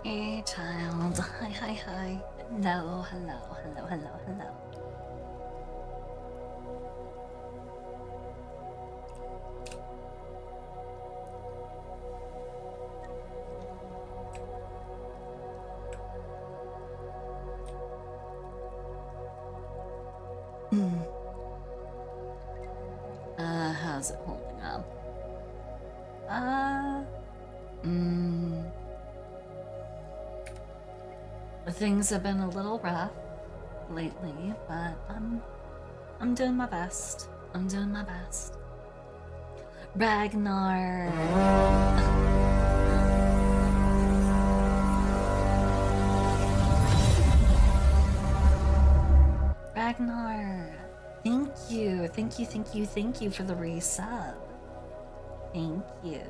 Hey, child. Hi, hi, hi. Hello, hello, hello, hello, hello. How's it holding up? Mm, things have been a little rough lately, but I'm doing my best. I'm doing my best. Ragnar. Ragnar. Thank you. Thank you, thank you, thank you for the resub. Thank you.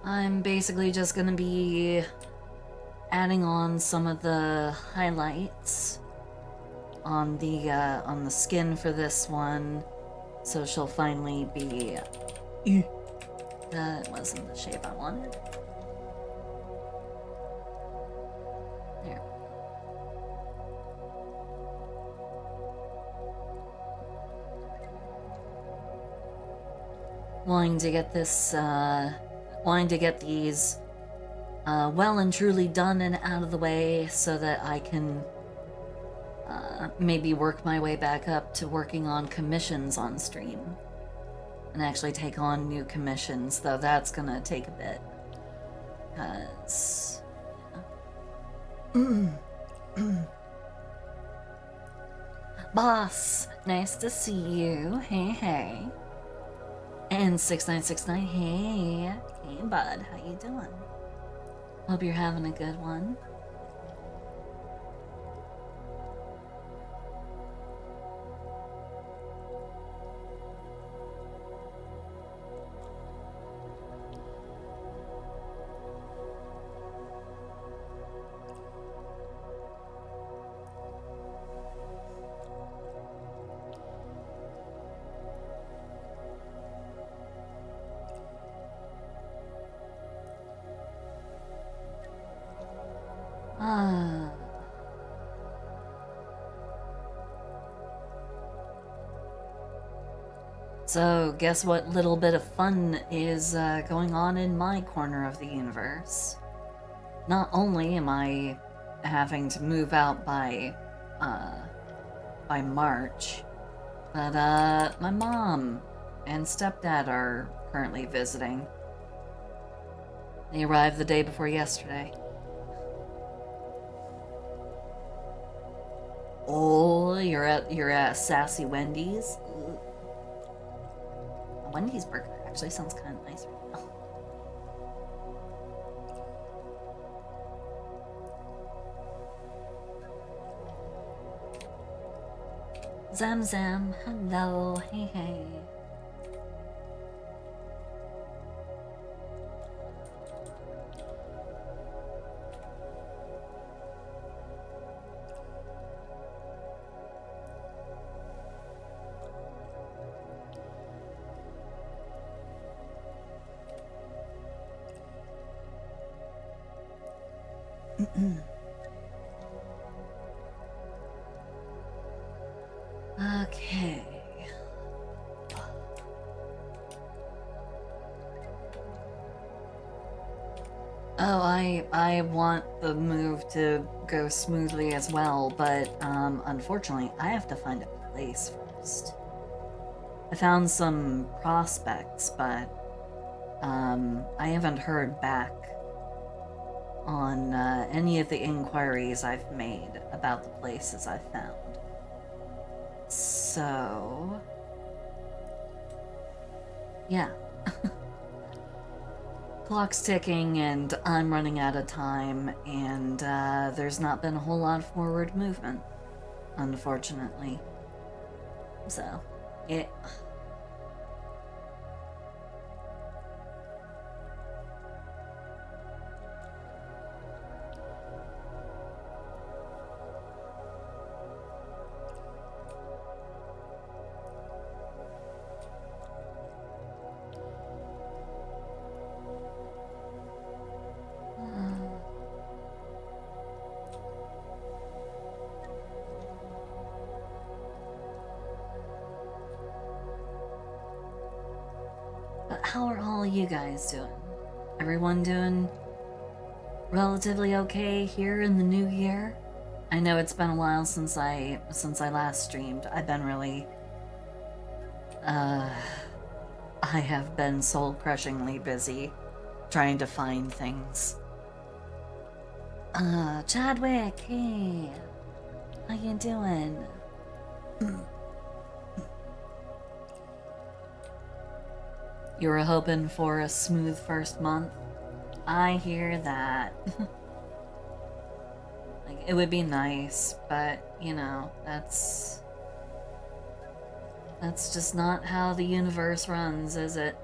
I'm basically just gonna be adding on some of the highlights on the skin for this one, so she'll finally be. That wasn't the shape I wanted. There. Wanting to get this, wanting to get these well and truly done and out of the way so that I can maybe work my way back up to working on commissions on stream. And actually take on new commissions, though that's gonna take a bit. Because. Boss, nice to see you. Hey, hey. And 6969, hey. Hey, bud, how you doing? Hope you're having a good one. So, guess what little bit of fun is going on in my corner of the universe? Not only am I having to move out by March, but my mom and stepdad are currently visiting. They arrived the day before yesterday. Oh, you're at Sassy Wendy's. A Wendy's burger actually sounds kind of nice right now. Zam Zam, hello, hey hey. Okay. Oh, I want the move to go smoothly as well, but unfortunately, I have to find a place first. I found some prospects, but I haven't heard back on any of the inquiries I've made about the places I've found. So, yeah. Clock's ticking and I'm running out of time, and there's not been a whole lot of forward movement, unfortunately. So, it. how are all you guys doing? Everyone doing relatively okay here in the new year? I know it's been a while since I last streamed. I've been really I have been soul-crushingly busy trying to find things. Chadwick, hey. How you doing? You were hoping for a smooth first month? I hear that. Like, it would be nice, but, you know, that's just not how the universe runs, is it?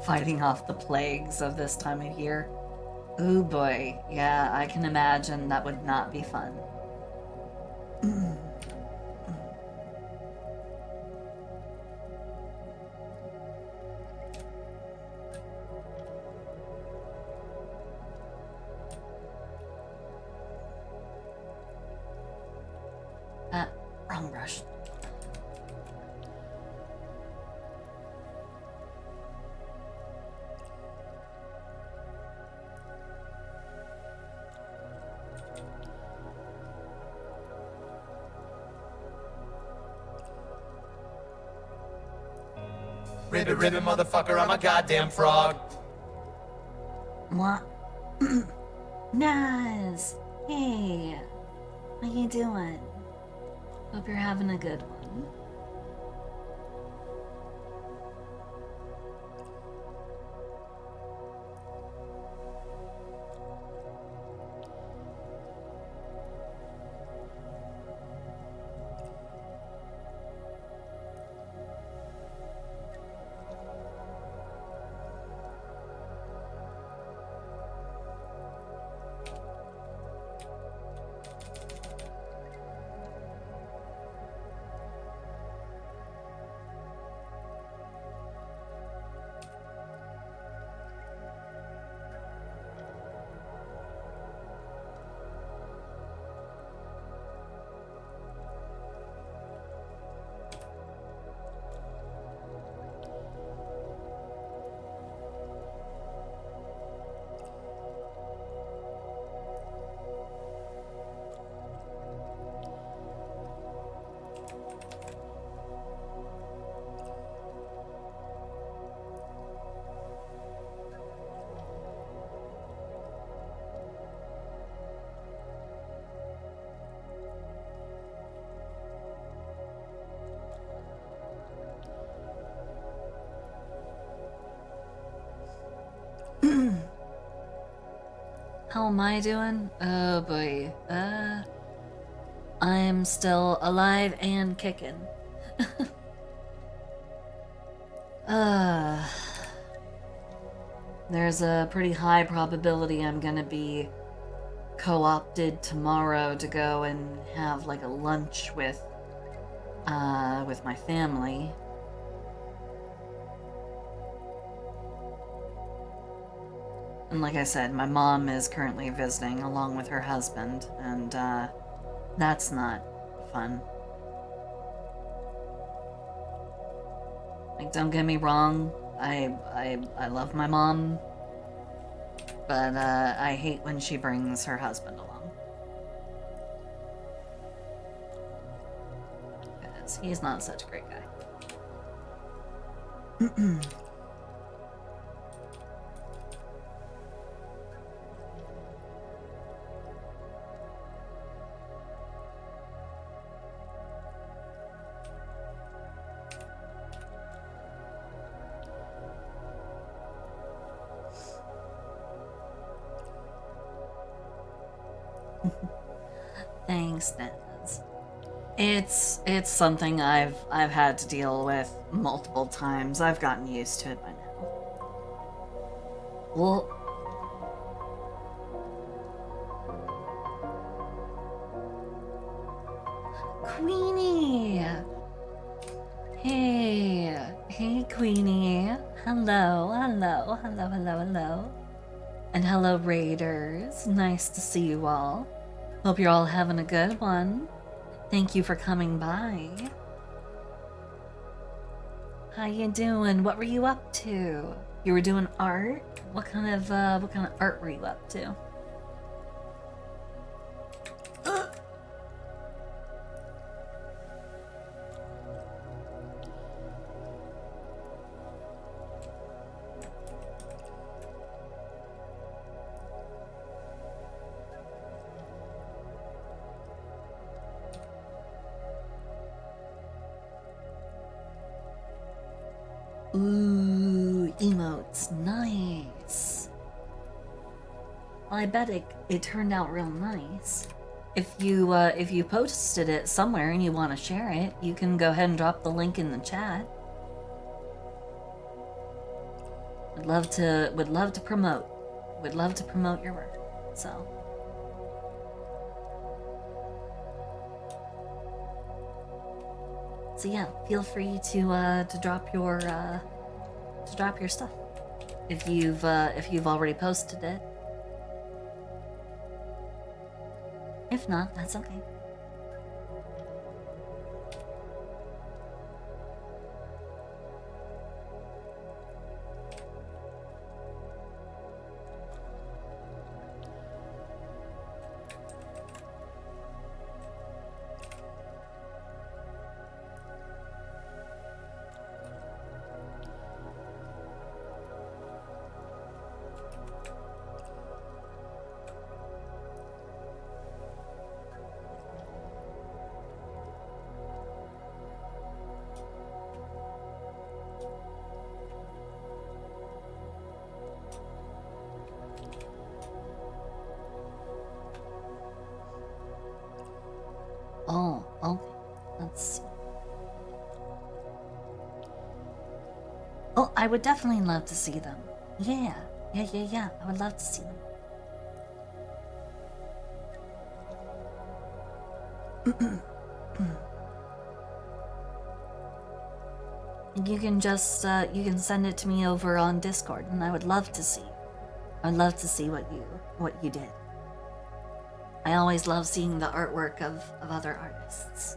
Fighting off the plagues of this time of year. Ooh boy, yeah, I can imagine that would not be fun. Wrong brush. Ribbit, ribbit, motherfucker, I'm a goddamn frog. What? Naz! Hey! How you doing? Hope you're having a good one. How am I doing? Oh boy. I'm still alive and kicking. There's a pretty high probability I'm gonna be co-opted tomorrow to go and have like a lunch with my family. And like I said, my mom is currently visiting along with her husband, and that's not fun. Like, don't get me wrong, I love my mom, but I hate when she brings her husband along. Because he's not such a great guy. Thanks, Nez. It's something I've had to deal with multiple times. I've gotten used to it by now. Well, Queenie! Hey, Queenie. Hello. And hello, Raiders. Nice to see you all. Hope you're all having a good one. Thank you for coming by. How you doing? What were you up to? You were doing art? What kind of art were you up to? Ooh, emotes, nice. Well, I bet it turned out real nice. If you posted it somewhere and you want to share it, you can go ahead and drop the link in the chat. Would love to promote. Would love to promote your work. So yeah, feel free to drop your stuff if you've already posted it. If not, that's okay. Oh, okay. Let's see. Oh, I would definitely love to see them. Yeah. I would love to see them. You can just you can send it to me over on Discord, and I would love to see. I would love to see what you did. I always love seeing the artwork of other artists.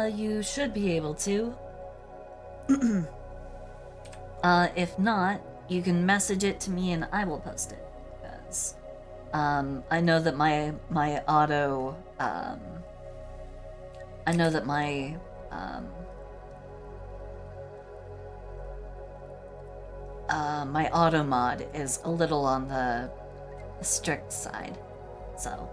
You should be able to. If not, you can message it to me and I will post it. Because, I know that my auto, my auto mod is a little on the strict side, so.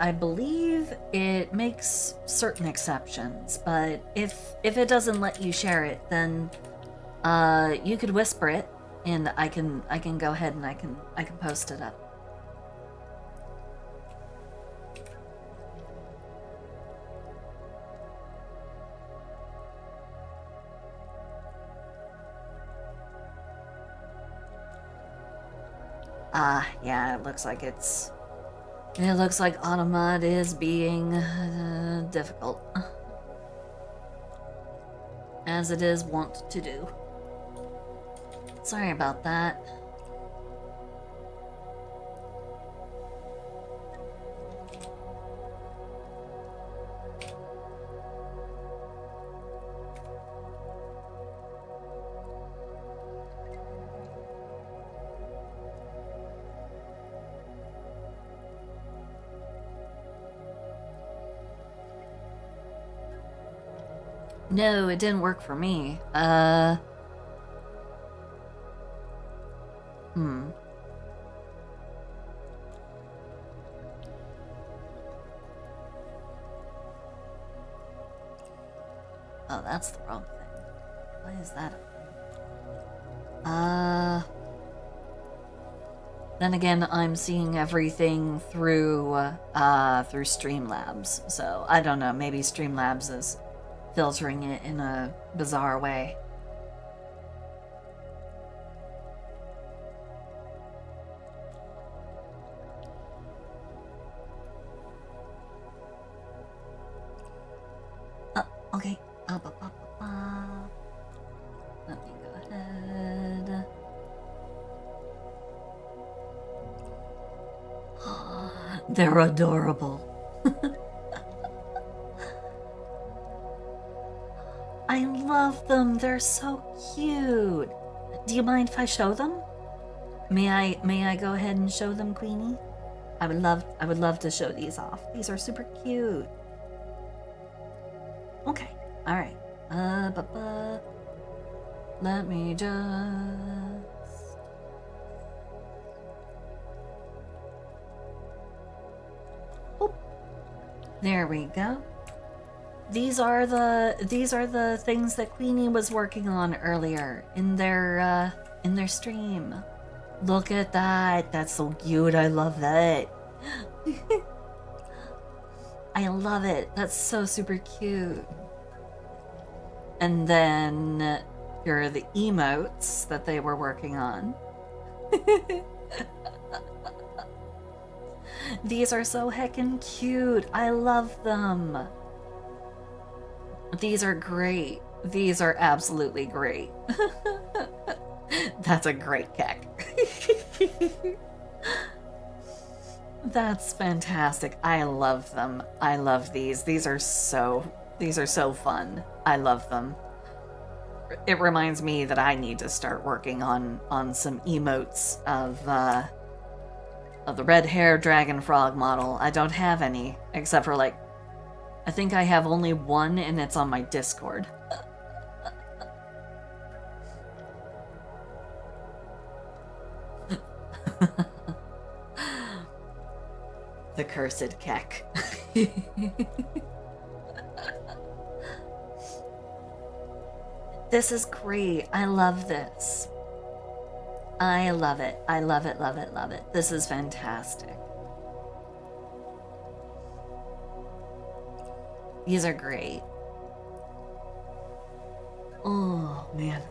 I believe it makes certain exceptions, but if it doesn't let you share it, then you could whisper it, and I can go ahead and I can post it up. Yeah, it looks like Automod is being difficult. as it is wont to do. Sorry about that. No, it didn't work for me. Oh, that's the wrong thing. Why is that a thing? Then again, I'm seeing everything through Streamlabs, so I don't know, maybe Streamlabs is filtering it in a bizarre way. Okay. Let me go ahead. They're adorable. I love them. They're so cute. Do you mind if I show them? May I go ahead and show them, Queenie? I would love to show these off. These are super cute. Okay. All right. Let me just... Oop. There we go. These are the things that Queenie was working on earlier in their stream. Look at that. That's so cute. I love that. I love it. That's so super cute. And then here are the emotes that they were working on. These are so heckin' cute. I love them. These are great. These are absolutely great. That's a great keck. That's fantastic. I love them. I love these. These are so fun. I love them. It reminds me that I need to start working on some emotes of the red hair dragon frog model. I don't have any, except for like, I think I have only one and it's on my Discord. The cursed keck. This is great. I love this. I love it. I love it, love it, love it. This is fantastic. These are great. Oh, man.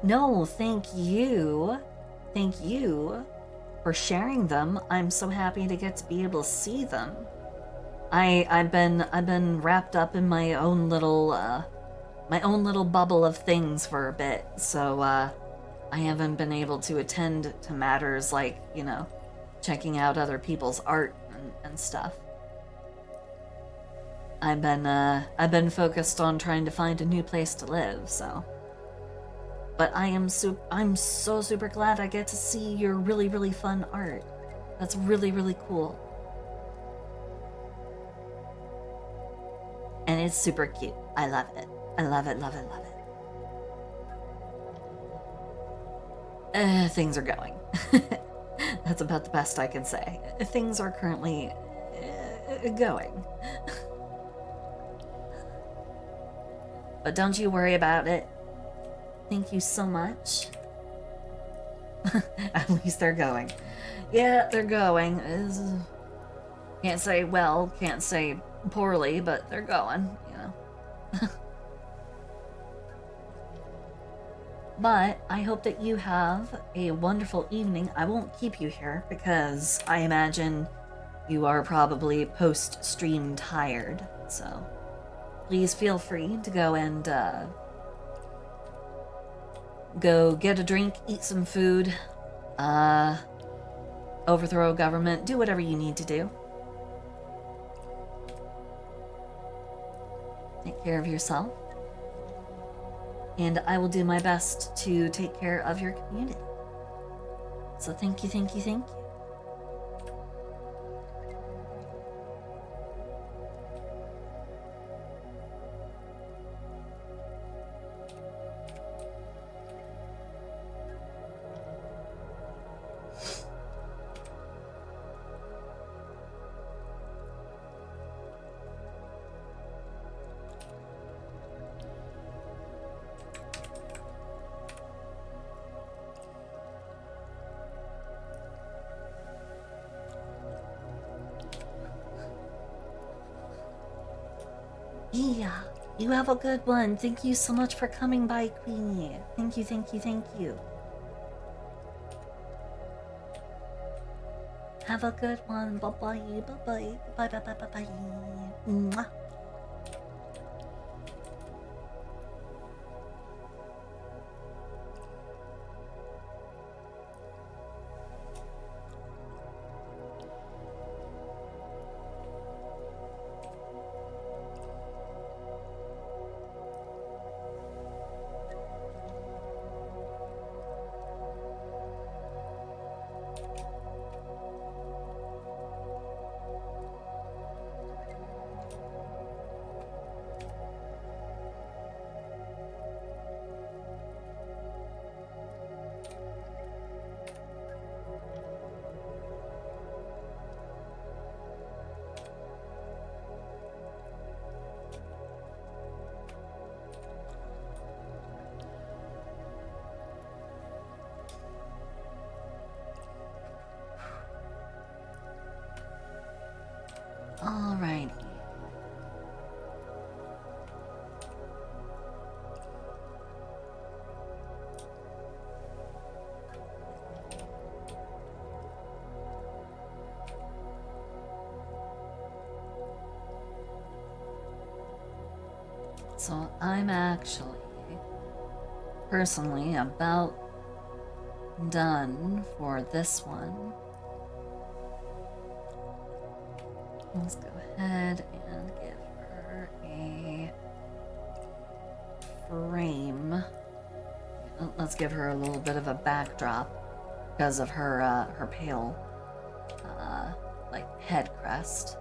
No, thank you. Thank you for sharing them. I'm so happy to get to be able to see them. I've been wrapped up in my own little bubble of things for a bit, so I haven't been able to attend to matters like, you know, checking out other people's art and stuff. I've been focused on trying to find a new place to live, so. But I'm so super glad I get to see your really, really fun art. That's really, really cool. And it's super cute. I love it. I love it, love it, love it. Things are going. That's about the best I can say. Things are currently going. But don't you worry about it. Thank you so much. At least they're going. Yeah, they're going. Can't say well, can't say poorly, but they're going, you know. But I hope that you have a wonderful evening. I won't keep you here because I imagine you are probably post-stream tired, so please feel free to go and go get a drink, eat some food, overthrow a government, do whatever you need to do. Take care of yourself. And I will do my best to take care of your community. So thank you, thank you, thank you. Yeah, you have a good one. Thank you so much for coming by, Queenie. Thank you, thank you, thank you. Have a good one. Bye-bye, bye-bye, bye-bye, Mwah. Alrighty. So I'm actually, personally, about done for this one. Let's go ahead and give her a frame. Let's give her a little bit of a backdrop because of her her pale, like head crest.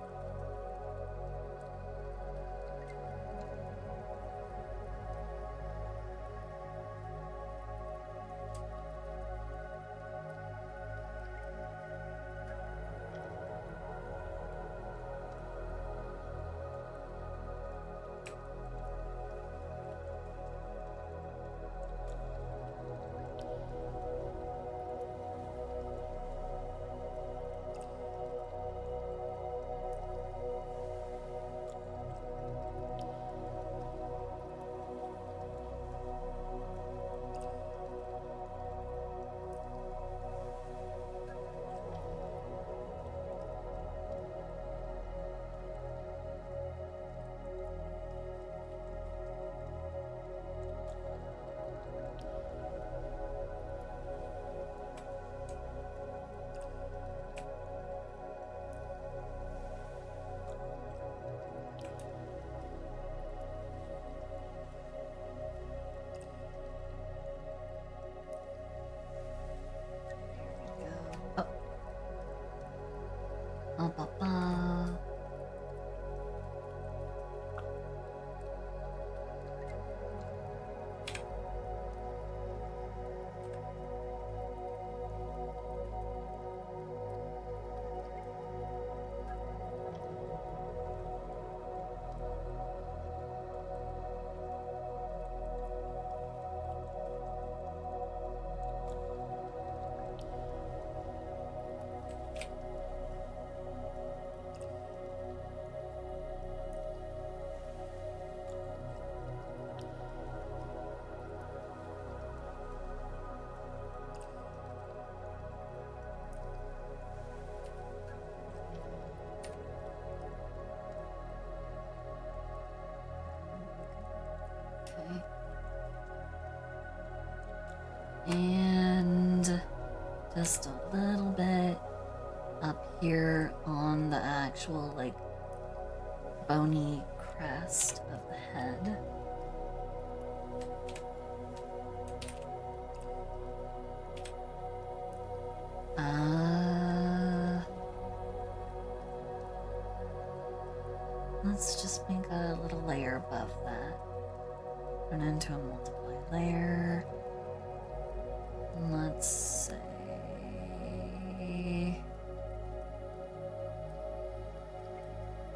just a little bit up here on the actual, like, bony crest of the head. Let's just make a little layer above that. Turn into a multiply layer. Let's say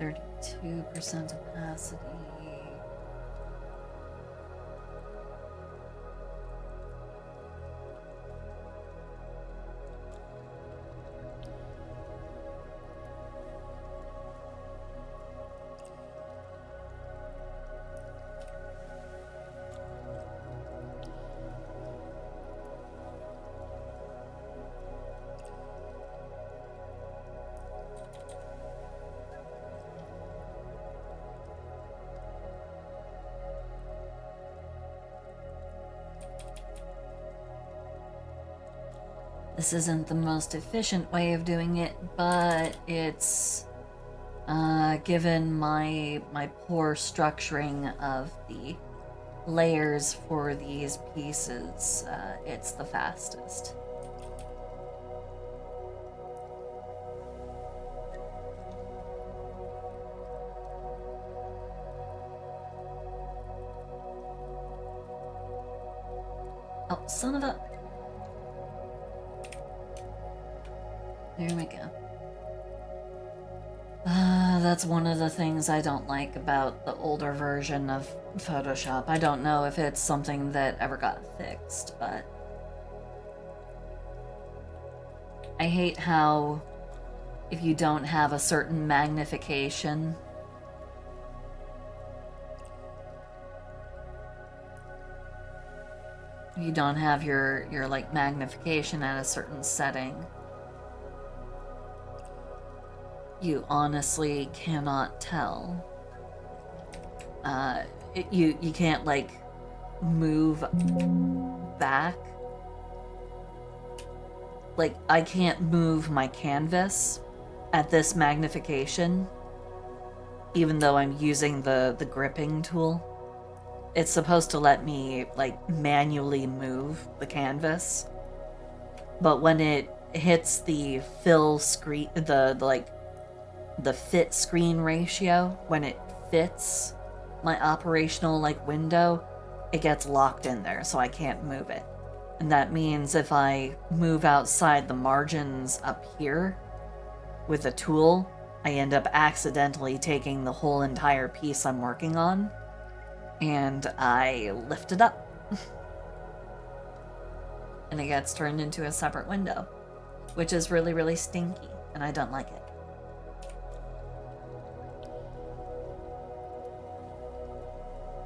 32% opacity. This isn't the most efficient way of doing it, but it's, given my poor structuring of the layers for these pieces, it's the fastest. Oh, son of a... There we go. That's one of the things I don't like about the older version of Photoshop. I don't know if it's something that ever got fixed, but... I hate how if you don't have a certain magnification, you don't have your like magnification at a certain setting, you honestly cannot tell. You can't like move back. Like, I can't move my canvas at this magnification, even though I'm using the gripping tool. It's supposed to let me like manually move the canvas, but when it hits the fill screen, the fit screen ratio, when it fits my operational like window, it gets locked in there, so I can't move it. And that means if I move outside the margins up here with a tool, I end up accidentally taking the whole entire piece I'm working on, and I lift it up. And it gets turned into a separate window, which is really, really stinky, and I don't like it.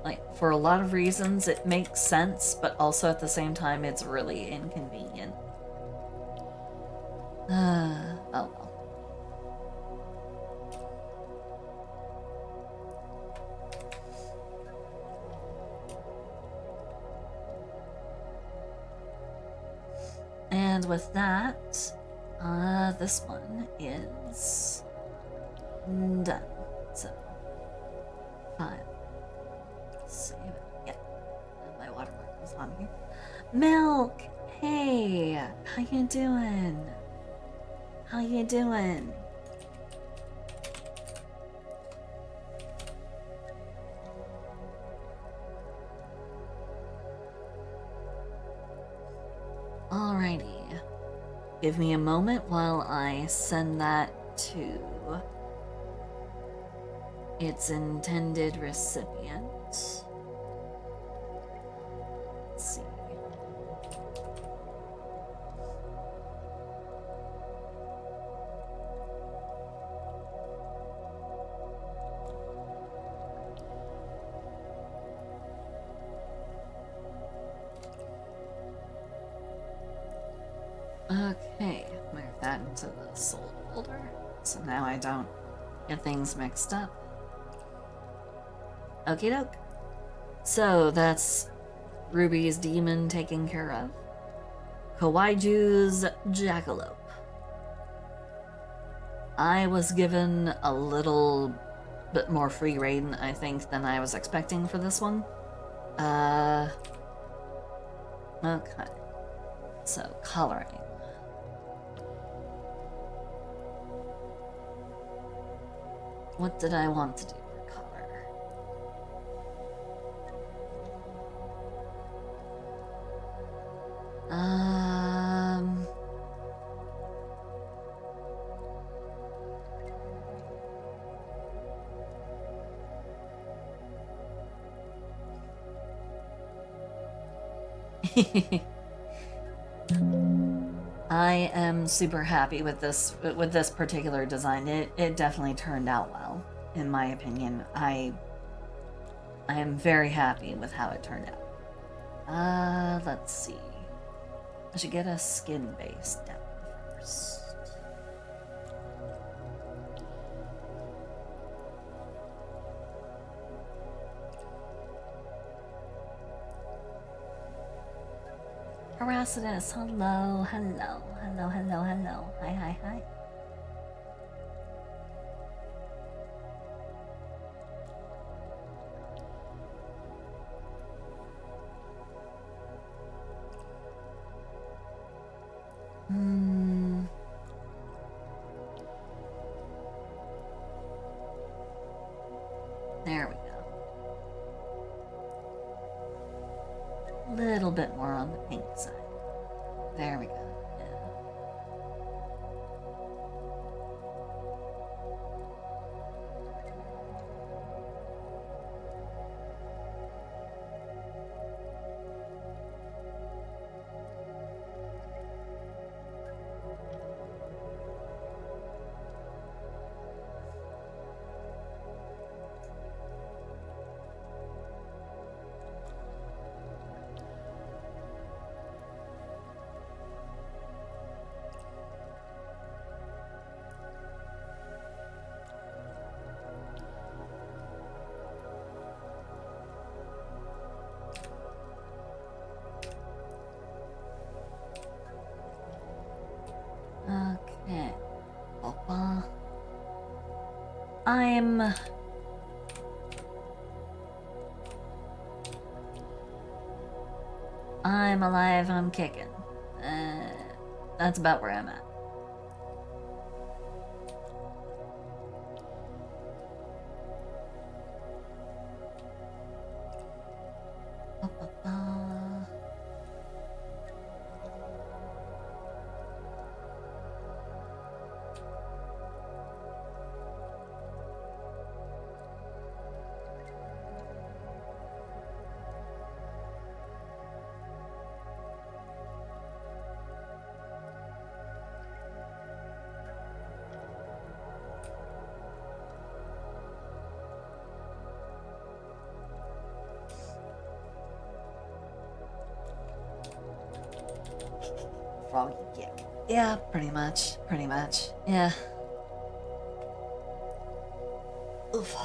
Like, for a lot of reasons, it makes sense, but also at the same time, it's really inconvenient. Oh well. And with that, this one is done. So, 5. Save it. Yeah. My watermark was on here. Milk! Hey! How you doing? How you doing? Alrighty. Give me a moment while I send that to its intended recipient. Let's see. Okay, move that into the sold folder, so now I don't get things mixed up. Okie doke. So that's Ruby's demon taken care of. Kawaiju's Jackalope. I was given a little bit more free reign, I think, than I was expecting for this one. Okay. So, coloring. What did I want to do for color? I am super happy with this particular design. It definitely turned out well, in my opinion. I am very happy with how it turned out. Let's see. I should get a skin base down first. Haracidus, hello, hello, hello, hello, hello. Hi, hi, hi. There we go. A little bit more on the pink side. There we go. Okay. Opa. I'm alive, I'm kicking. That's about where I'm at. Froggy kick. Yeah, pretty much. Pretty much. Yeah. Oof.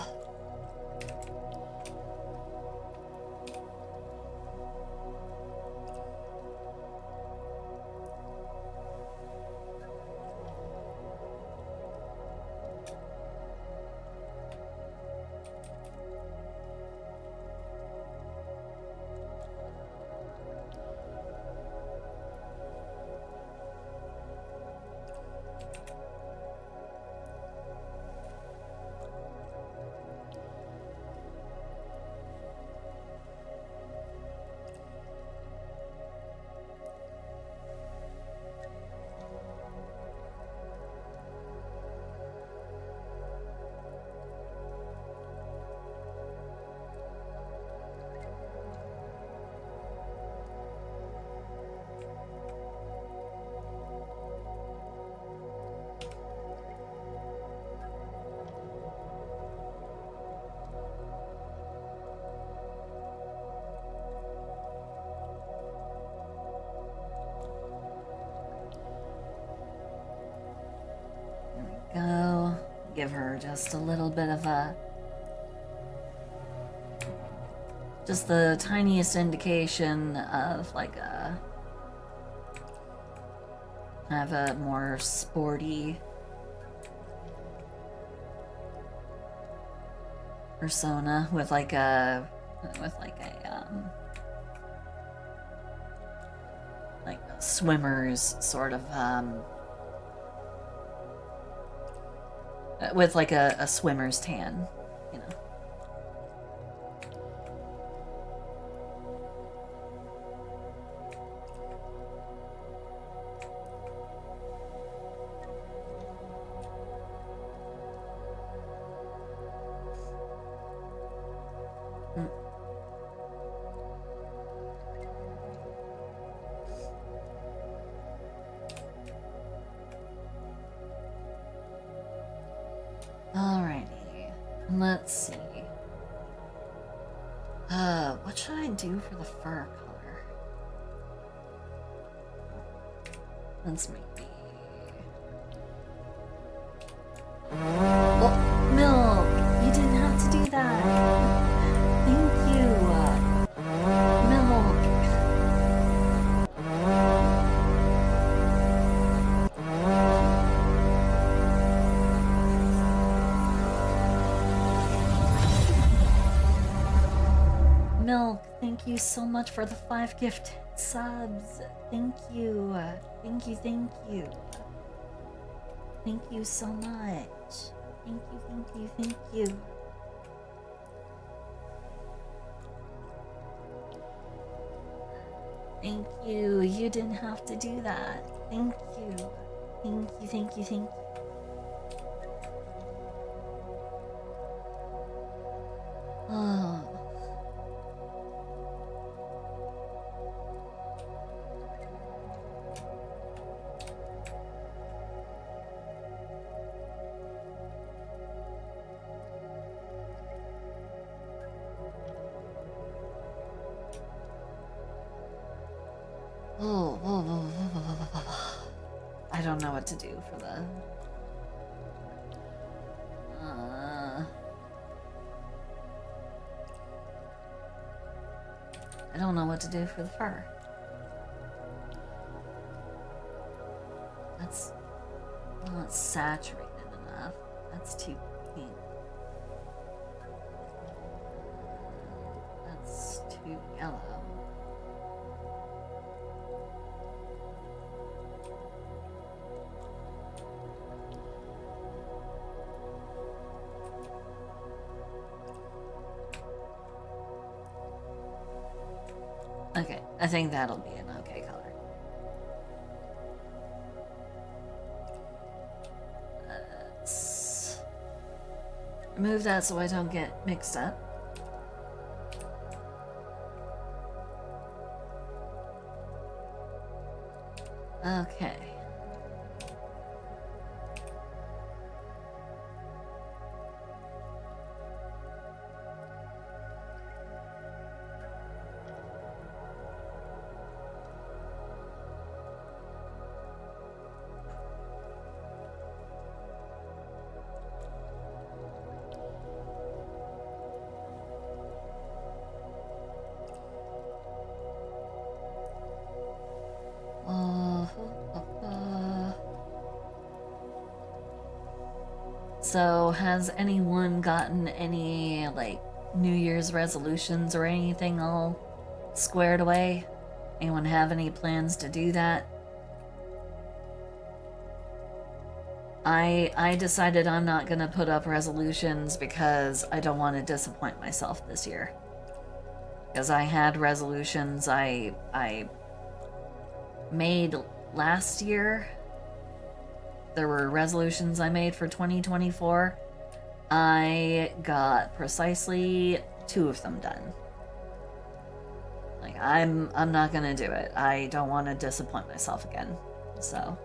Go. Give her just a little bit of a... just the tiniest indication of like a have a more sporty persona with like a like a swimmer's sort of with like a swimmer's tan, you know. Alrighty, let's see. What should I do for the fur color? Let's maybe. Oh, Milk! You didn't have to do that! Thank you! Milk! Milk, thank you so much for the 5 gift subs. Thank you. Thank you, thank you. Thank you so much. Thank you, thank you, thank you. Thank you. You didn't have to do that. Thank you. Thank you, thank you, thank you. Oh. I don't know what to do for the... I don't know what to do for the fur. That's not saturated enough. That's too pink. That's too yellow. Okay, I think that'll be an okay color. Let's remove that so I don't get mixed up. Okay. So, has anyone gotten any, like, New Year's resolutions or anything all squared away? Anyone have any plans to do that? I decided I'm not gonna put up resolutions because I don't want to disappoint myself this year. Because I had resolutions I made last year. There were resolutions I made for 2024. I got precisely 2 of them done. Like, I'm not gonna do it. I don't want to disappoint myself again. So.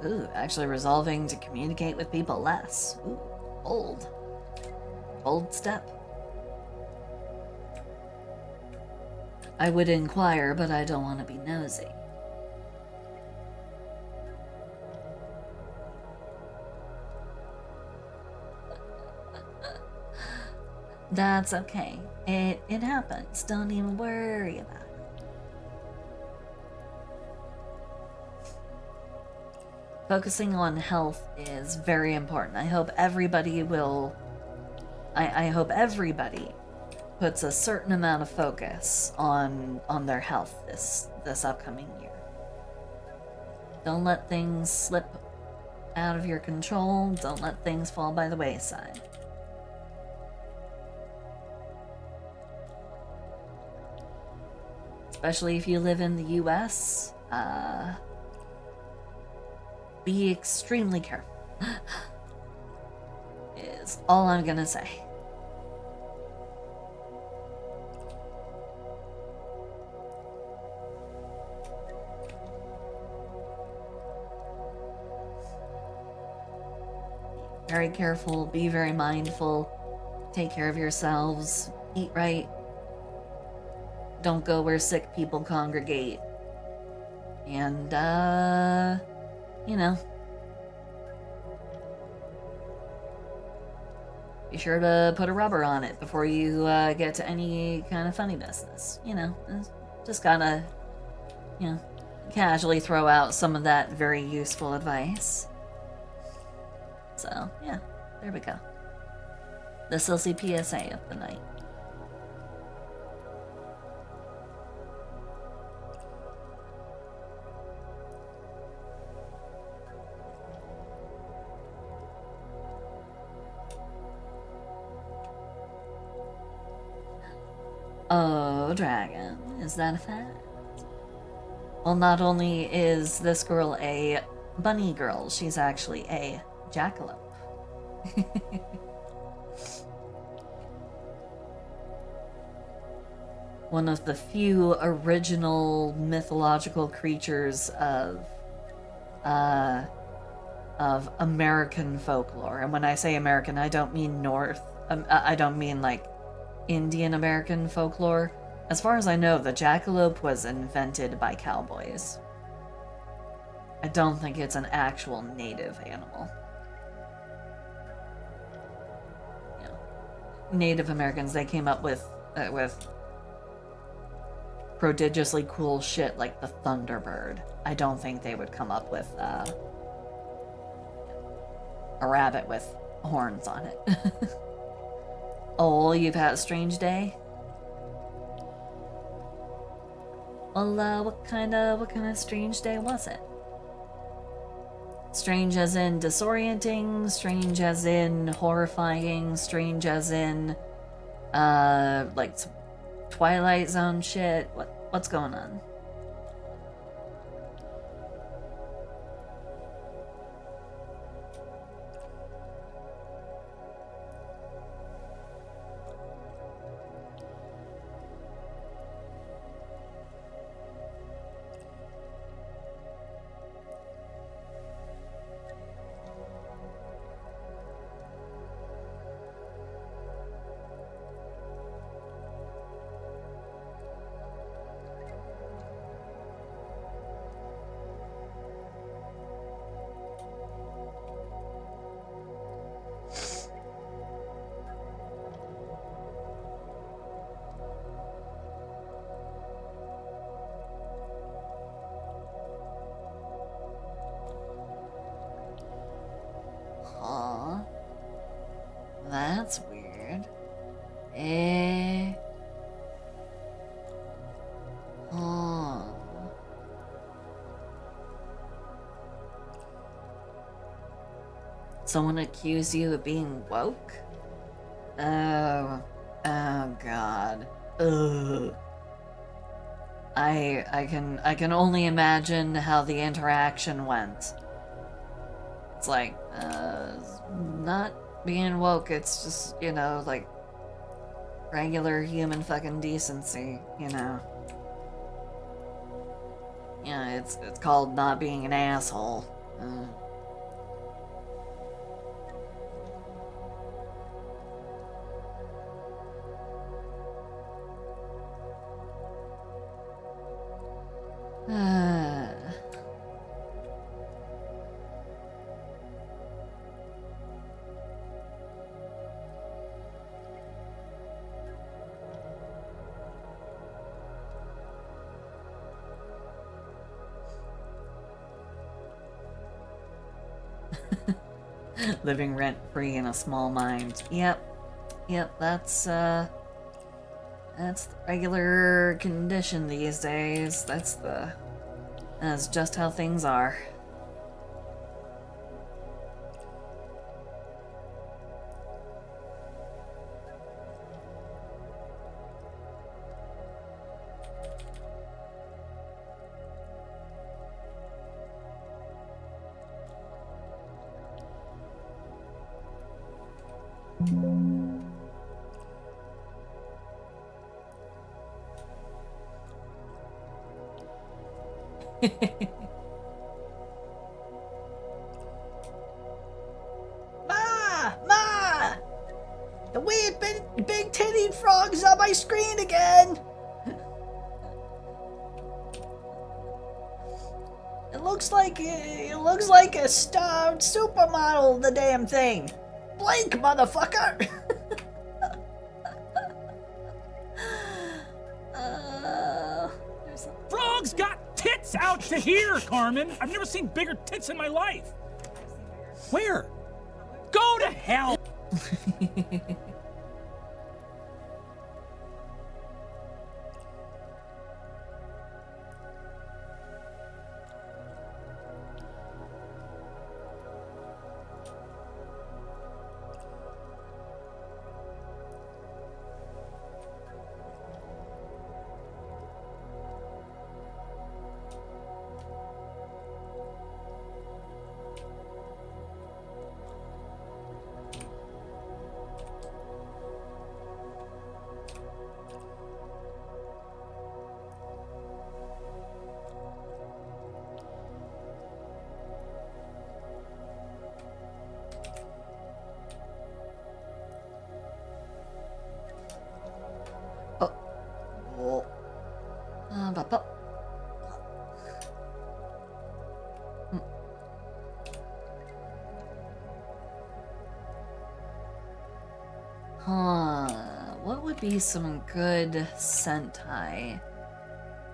Ooh, actually resolving to communicate with people less. Ooh, bold. Bold step. I would inquire, but I don't want to be nosy. That's okay. It happens. Don't even worry about it. Focusing on health is very important. I hope everybody will... I hope everybody puts a certain amount of focus on their health this upcoming year. Don't let things slip out of your control. Don't let things fall by the wayside. Especially if you live in the US, be extremely careful. Is all I'm gonna say. Very careful, be very mindful, take care of yourselves, eat right. Don't go where sick people congregate. And, you know, be sure to put a rubber on it before you get to any kind of funny business. You know, just gotta, you know, casually throw out some of that very useful advice. So, yeah, there we go. The Silsey PSA of the night. Oh, dragon. Is that a fact? Well, not only is this girl a bunny girl, she's actually a jackalope. One of the few original mythological creatures of American folklore. And when I say American, I don't mean I don't mean like Indian American folklore. As far as I know, the jackalope was invented by cowboys. I don't think it's an actual native animal. You know, Native Americans, they came up with prodigiously cool shit like the Thunderbird. I don't think they would come up with a rabbit with horns on it. Oh, you've had a strange day? Well, what kind of strange day was it? Strange as in disorienting, strange as in horrifying, strange as in, like Twilight Zone shit? What's going on? Huh? That's weird. Huh. Someone accused you of being woke? Oh God. Ugh. I can only imagine how the interaction went. It's like, not being woke, it's just, you know, like, regular human fucking decency, you know. Yeah, it's called not being an asshole. Uh, uh, living rent-free in a small mind. Yep, that's the regular condition these days. That's just how things are. Ma! The weird big titty frog's on my screen again! It looks like a starved supermodel, the damn thing. Blink, motherfucker! Frogs got tits out to here, Carmen! I've never seen bigger tits in my life! Where? Go to hell! But what would be some good Sentai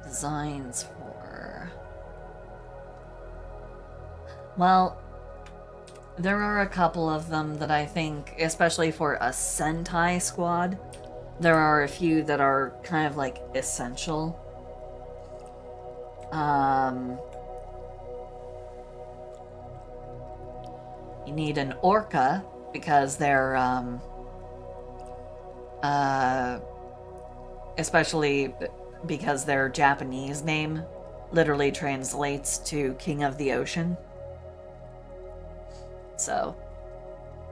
designs for? Well, there are a couple of them that I think, especially for a Sentai squad, there are a few that are kind of like essential. You need an orca because they're especially because their Japanese name literally translates to King of the Ocean. So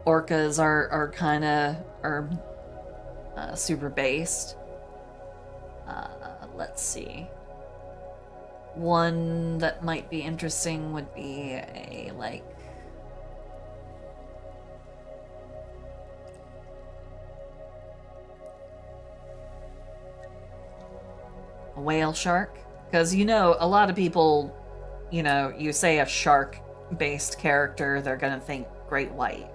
orcas are kind of super based. Let's see. One that might be interesting would be a whale shark, because a lot of people, you say a shark based character, they're gonna think great white,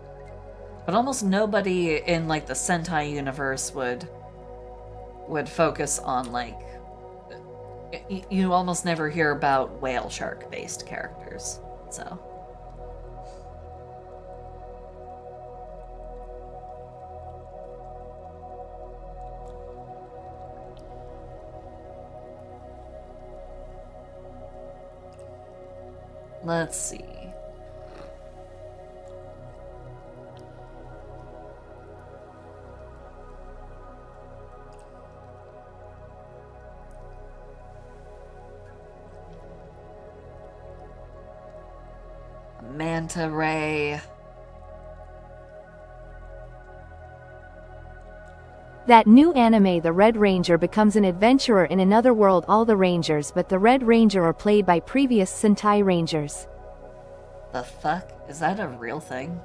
but almost nobody in the Sentai universe would focus on you almost never hear about whale shark based characters. So let's see. Manta ray. That new anime, The Red Ranger, becomes an adventurer in another world. All the Rangers but the Red Ranger are played by previous Sentai Rangers. The fuck? Is that a real thing?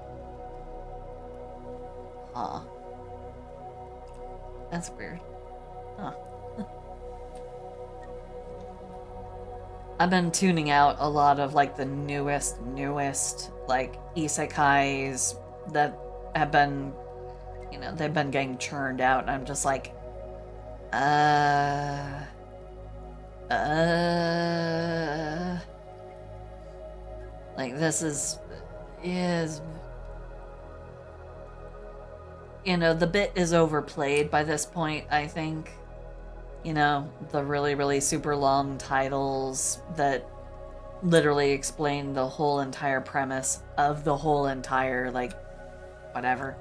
Huh. That's weird. Huh. I've been tuning out a lot of like the newest like isekais that have been, you know, they've been getting churned out, and I'm just like, like this is, you know, the bit is overplayed by this point, I think. You know, the really, really super long titles that literally explain the whole entire premise of the whole entire, like, whatever.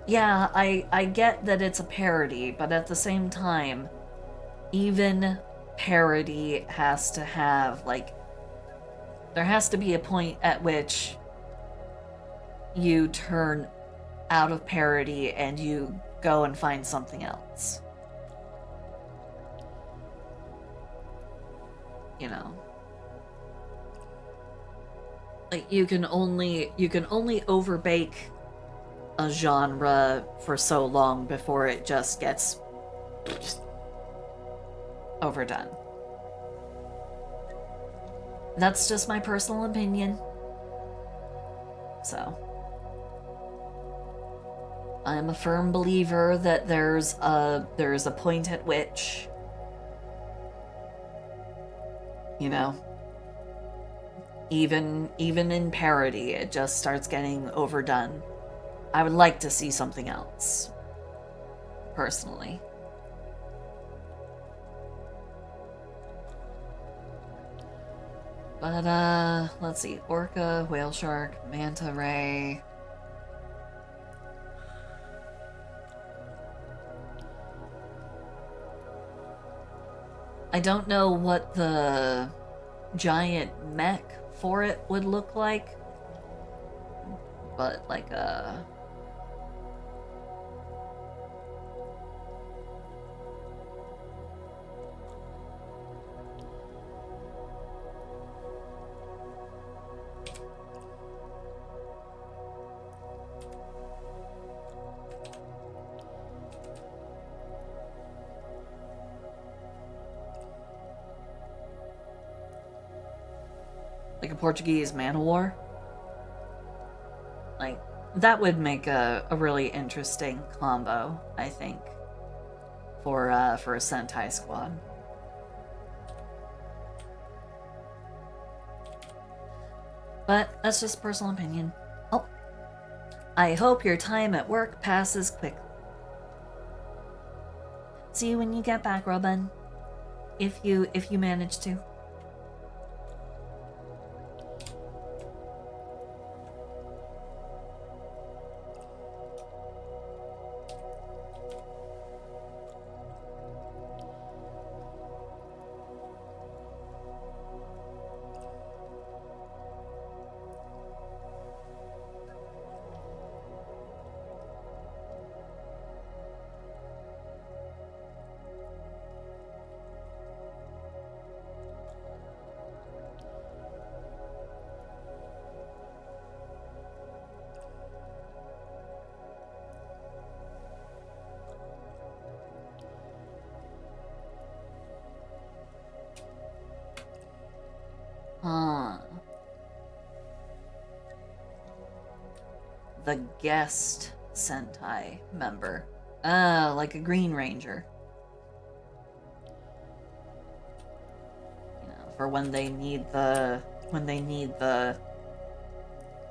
Yeah, I get that it's a parody, but at the same time, even parody has to have, like, there has to be a point at which you turn out of parody and you go and find something else. You know, like you can only overbake a genre for so long before it just gets overdone. That's just my personal opinion. So I'm a firm believer that there's a point at which, you know, even in parody, it just starts getting overdone. I would like to see something else, personally. But, let's see. Orca, whale shark, manta ray. I don't know what the giant mech for it would look like, but like a Portuguese man o' war. Like, that would make a really interesting combo, I think, for a Sentai squad. But that's just personal opinion. Oh, I hope your time at work passes quickly. See you when you get back, Robin. If you manage to. The guest Sentai member. Like a Green Ranger. You know, for when they need the...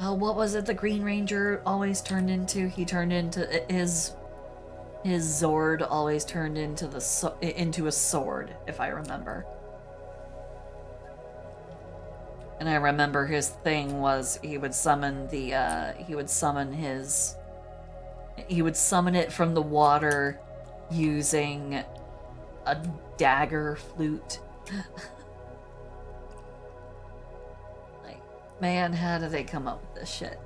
Oh, what was it the Green Ranger always turned into? He turned into... His Zord always turned into into a sword, if I remember. And I remember his thing was he would summon it from the water using a dagger flute. Like, man, how do they come up with this shit?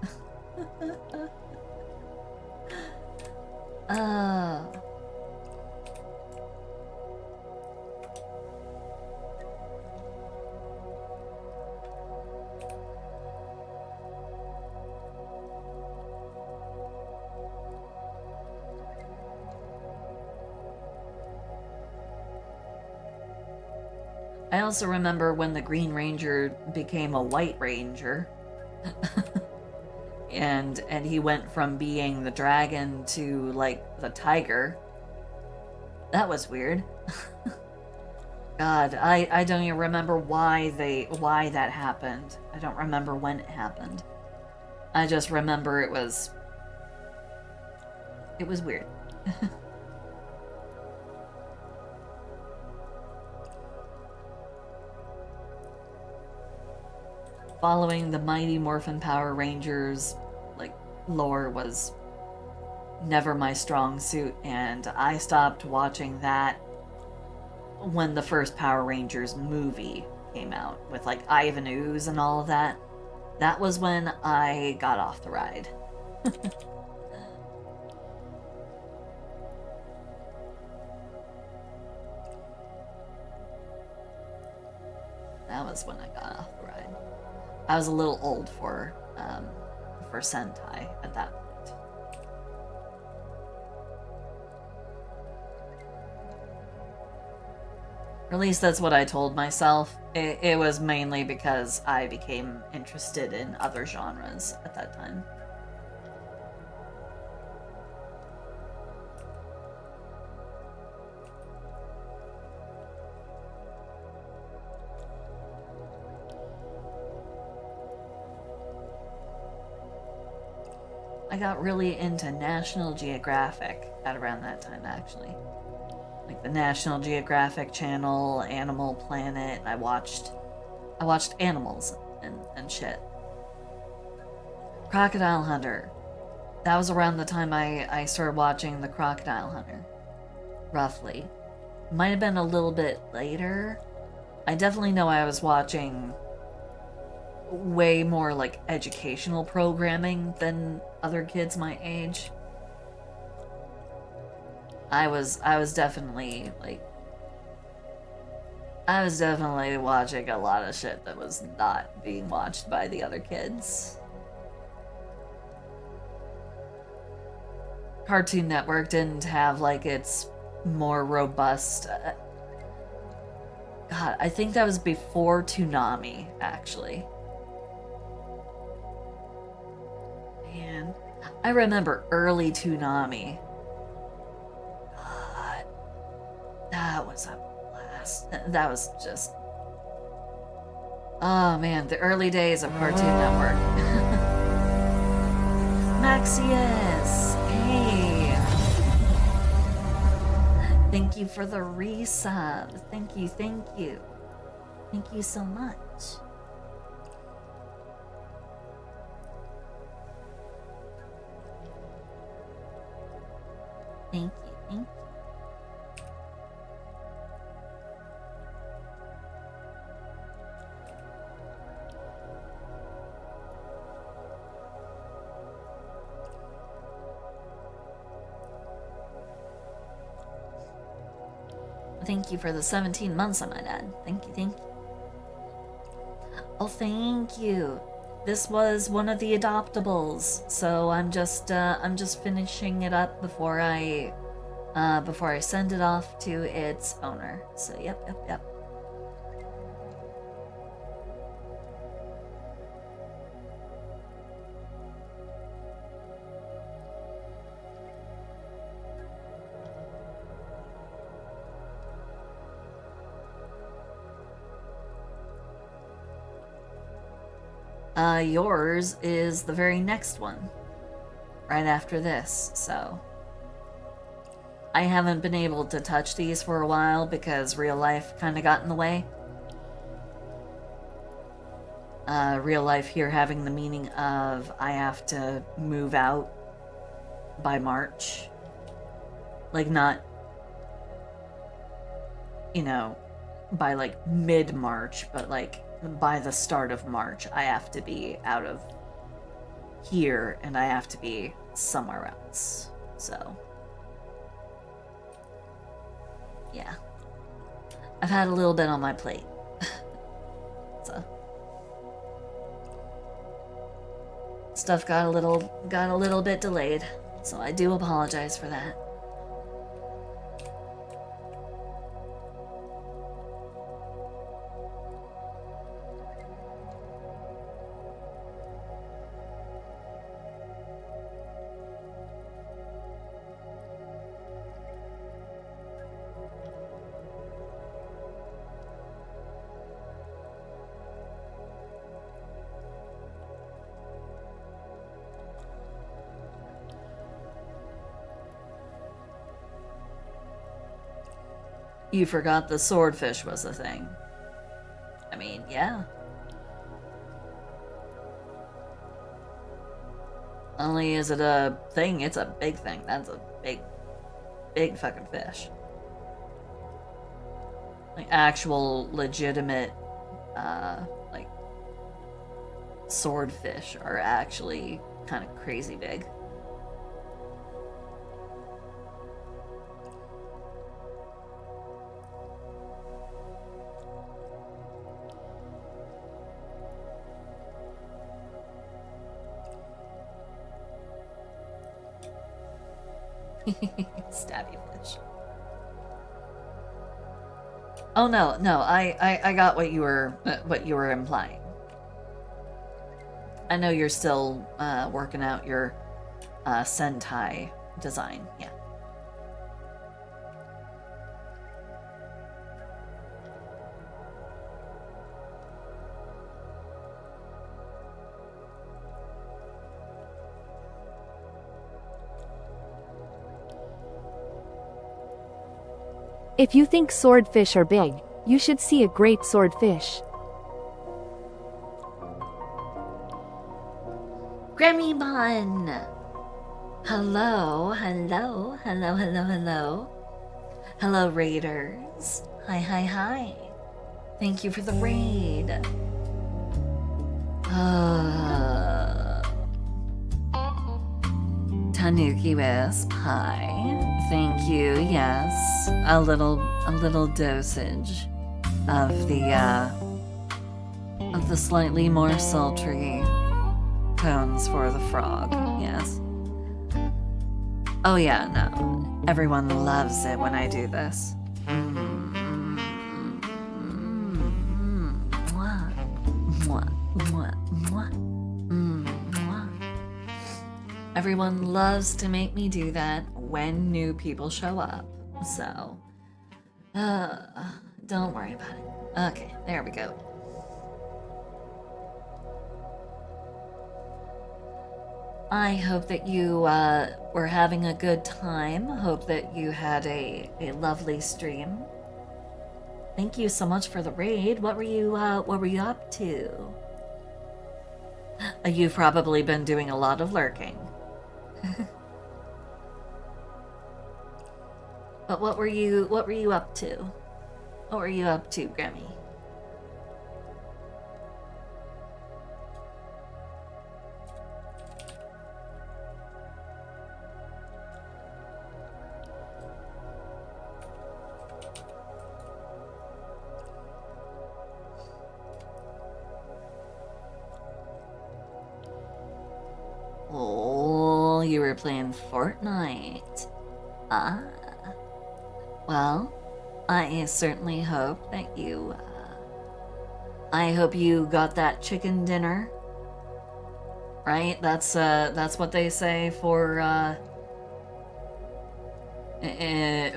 I also remember when the Green Ranger became a White Ranger. and he went from being the dragon to, like, the tiger. That was weird. God, I don't even remember why that happened. I don't remember when it happened. I just remember it was weird. Following the Mighty Morphin Power Rangers, like, lore was never my strong suit, and I stopped watching that when the first Power Rangers movie came out, with, like, Ivan Ooze and all of that. That was when I got off the ride. That was when I got off the ride. I was a little old for Sentai at that point. Or at least that's what I told myself. It was mainly because I became interested in other genres at that time. I got really into National Geographic at around that time, actually. Like the National Geographic Channel, Animal Planet. I watched animals and shit. Crocodile Hunter. That was around the time I started watching the Crocodile Hunter. Roughly. Might have been a little bit later. I definitely know I was watching way more like educational programming than other kids my age. I was definitely watching a lot of shit that was not being watched by the other kids. Cartoon Network didn't have like its more robust God, I think that was before Toonami, actually. Man, I remember early Toonami. God, that was a blast. That was just... Oh man, the early days of Cartoon Network. Maxius! Hey! Thank you for the resub. Thank you, thank you. Thank you so much. Thank you, thank you. Thank you for the 17 months I might add. Thank you, thank you. Oh, thank you. This was one of the adoptables, so I'm just finishing it up before I send it off to its owner. So yep. Yours is the very next one, right after this, so... I haven't been able to touch these for a while because real life kind of got in the way. Real life here having the meaning of I have to move out by March. Like, not, you know, by like mid-March, but like by the start of March, I have to be out of here and I have to be somewhere else. So, yeah. I've had a little bit on my plate. So, stuff got a little bit delayed. So I do apologize for that. You forgot the swordfish was a thing. I mean, yeah. Only is it a thing, it's a big thing. That's a big fucking fish. Like actual legitimate like swordfish are actually kind of crazy big. Stabby fish. Oh no, I got what you were implying. I know you're still working out your Sentai design. Yeah. If you think swordfish are big, you should see a great swordfish. Gremmybun! Hello, hello, hello, hello, hello. Hello, raiders. Hi, hi, hi. Thank you for the raid. Tanuki Wisp, hi. Thank you, yes. A little dosage of the slightly more sultry tones for the frog, yes. Oh yeah, no. Everyone loves it when I do this. Mwah. Mwah. Mwah. Mwah. Mwah. Everyone loves to make me do that when new people show up. So, don't worry about it. Okay, there we go. I hope that you were having a good time. Hope that you had a lovely stream. Thank you so much for the raid. What were you up to? You've probably been doing a lot of lurking. But what were you up to? What were you up to, Grammy? Oh, you were playing Fortnite. Ah. Well, I certainly hope that you, I hope you got that chicken dinner. Right? That's what they say for,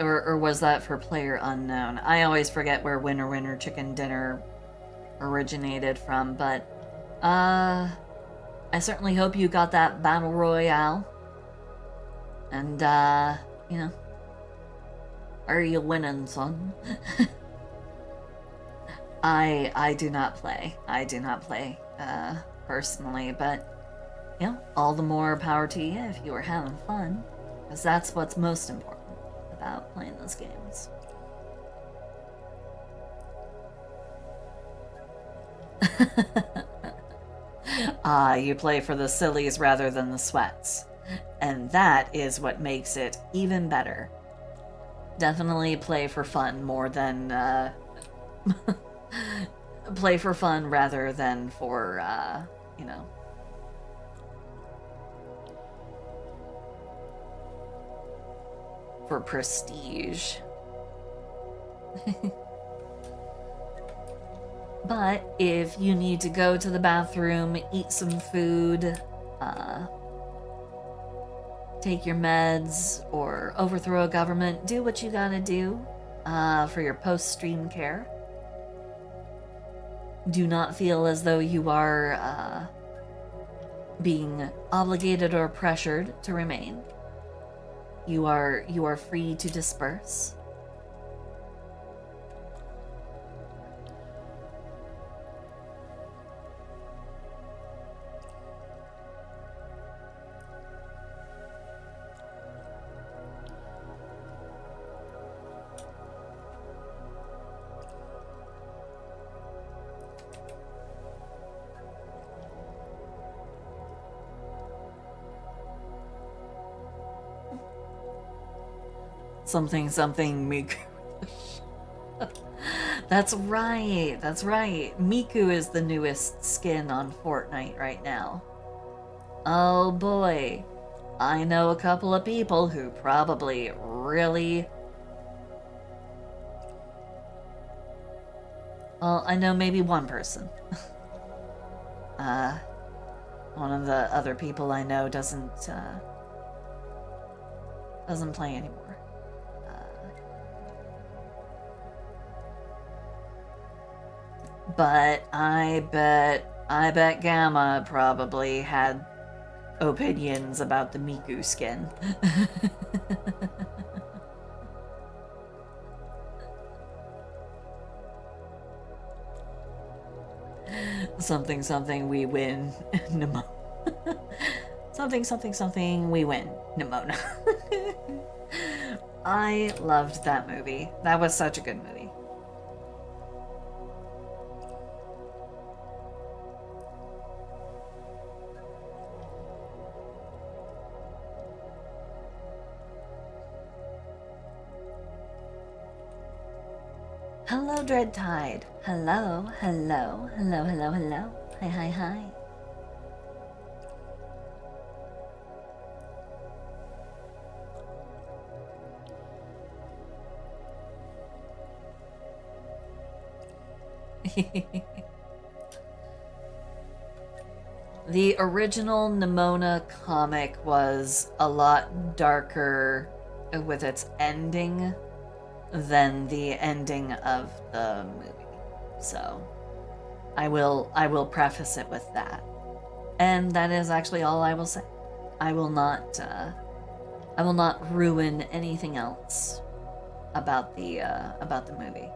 or was that for Player Unknown? I always forget where Winner Winner Chicken Dinner originated from, but, I certainly hope you got that Battle Royale. And, you know, are you winning, son? I do not play. I do not play, personally, but, you know, all the more power to you if you were having fun. Because that's what's most important about playing those games. You play for the sillies rather than the sweats. And that is what makes it even better. Definitely play for fun more than, play for fun rather than for, you know, for prestige. But if you need to go to the bathroom, eat some food, take your meds, or overthrow a government, do what you gotta do for your post-stream care. Do not feel as though you are being obligated or pressured to remain. You are free to disperse. Something something Miku. That's right, that's right. Miku is the newest skin on Fortnite right now. Oh boy. I know a couple of people who probably really... Well, I know maybe one person. One of the other people I know doesn't play anymore. But I bet Gamma probably had opinions about the Miku skin. Something something we win. Something we win. Nimona. I loved that movie. That was such a good movie. Hello, Dreadtide. Hello. Hi. The original Nimona comic was a lot darker with its ending than the ending of the movie. So I will preface it with that. And that is actually all I will say. I will not ruin anything else about the movie.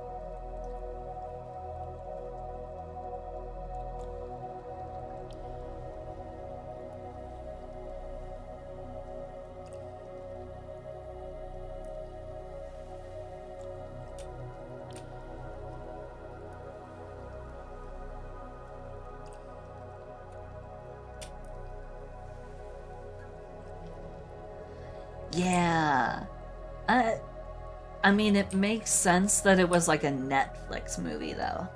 Yeah. I mean, it makes sense that it was like a Netflix movie, though.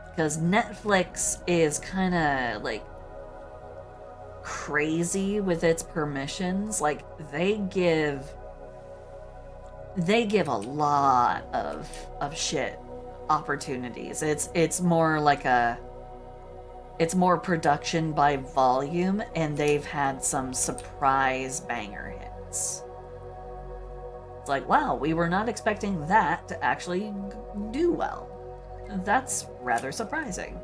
Because Netflix is kind of, like, crazy with its permissions. Like, they give a lot of shit opportunities. It's more like it's more production by volume, and they've had some surprise banger hits. It's like, wow, we were not expecting that to actually do well. That's rather surprising.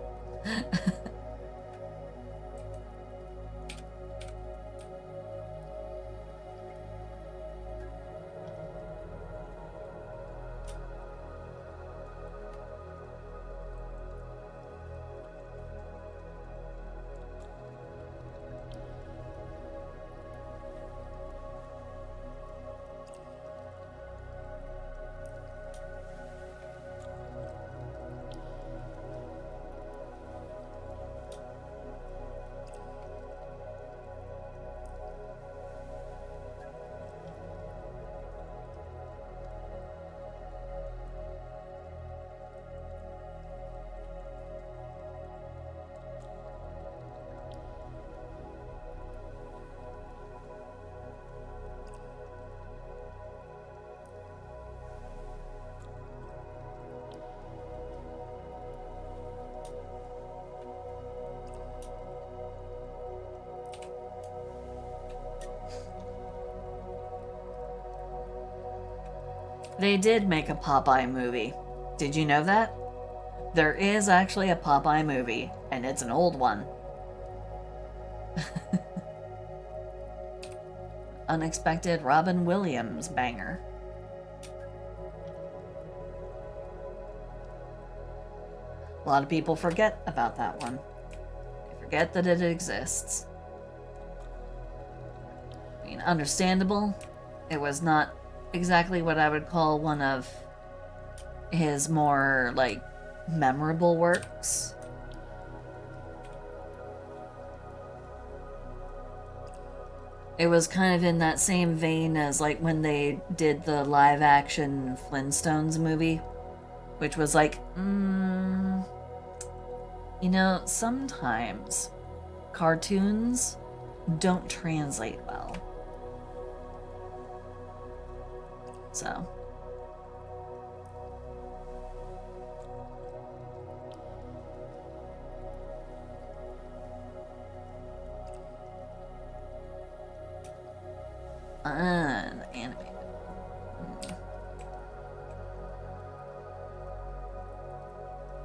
They did make a Popeye movie. Did you know that? There is actually a Popeye movie, and it's an old one. Unexpected Robin Williams banger. A lot of people forget about that one. They forget that it exists. I mean, understandable. It was not exactly what I would call one of his more, like, memorable works. It was kind of in that same vein as like when they did the live action Flintstones movie, which was like, you know, sometimes cartoons don't translate well. So. Unanimated.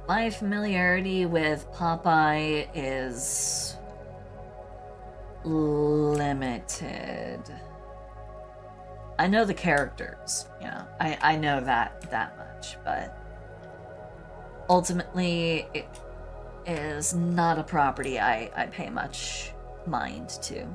My familiarity with Popeye is limited. I know the characters, you know, I know that much, but ultimately it is not a property I pay much mind to.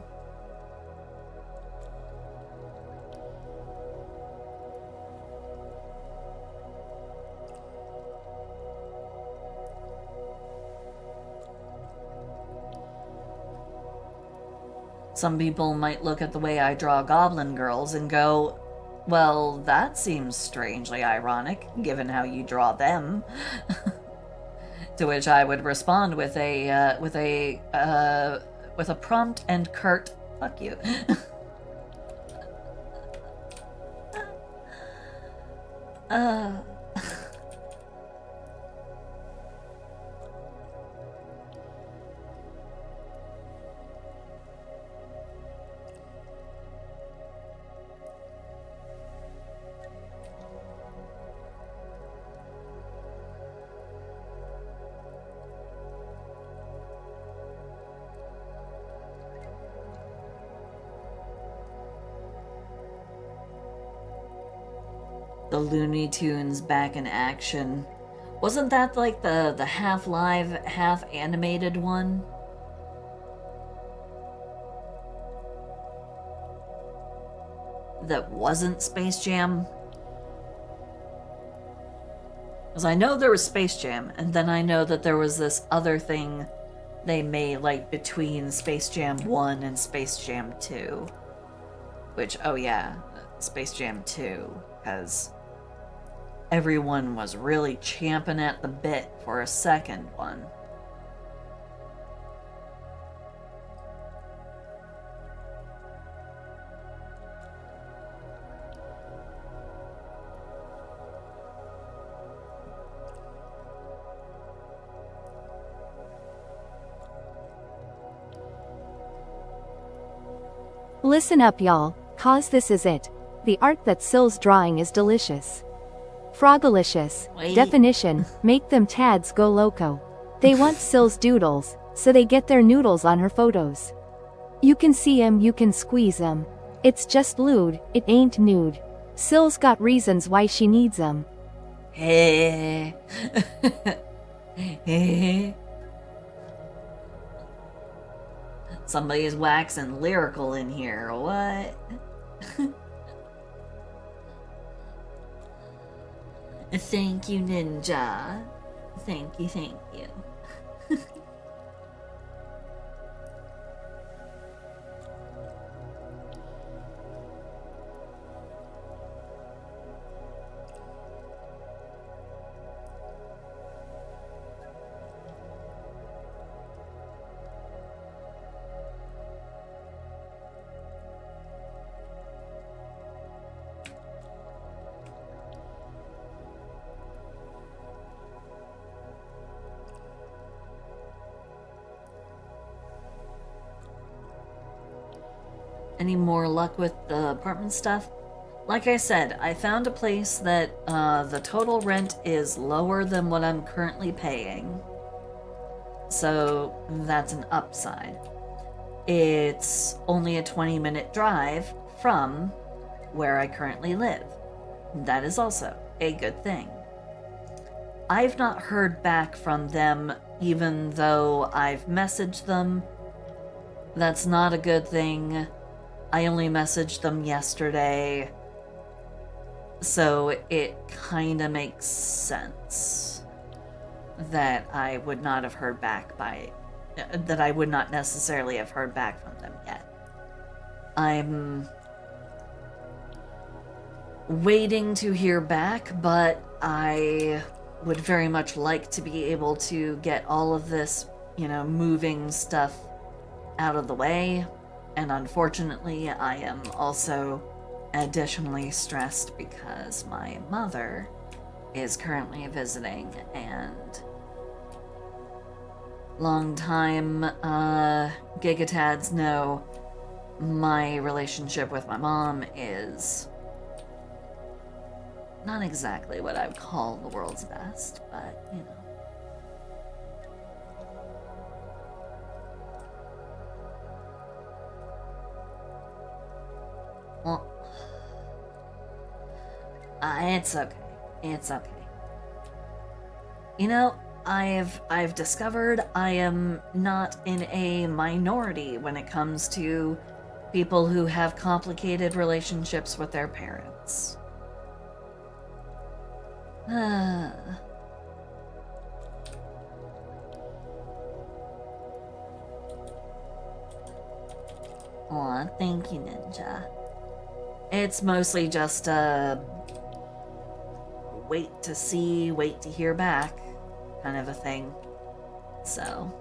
Some people might look at the way I draw goblin girls and go, well, that seems strangely ironic, given how you draw them. To which I would respond with a prompt and curt, fuck you. The Looney Tunes back in action. Wasn't that like the half live, half animated one? That wasn't Space Jam? Because I know there was Space Jam, and then I know that there was this other thing they made like between Space Jam 1 and Space Jam 2. Which, oh yeah, Space Jam 2, because everyone was really champing at the bit for a second one. Listen up, y'all, cause this is it. The art that Sill's drawing is delicious. Frogalicious. Wait. Definition, make them tads go loco. They want Sill's doodles, so they get their noodles on her photos. You can see 'em, you can squeeze 'em. It's just lewd, it ain't nude. Sill's got reasons why she needs 'em. Hey. Somebody's waxing lyrical in here, what? Thank you, Ninja. Thank you, thank you. Any more luck with the apartment stuff? Like I said, I found a place that the total rent is lower than what I'm currently paying. So that's an upside. It's only a 20-minute drive from where I currently live. That is also a good thing. I've not heard back from them even though I've messaged them. That's not a good thing. I only messaged them yesterday, so it kinda makes sense that I would not have heard back that I would not necessarily have heard back from them yet. I'm waiting to hear back, but I would very much like to be able to get all of this, moving stuff out of the way. And unfortunately, I am also additionally stressed because my mother is currently visiting, and long-time Gigatads know my relationship with my mom is not exactly what I would call the world's best, but, Well, it's okay. It's okay. I've discovered I am not in a minority when it comes to people who have complicated relationships with their parents. Aw, thank you, Ninja. It's mostly just wait to see, wait to hear back kind of a thing. So.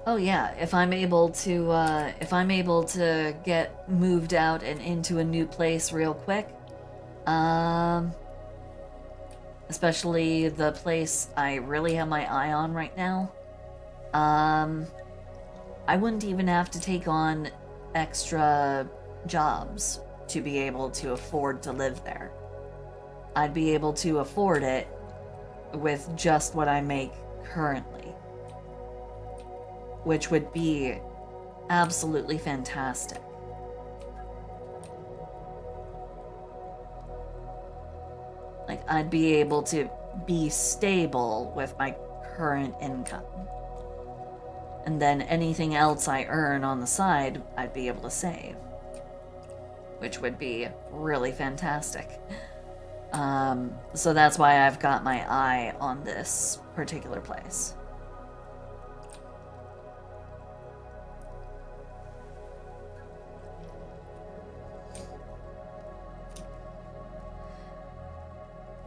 Oh yeah, if I'm able to get moved out and into a new place real quick, especially the place I really have my eye on right now, I wouldn't even have to take on extra jobs to be able to afford to live there. I'd be able to afford it with just what I make currently, which would be absolutely fantastic. Like, I'd be able to be stable with my current income. And then anything else I earn on the side, I'd be able to save. Which would be really fantastic. So that's why I've got my eye on this particular place.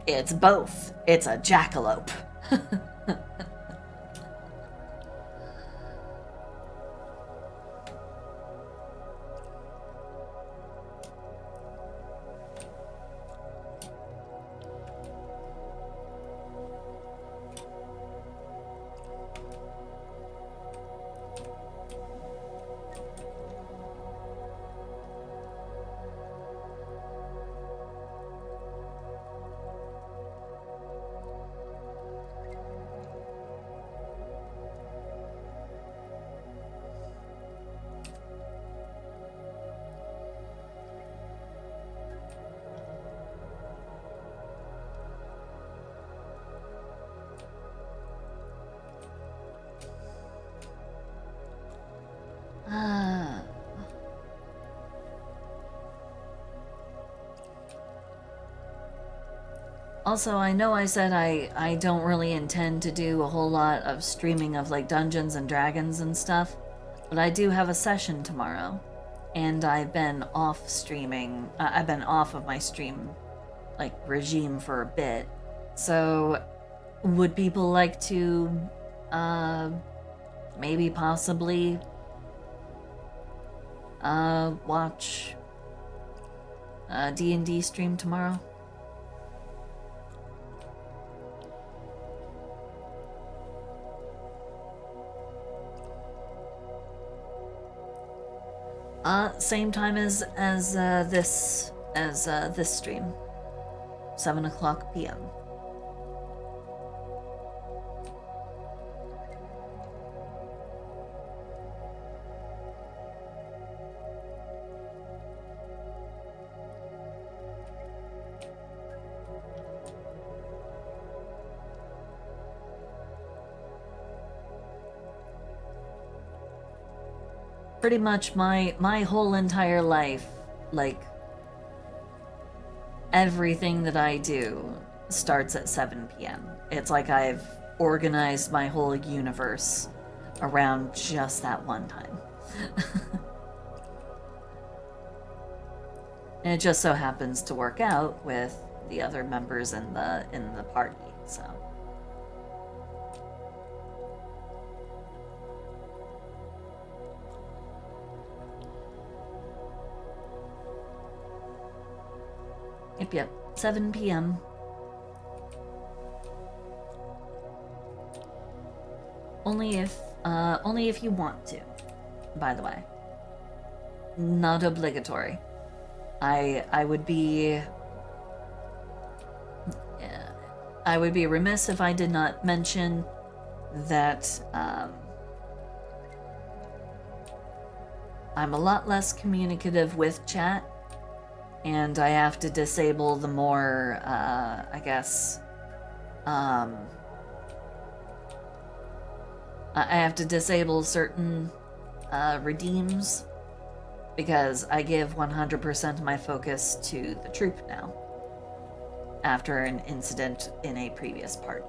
It's both. It's a jackalope. Also, I know I said I don't really intend to do a whole lot of streaming of like Dungeons and Dragons and stuff, but I do have a session tomorrow, and I've been off streaming. I've been off of my stream like regime for a bit. So, would people like to maybe possibly watch a D&D stream tomorrow? Same time as this stream, 7:00 p.m. pretty much my whole entire life, like everything that I do starts at 7 p.m. It's like I've organized my whole universe around just that one time. And it just so happens to work out with the other members in the party, so. Yep, 7 p.m. Only if you want to, by the way. Not obligatory. I would be remiss if I did not mention that I'm a lot less communicative with chat, and I have to disable the more, I guess, I have to disable certain redeems because I give 100% of my focus to the troop now after an incident in a previous party.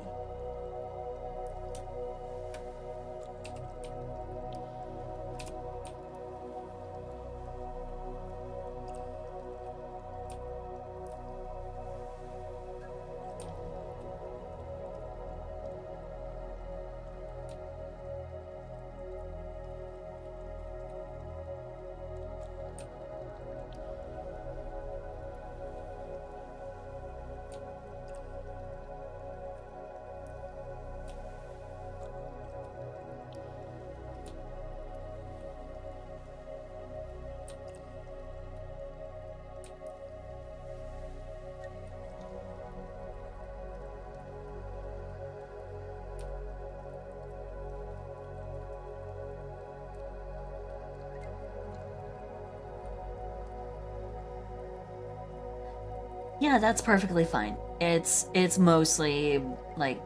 Yeah, that's perfectly fine. It's mostly like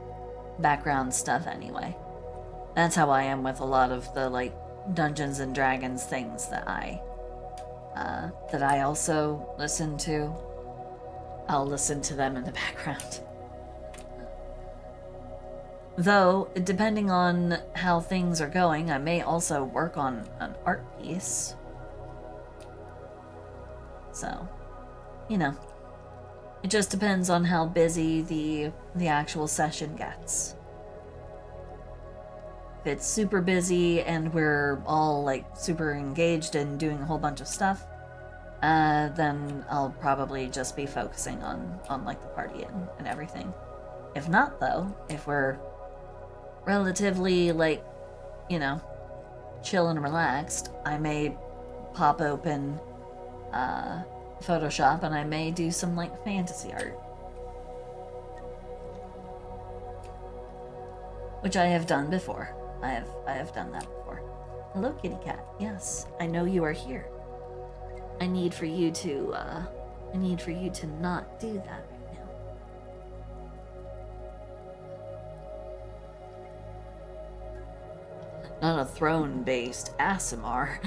background stuff anyway. That's how I am with a lot of the like Dungeons and Dragons things that I also listen to. I'll listen to them in the background. Though, depending on how things are going, I may also work on an art piece. So, you know. It just depends on how busy the actual session gets. If it's super busy and we're all like super engaged and doing a whole bunch of stuff, then I'll probably just be focusing on like the party and everything. If not though, if we're relatively like, you know, chill and relaxed, I may pop open Photoshop and I may do some like fantasy art, which I have done before. I have done that before. Hello, kitty cat. Yes, I know you are here. I need for you to not do that right now. Not a throne-based ASMR.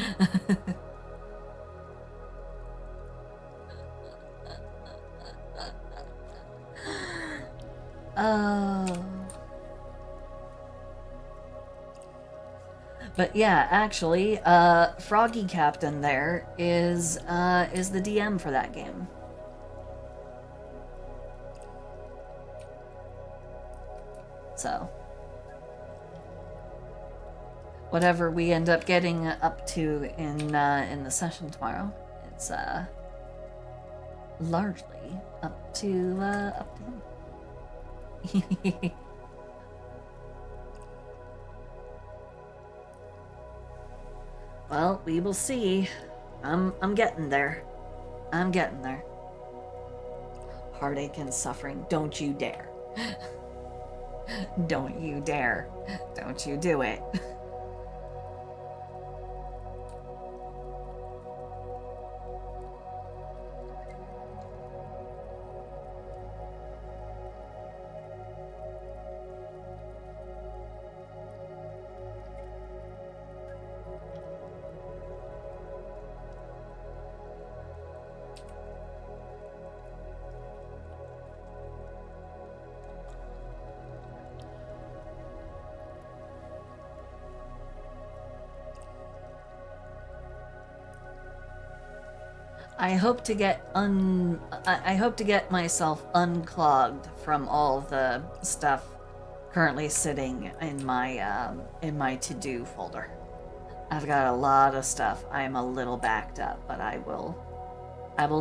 Oh. But yeah, actually, Froggy Captain there is the DM for that game. So, whatever we end up getting up to in the session tomorrow, it's largely up to him. Well, we will see. I'm getting there. I'm getting there. Heartache and suffering. Don't you dare. Don't you dare. Don't you do it. I hope to get I hope to get myself unclogged from all the stuff currently sitting in my to-do folder. I've got a lot of stuff. I'm a little backed up, but I will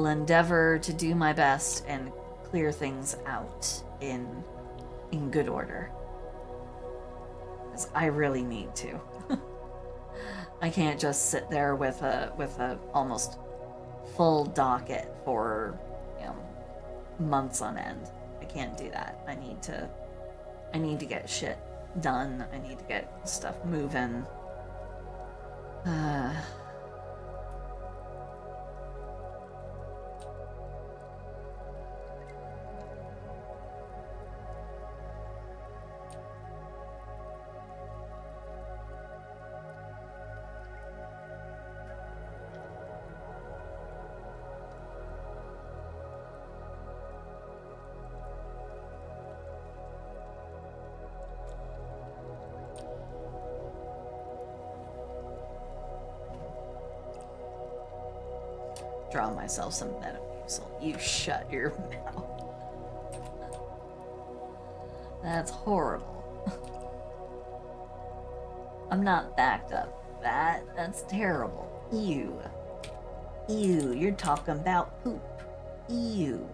endeavor to do my best and clear things out in good order. 'Cause I really need to. I can't just sit there with a almost full docket for, you know, months on end. I can't do that. I need to get shit done. I need to get stuff moving. Draw myself some Metamucil. You shut your mouth. That's horrible. I'm not backed up. That's terrible. Ew. Ew, you're talking about poop. Ew.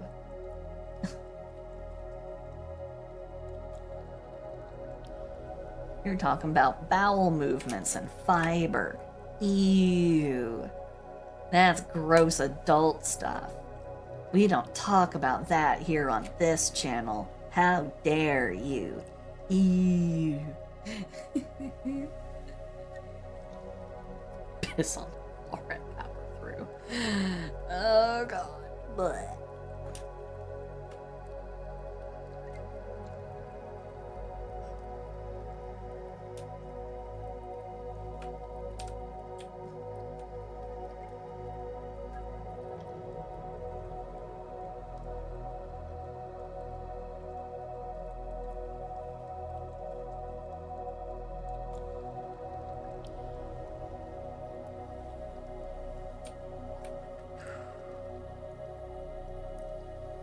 You're talking about bowel movements and fiber. Ew. That's gross adult stuff. We don't talk about that here on this channel. How dare you? Ew. Piss on the floor and power through. Oh god. Blech.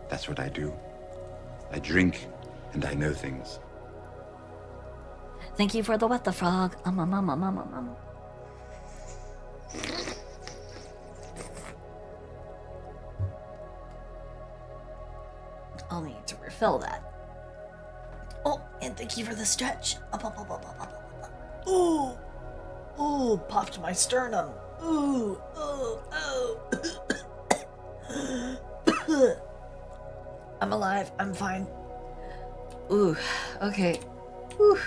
That's what I do. I drink and I know things. Thank you for the what the frog. I'll need to refill that. Oh, and thank you for the stretch. Up, up, up, up, up, up, up. Ooh. Ooh, popped my sternum. Ooh, ooh, oh. I'm alive. I'm fine. Ooh, okay. Ooh.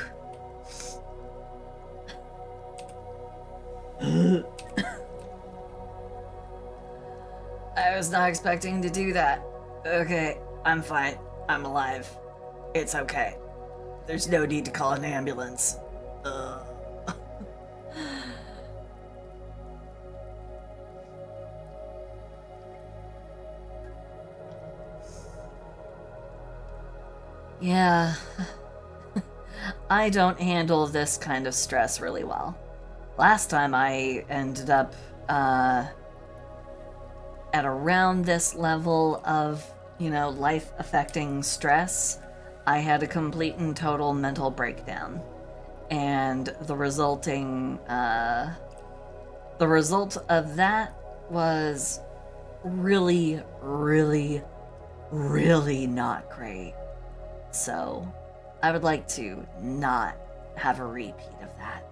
I was not expecting to do that. Okay, I'm fine. I'm alive. It's okay. There's no need to call an ambulance. Yeah. I don't handle this kind of stress really well. Last time I ended up at around this level of, you know, life-affecting stress, I had a complete and total mental breakdown. And the result of that was really, really, really not great. So, I would like to not have a repeat of that.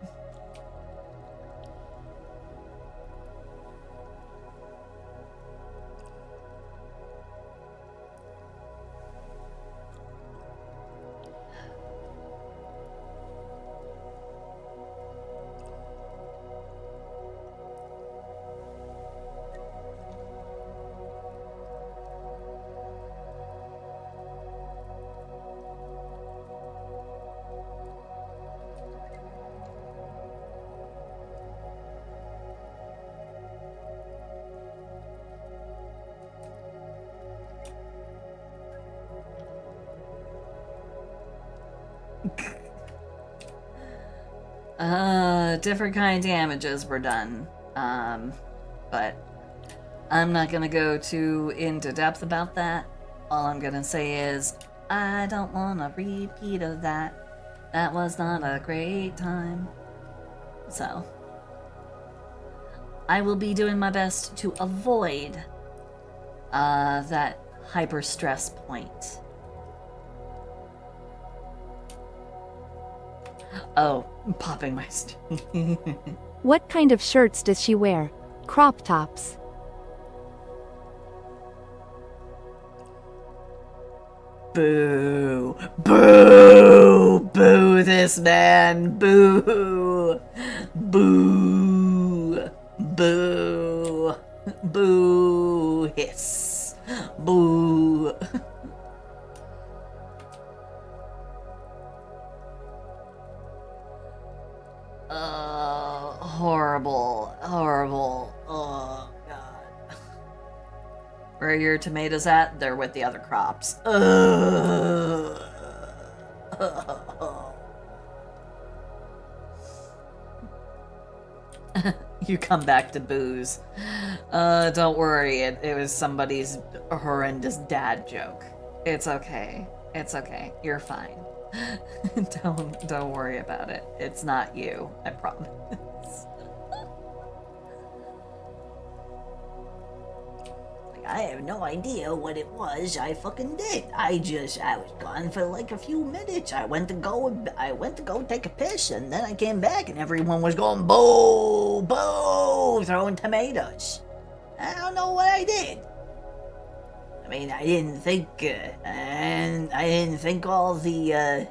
Different kind of damages were done. But I'm not gonna go too into depth about that. All I'm gonna say is, I don't want a repeat of that. That was not a great time. So, I will be doing my best to avoid that hyper stress point. Oh, popping my What kind of shirts does she wear? Crop tops. Boo! Boo! Boo this man! Boo! Boo! Boo! Boo! Hiss! Boo! Horrible. Horrible. Oh, God. Where are your tomatoes at? They're with the other crops. You come back to booze. Don't worry, it was somebody's horrendous dad joke. It's okay. It's okay. You're fine. Don't worry about it. It's not you, I promise. I have no idea what it was I fucking did. I was gone for like a few minutes. I went to go take a piss, and then I came back and everyone was going boo, boo, throwing tomatoes. I don't know what I did. I mean, I didn't think all the, I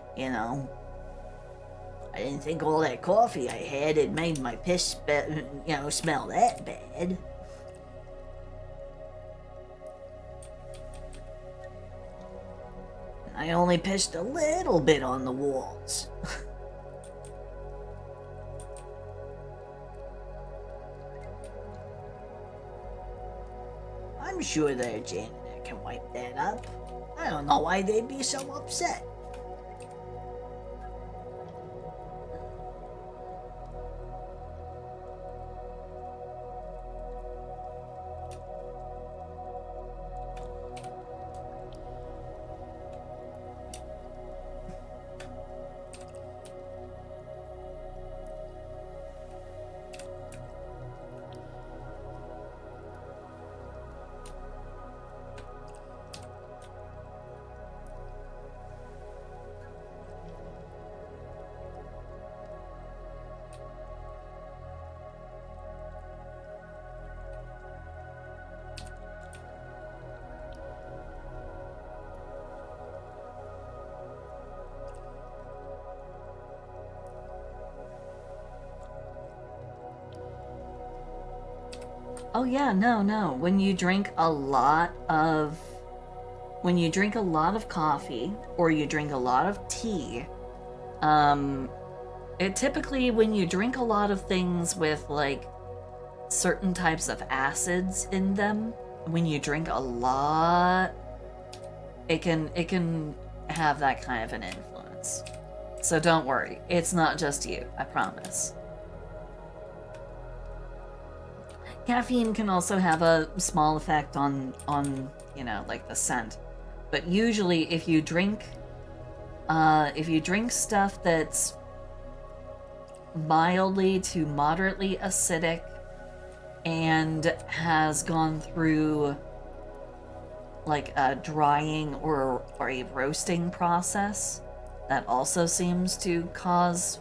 didn't think all that coffee I had had made my piss, smell that bad. I only pissed a little bit on the walls. I'm sure their janitor can wipe that up. I don't know why they'd be so upset. Oh yeah, no. When you drink a lot of coffee or you drink a lot of tea, it typically, when you drink a lot of things with like certain types of acids in them, when you drink a lot, it can have that kind of an influence. So don't worry, it's not just you, I promise. Caffeine can also have a small effect on like the scent. But usually if you drink stuff that's mildly to moderately acidic and has gone through like a drying or a roasting process, that also seems to cause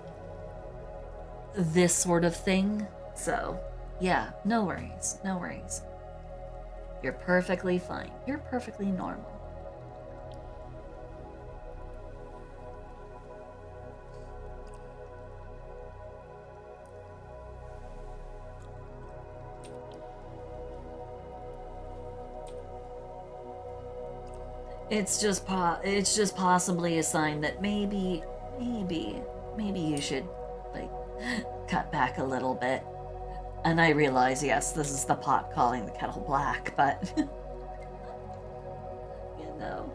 this sort of thing. So yeah, no worries. You're perfectly fine. You're perfectly normal. It's just possibly a sign that maybe you should like cut back a little bit. And I realize, yes, this is the pot calling the kettle black, but you know.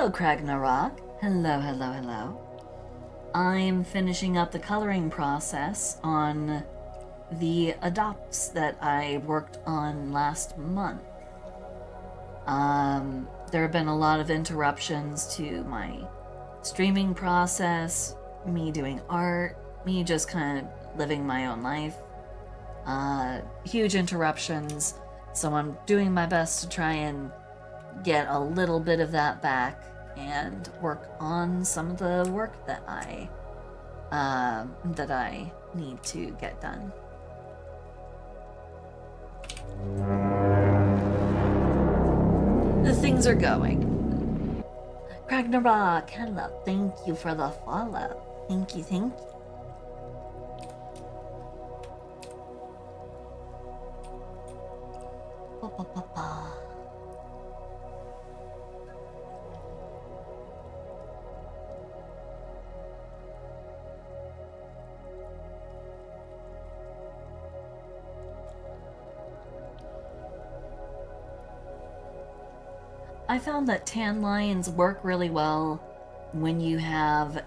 Hello, Kragnarok. Hello, hello, hello. I'm finishing up the coloring process on the adopts that I worked on last month. There have been a lot of interruptions to my streaming process, me doing art, me just kind of living my own life. Huge interruptions, so I'm doing my best to try and get a little bit of that back and work on some of the work that I need to get done. The things are going. Ragnarok, hello. Thank you for the follow. Thank you, thank you. Ba, ba, ba, ba. I found that tan lines work really well when you have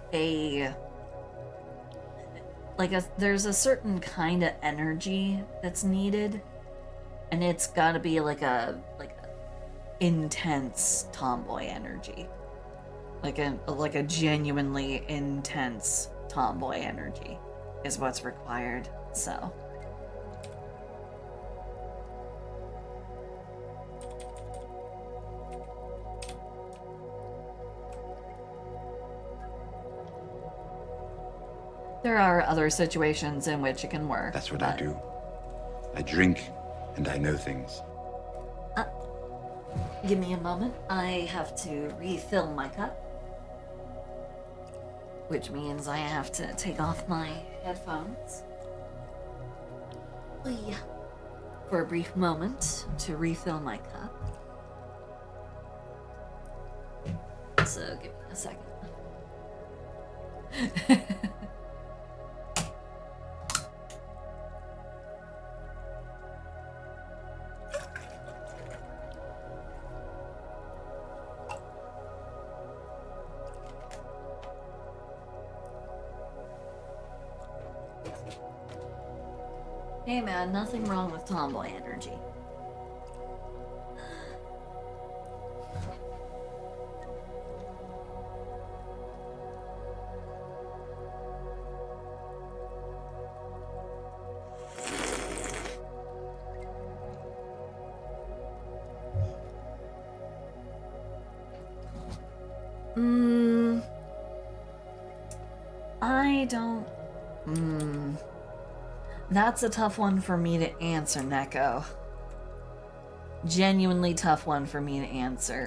there's a certain kind of energy that's needed, and it's got to be like a intense tomboy energy, like a genuinely intense tomboy energy is what's required. So. There are other situations in which it can work. That's what I do. I drink and I know things. Give me a moment. I have to refill my cup. Which means I have to take off my headphones. For a brief moment to refill my cup. So give me a second. Hey man, nothing wrong with tomboy energy. I don't... That's a tough one for me to answer, Neko. Genuinely tough one for me to answer.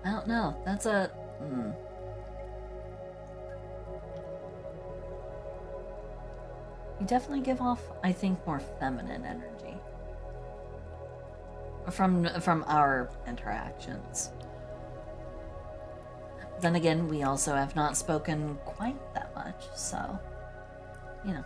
I don't know. That's a... You definitely give off, I think, more feminine energy. From our interactions. Then again, we also have not spoken quite that much, so... You know.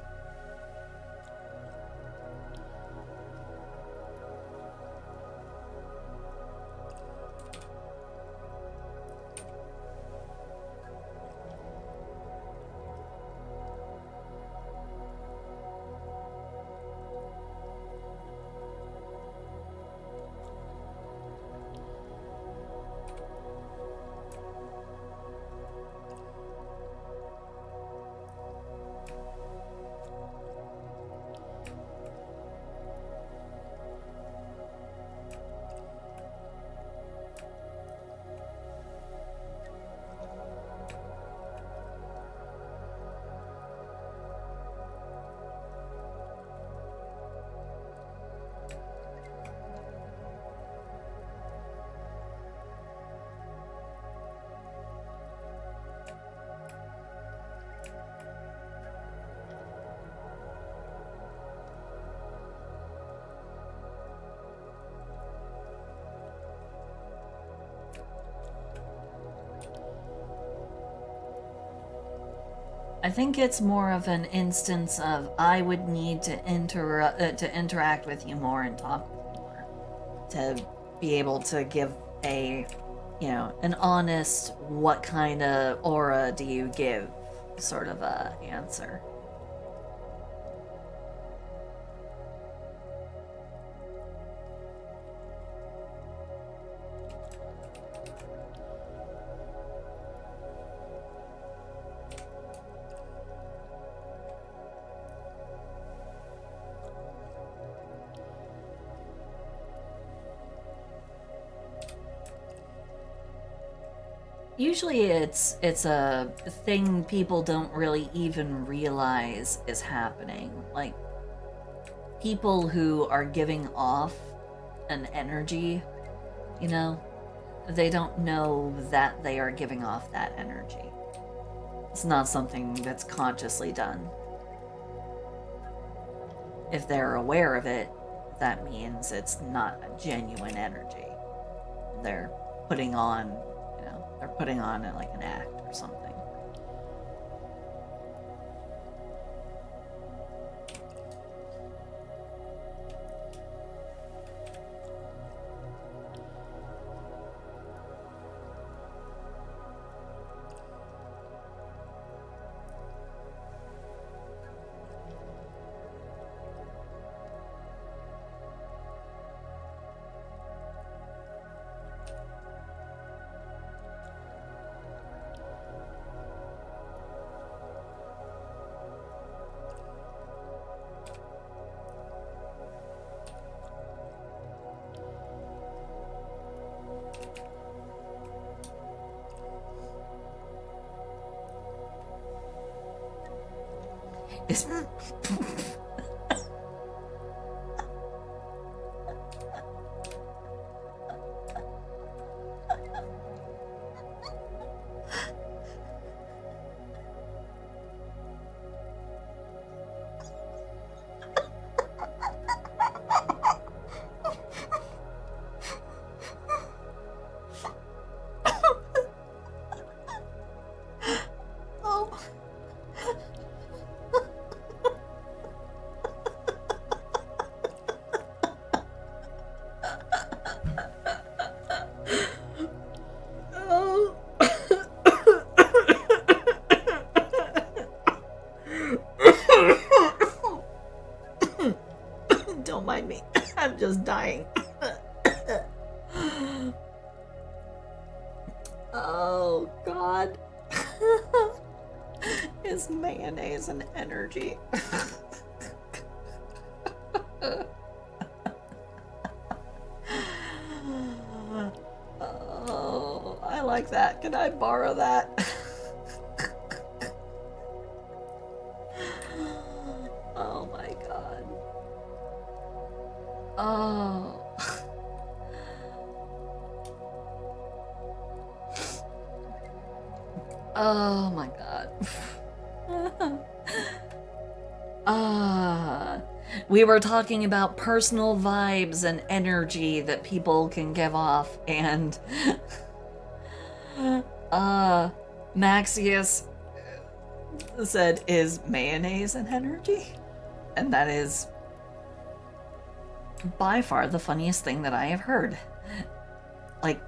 I think it's more of an instance of I would need to interact with you more and talk with you more to be able to give a, an honest what kind of aura do you give sort of a answer. Usually it's a thing people don't really even realize is happening. Like, people who are giving off an energy, they don't know that they are giving off that energy. It's not something that's consciously done. If they're aware of it, that means it's not a genuine energy. They're putting on it like an act or something. Is Don't mind me. I'm just dying. Oh, God. Is mayonnaise an energy? Oh, I like that. Can I borrow that? Oh my God. Oh. Oh my God. We were talking about personal vibes and energy that people can give off, and Maxius said, is mayonnaise an energy? And that is by far the funniest thing that I have heard. Like,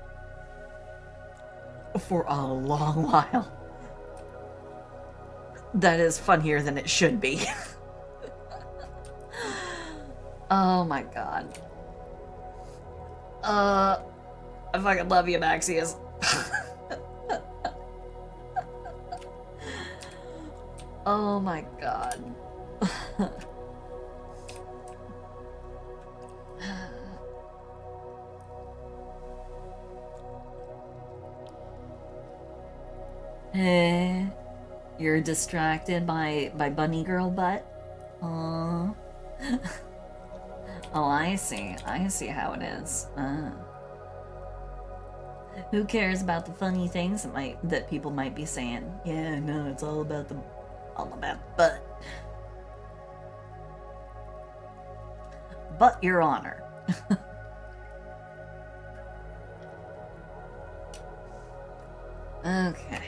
for a long while. That is funnier than it should be. Oh my God. I fucking love you, Maxius. Oh my God. Hey, you're distracted by bunny girl butt? Aww. Oh, I see. I see how it is. Who cares about the funny things that people might be saying? Yeah, no, it's all about butt. But Your Honor. Okay.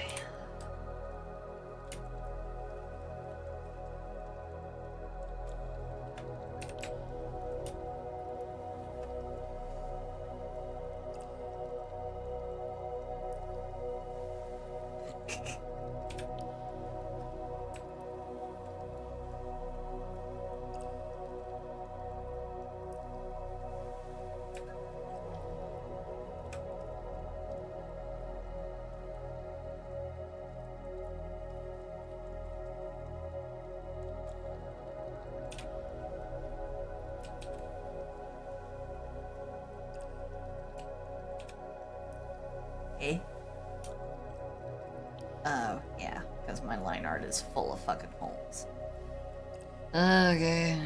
Eh? Oh, yeah, because my line art is full of fucking holes. Okay.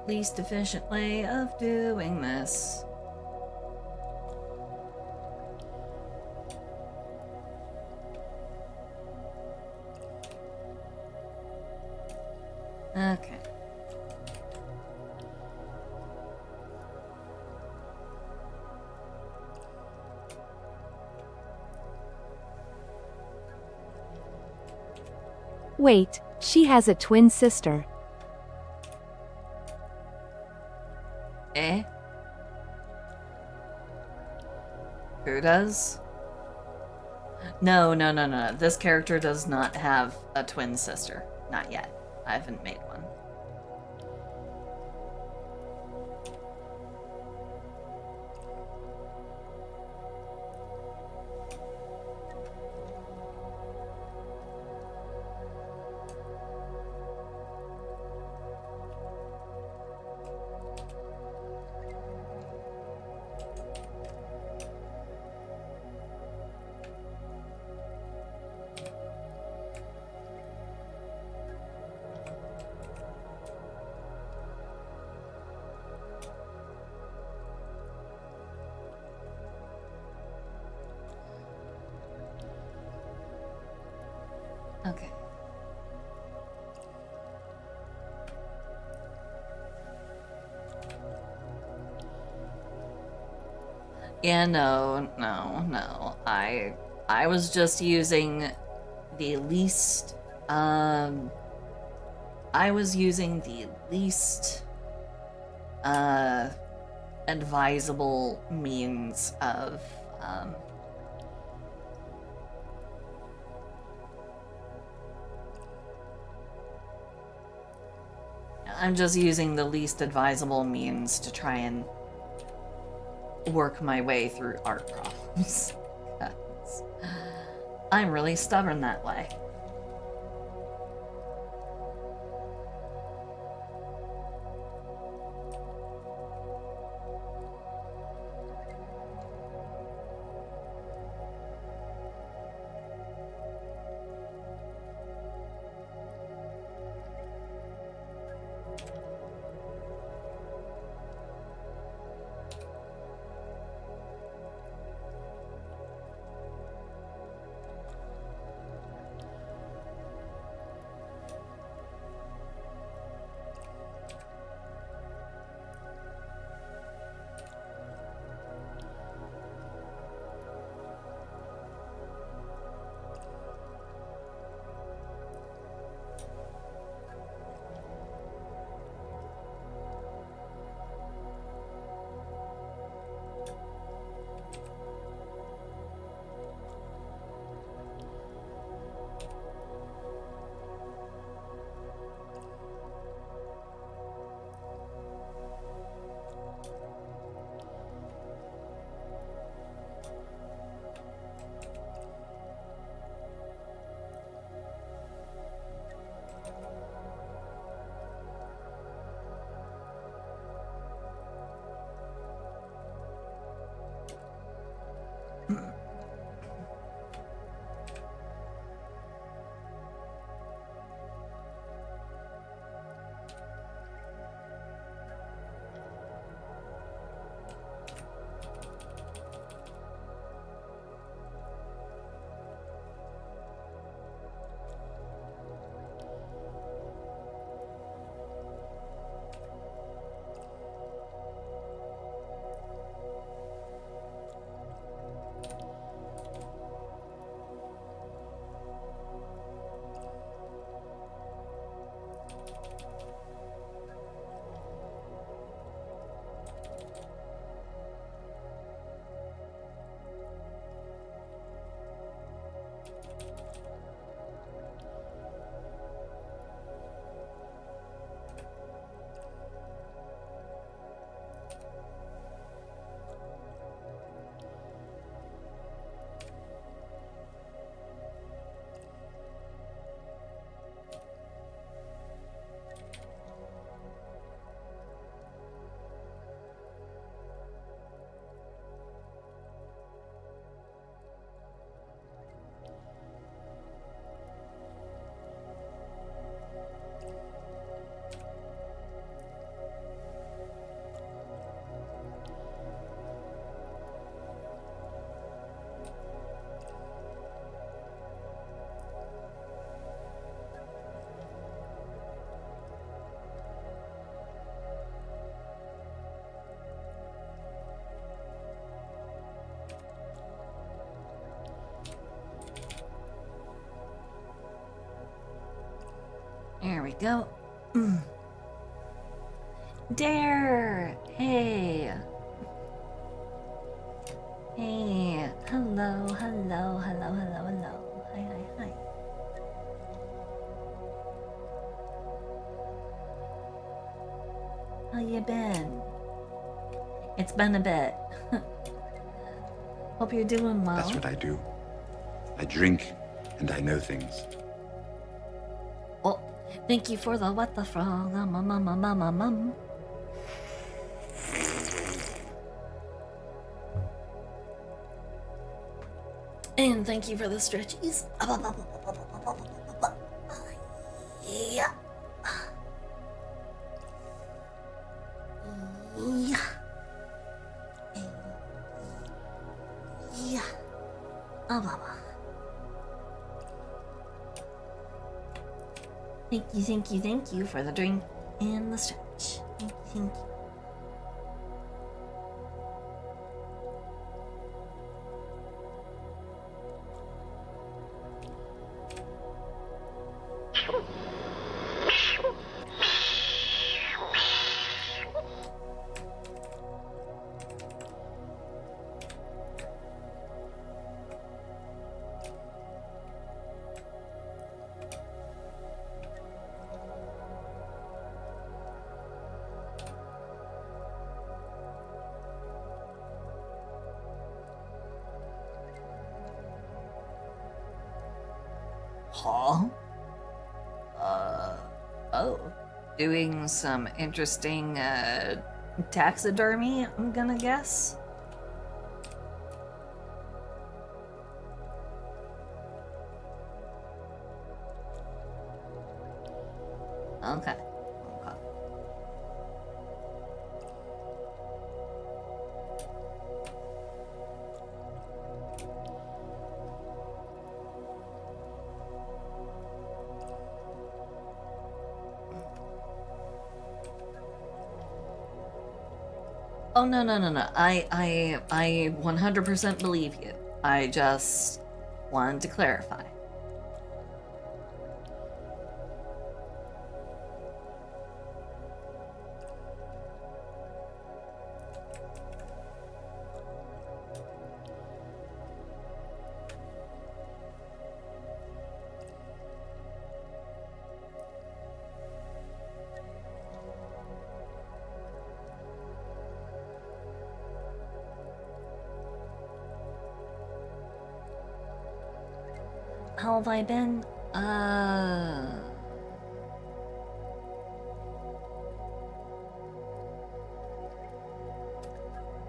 Least efficient way of doing this. Okay. Wait, she has a twin sister. Eh? Who does? No. This character does not have a twin sister. Not yet. I haven't made one. Okay. Yeah, no. I was just using the least I was using the least advisable means of I'm just using the least advisable means to try and work my way through art problems. 'Cause I'm really stubborn that way. we go. Dare! Hey! Hey! Hello, hello, hello, hello, hello. Hi, hi, hi. How you been? It's been a bit. Hope you're doing well. That's what I do. I drink and I know things. Oh, thank you for the what the frog. And thank you for the stretchies. Yeah. Yeah. Yeah. Thank you for the drink and the stretch. Thank you. Huh? Oh, doing some interesting taxidermy, I'm gonna guess. Okay. Okay. Oh no no no no. I 100% believe you. I just wanted to clarify. How have I been?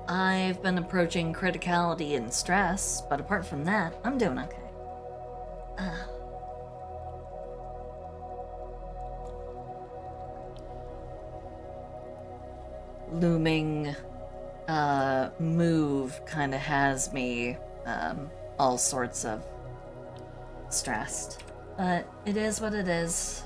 I've been approaching criticality and stress, but apart from that, I'm doing okay. Looming move kind of has me all sorts of stressed, but it is what it is.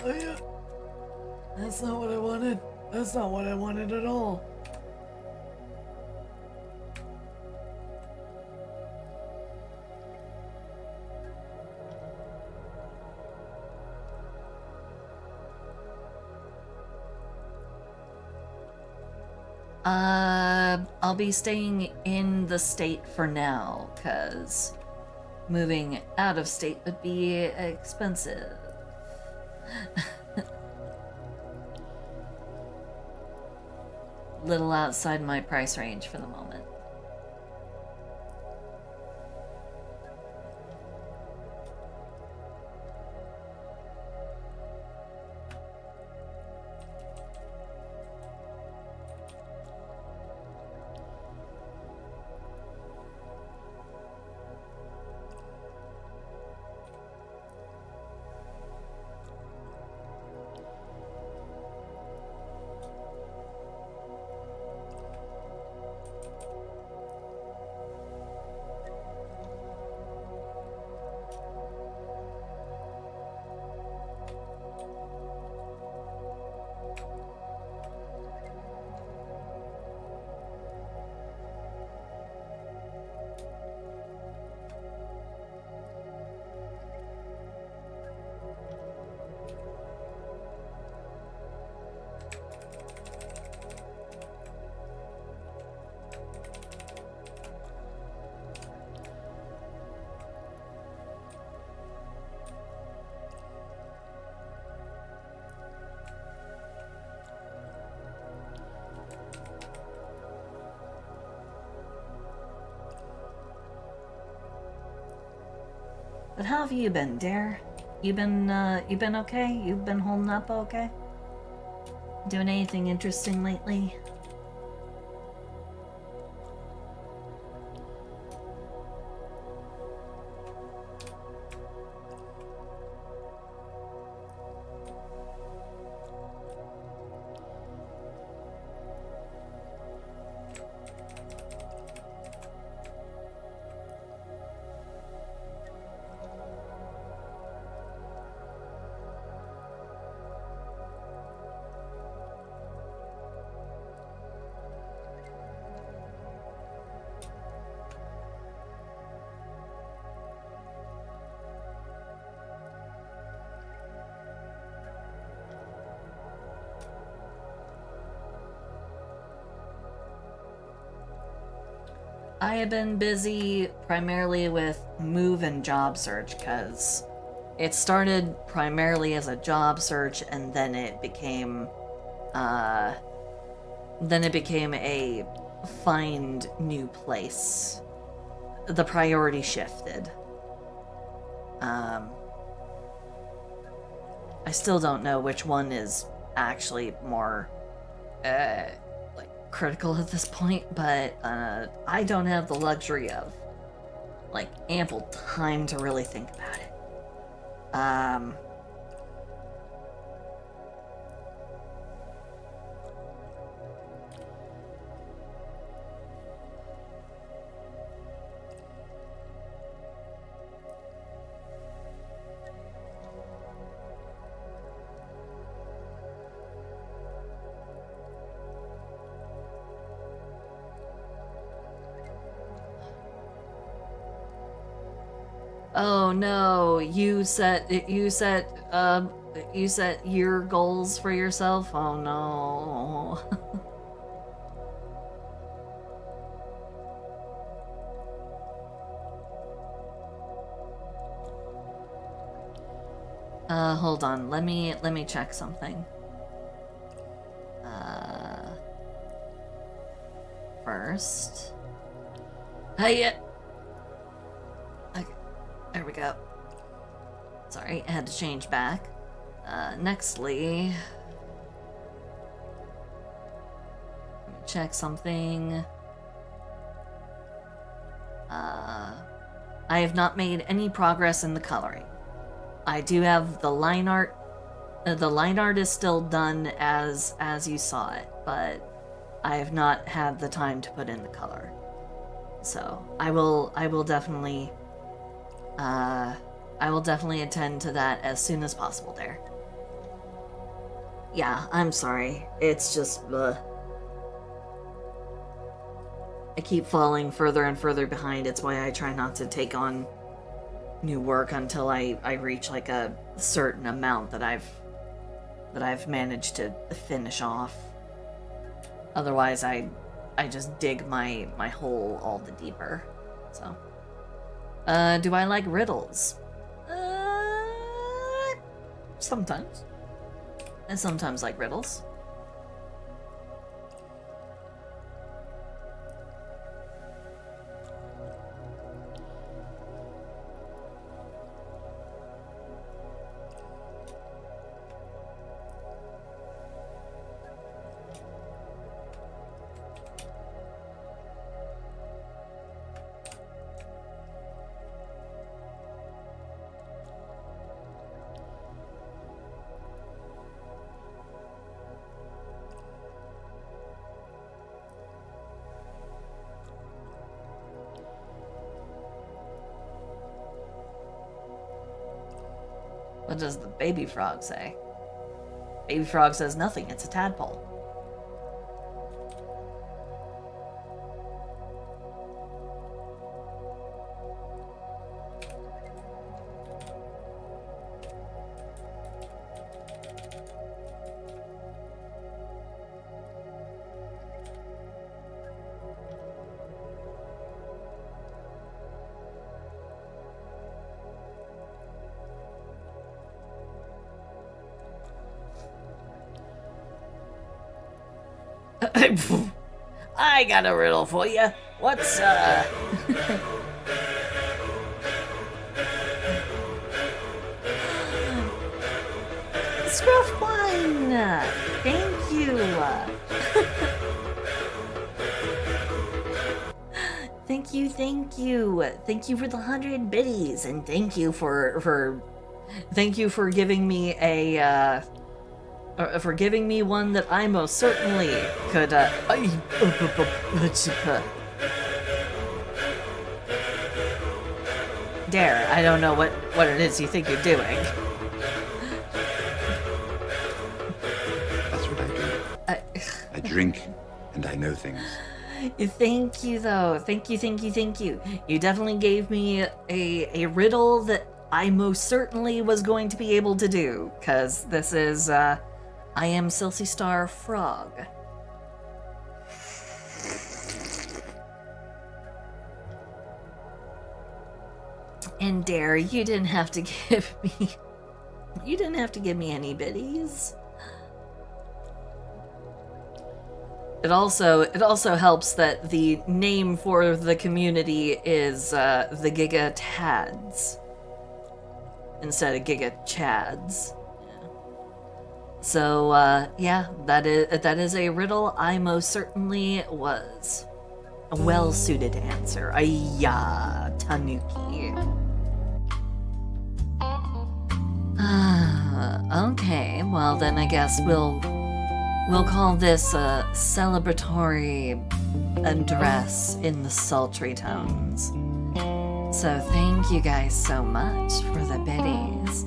Oh yeah. That's not what I wanted. That's not what I wanted at all. I'll be staying in the state for now, cause moving out of state would be expensive. Little outside my price range for the moment. But how have you been, Dare? You been okay? You've been holding up okay? Doing anything interesting lately? I have been busy primarily with move and job search because it started primarily as a job search and then it became a find new place. The priority shifted. I still don't know which one is actually more critical at this point, but I don't have the luxury of ample time to really think about it. Oh no, you set your goals for yourself? Oh no. Hold on. Let me check something. First. Hey. Okay, there we go. Sorry, I had to change back. Nextly, let me check something. I have not made any progress in the coloring. I do have the line art. The line art is still done as you saw it, but I have not had the time to put in the color. So I will definitely attend to that as soon as possible there. Yeah, I'm sorry. It's just I keep falling further and further behind. It's why I try not to take on new work until I reach like a certain amount that I've managed to finish off. Otherwise I just dig my hole all the deeper. So do I like riddles? Sometimes. I sometimes like riddles. What does the baby frog say? Baby frog says nothing, it's a tadpole. I got a riddle for you. What's Scruff One! Thank you! Thank you, thank you. Thank you for the 100 biddies, and thank you for giving me a for giving me one that I most certainly could dare. I don't know what it is you think you're doing. That's what I do. I drink and I know things. Thank you, though. Thank you, thank you, thank you. You definitely gave me a riddle that I most certainly was going to be able to do, because this is, I am Silsy Star Frog. And Dare, you didn't have to give me... You didn't have to give me any biddies. It also helps that the name for the community is the Giga Tads instead of Giga Chads. Yeah. So yeah, that is a riddle I most certainly was well suited to answer. Ayya, Tanuki. Okay, well then I guess we'll call this a celebratory address in the sultry tones. So thank you guys so much for the biddies.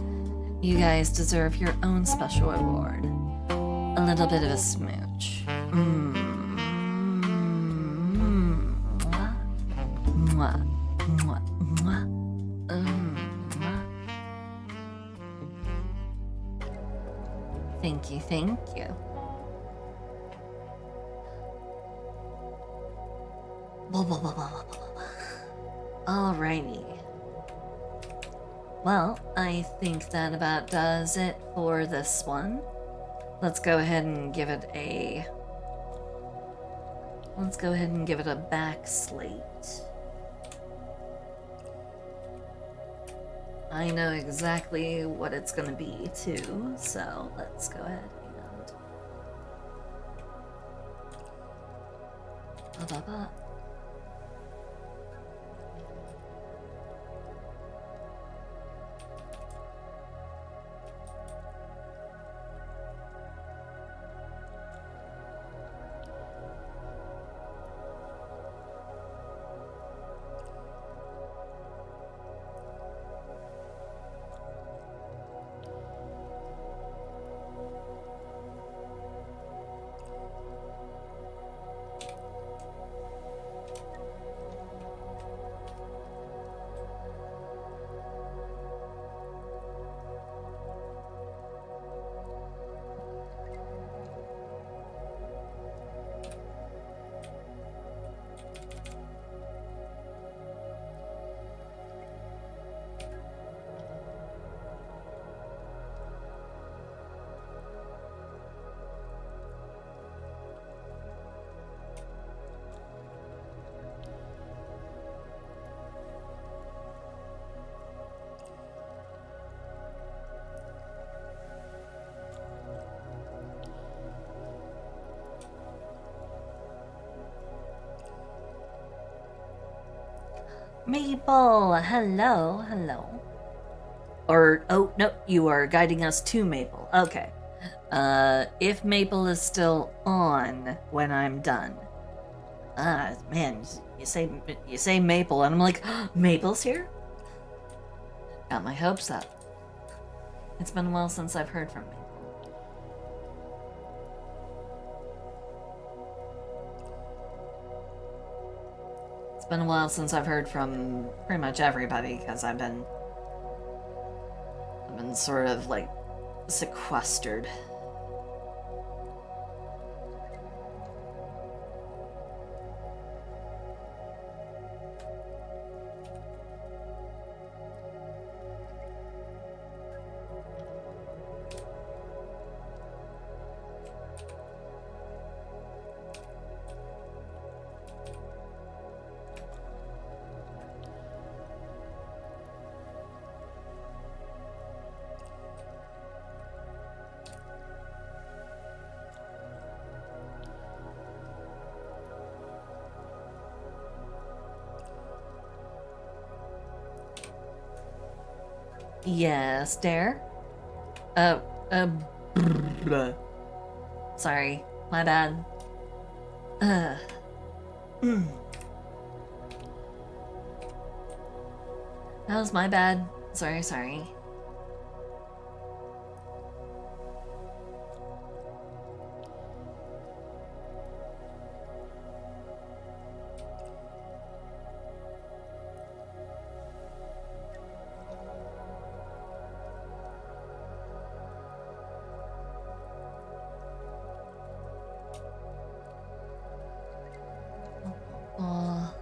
You guys deserve your own special reward. A little bit of a smooch. Mwah. Mwah. Mwah. Mwah. Mwah. Thank you, thank you. Alrighty. Well, I think that about does it for this one. Let's go ahead and give it a... back slate. I know exactly what it's gonna be too, so let's go ahead and... Ba-ba-ba. Maple, hello, hello. Or, oh, no, you are guiding us to Maple. Okay. If Maple is still on when I'm done. Man, you say Maple, and I'm like, Maple's here? Got my hopes up. It's been a while since I've heard from Maple. It's been a while since I've heard from pretty much everybody, because I've been sort of like sequestered. Yes, Dare? Sorry, my bad. That was my bad. Sorry. Uh,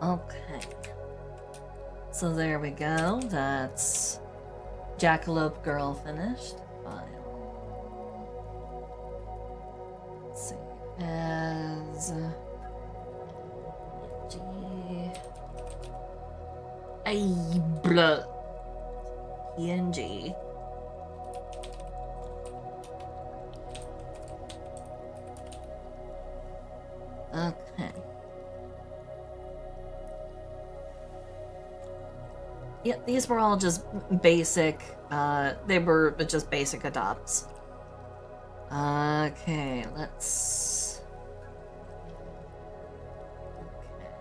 Okay. So there we go. That's Jackalope Girl finished. File. Save as G. Blah. PNG. Okay. Yeah, these were all just basic, they were just basic adopts. Okay, let's... Okay.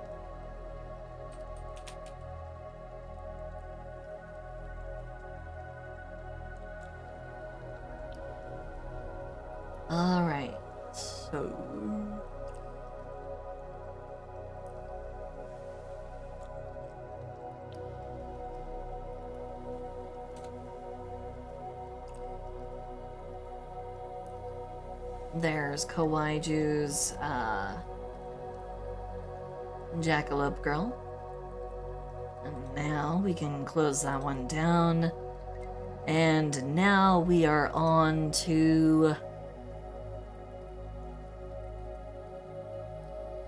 Alright, so... There's Kawaiju's Jackalope Girl. And now we can close that one down. And now we are on to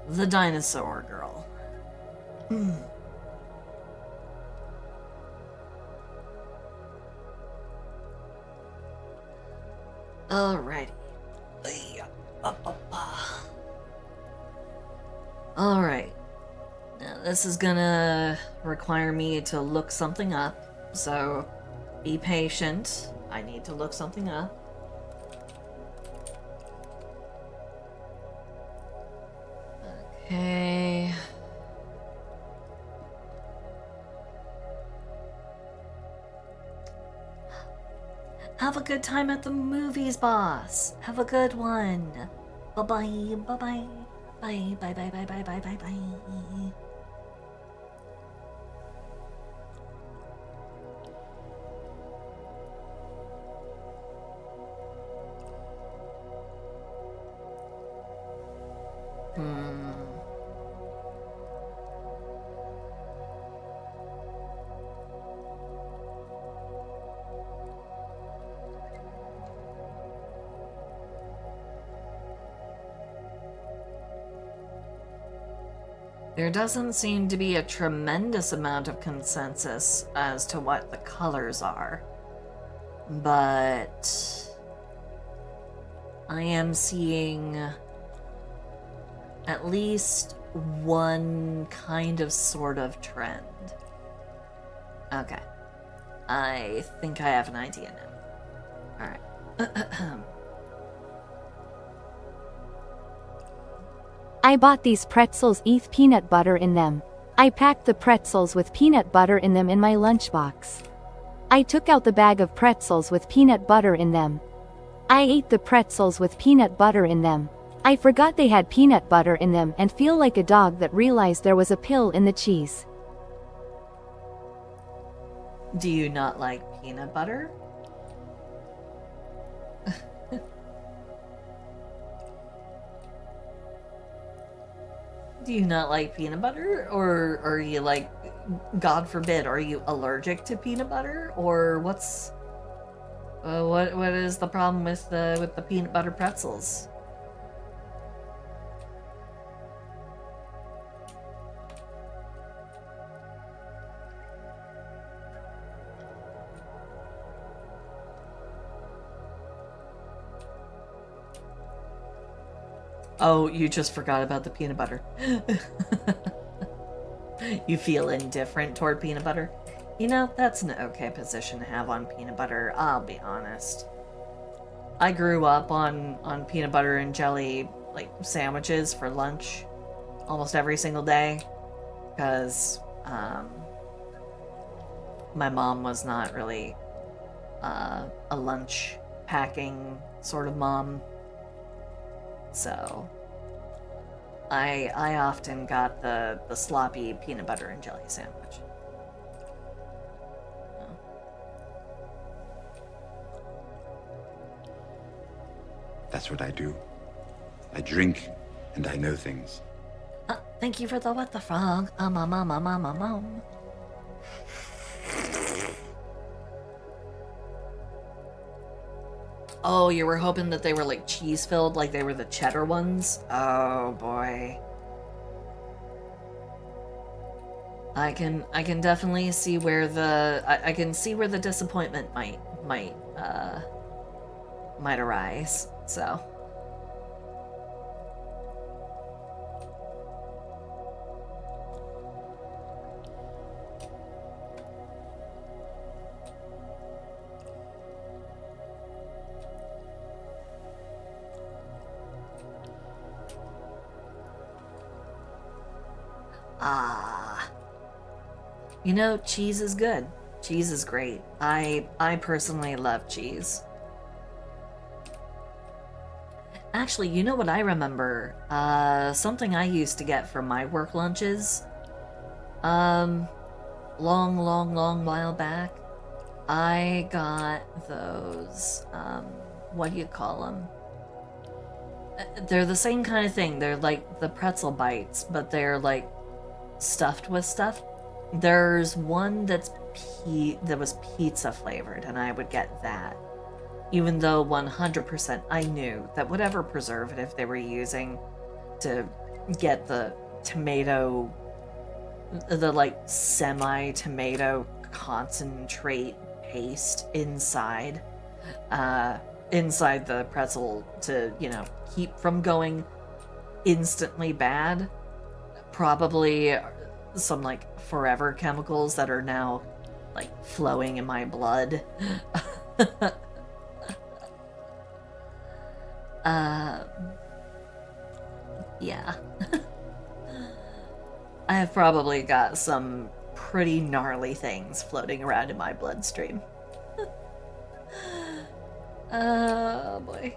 the Dinosaur Girl. Alrighty. Alright. Now this is gonna require me to look something up, so be patient. I need to look something up. Okay. Have a good time at the movies, boss. Have a good one. Bye-bye, bye-bye. Bye, bye, bye, bye, bye, bye, bye, bye. There doesn't seem to be a tremendous amount of consensus as to what the colors are, but I am seeing at least one kind of sort of trend. Okay. I think I have an idea now. Alright. I bought these pretzels with peanut butter in them. I packed the pretzels with peanut butter in them in my lunchbox. I took out the bag of pretzels with peanut butter in them. I ate the pretzels with peanut butter in them. I forgot they had peanut butter in them and feel like a dog that realized there was a pill in the cheese. Do you not like peanut butter? Do you not like peanut butter? Or are you like, God forbid, are you allergic to peanut butter? Or what's what is the problem with the peanut butter pretzels? Oh, you just forgot about the peanut butter. You feel indifferent toward peanut butter? You know, that's an okay position to have on peanut butter, I'll be honest. I grew up on peanut butter and jelly, like, sandwiches for lunch almost every single day, because, my mom was not really, a lunch packing sort of mom. So, I often got the sloppy peanut butter and jelly sandwich. That's what I do. I drink and I know things. Thank you for the what the frog. Oh, you were hoping that they were like cheese filled, like they were the cheddar ones? Oh boy. I can definitely see where I can see where the disappointment might arise. So. You know, cheese is good. Cheese is great. I personally love cheese. Actually, you know what I remember? Something I used to get for my work lunches. Long while back. I got those, what do you call them? They're the same kind of thing. They're like the pretzel bites, but they're like stuffed with stuff. There's one that was pizza flavored, and I would get that. Even though 100% I knew that whatever preservative they were using to get the tomato, the like semi-tomato concentrate paste inside the pretzel to, you know, keep from going instantly bad. Probably some like forever chemicals that are now like flowing in my blood. Yeah. I have probably got some pretty gnarly things floating around in my bloodstream. Oh boy.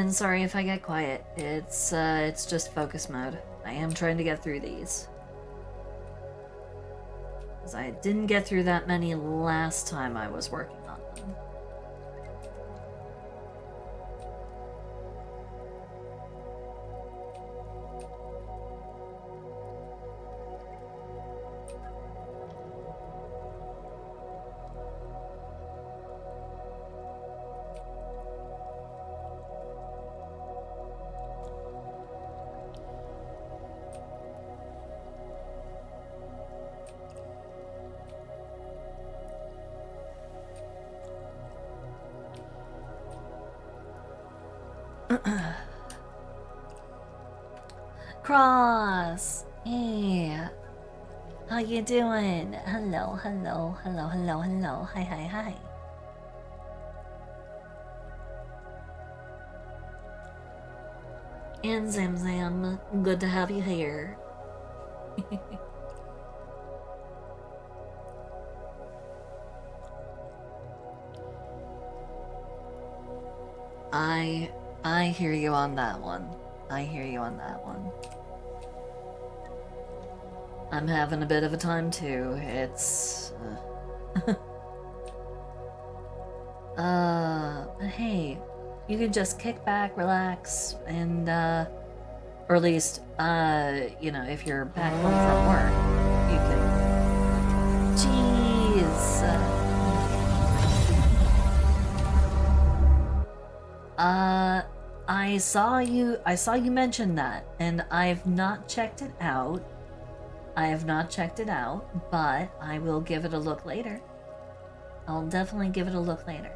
And sorry if I get quiet. It's just focus mode. I am trying to get through these. Because I didn't get through that many last time I was working on them. Cross! Hey! How you doing? Hello, hello, hello, hello, hello. Hi, hi, hi. And Zam Zam, good to have you here. I hear you on that one. I hear you on that one. I'm having a bit of a time too. It's but hey, you can just kick back, relax, and or at least you know, if you're back home from work, you can. Jeez. I saw you mention that, and I've not checked it out. I have not checked it out, but I will give it a look later. I'll definitely give it a look later.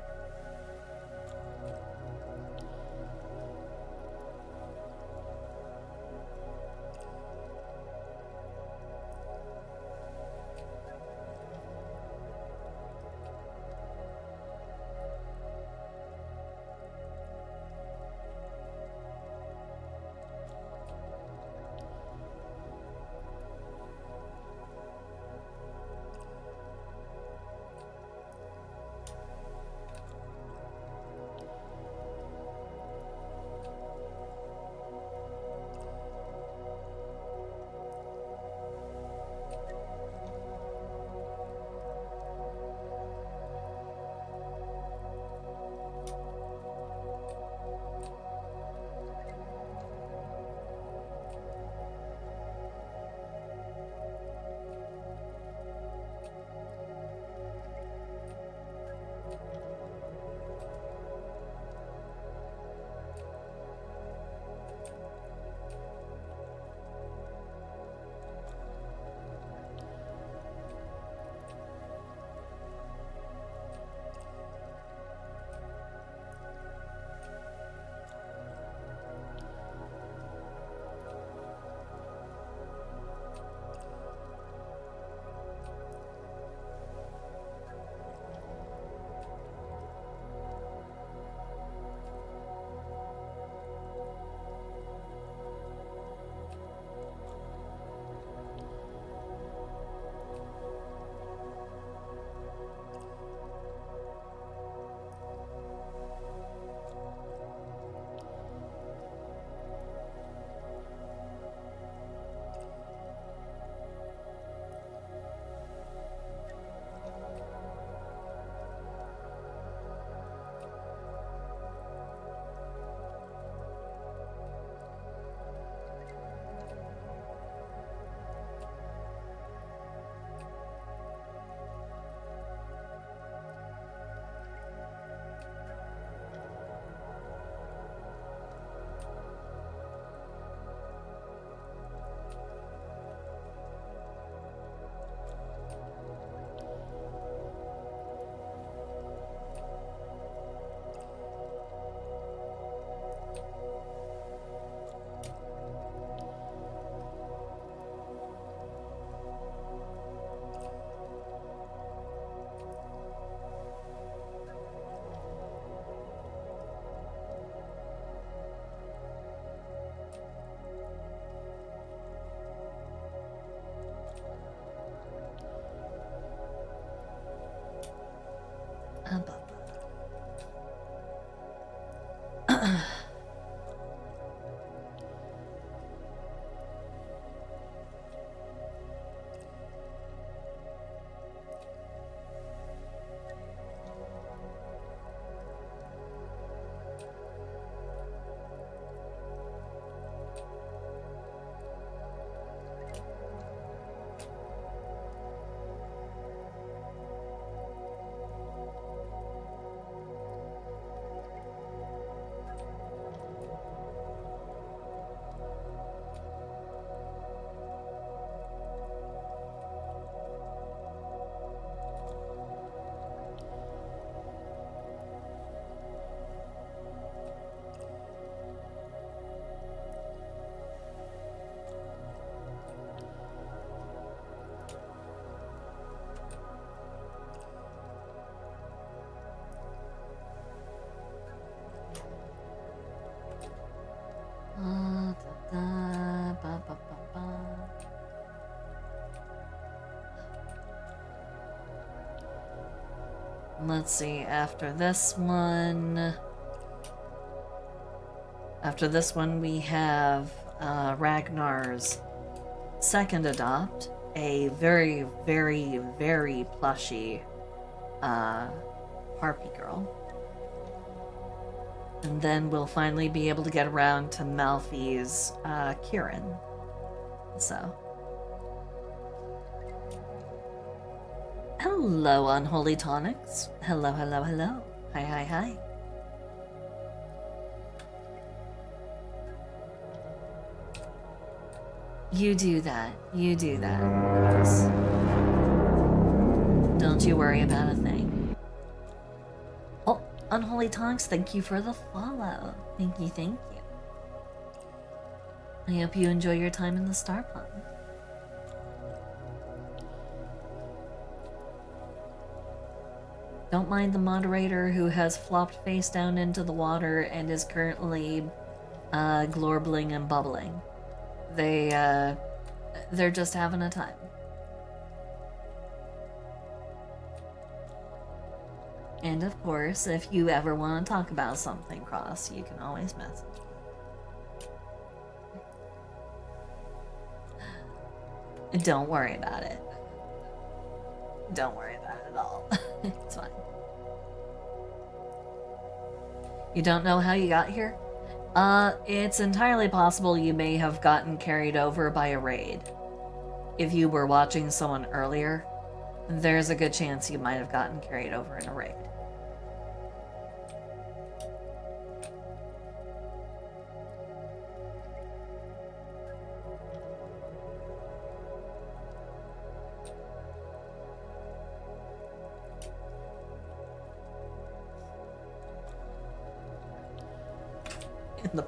let's see, after this one... After this one, we have Ragnar's second adopt, a very, very, very plushy Harpy girl. And then we'll finally be able to get around to Malfi's Kieran. So. Hello, Unholy Tonics. Hello, hello, hello. Hi, hi, hi. You do that. You do that. Chris. Don't you worry about a thing. Oh, Unholy Tonks, thank you for the follow. Thank you, thank you. I hope you enjoy your time in the Star Pond. Don't mind the moderator who has flopped face down into the water and is currently glorbling and bubbling. They're just having a time. And of course, if you ever want to talk about something, Cross, you can always message me. Don't worry about it. Don't worry about it at all. It's fine. You don't know how you got here? It's entirely possible you may have gotten carried over by a raid. If you were watching someone earlier, there's a good chance you might have gotten carried over in a raid. In the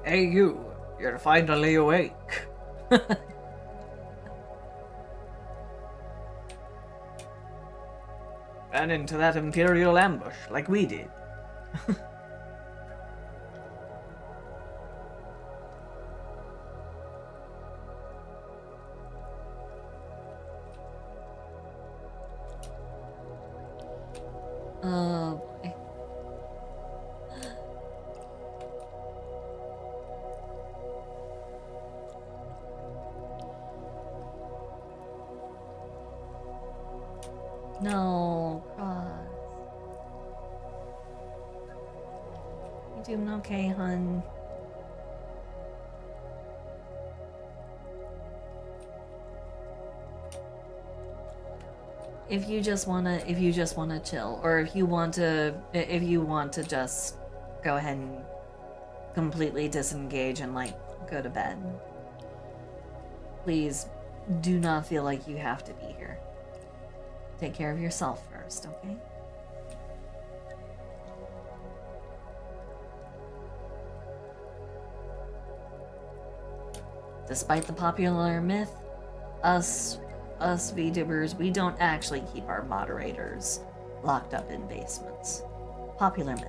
Hey you, you're finally awake. Ran into that Imperial ambush like we did. Oh boy. No, Cross. You doing okay, hun? If you just wanna chill, or if you want to just go ahead and completely disengage and like go to bed, please do not feel like you have to be here. Take care of yourself first, okay? Despite the popular myth, us VTubers, we don't actually keep our moderators locked up in basements. Popular myth.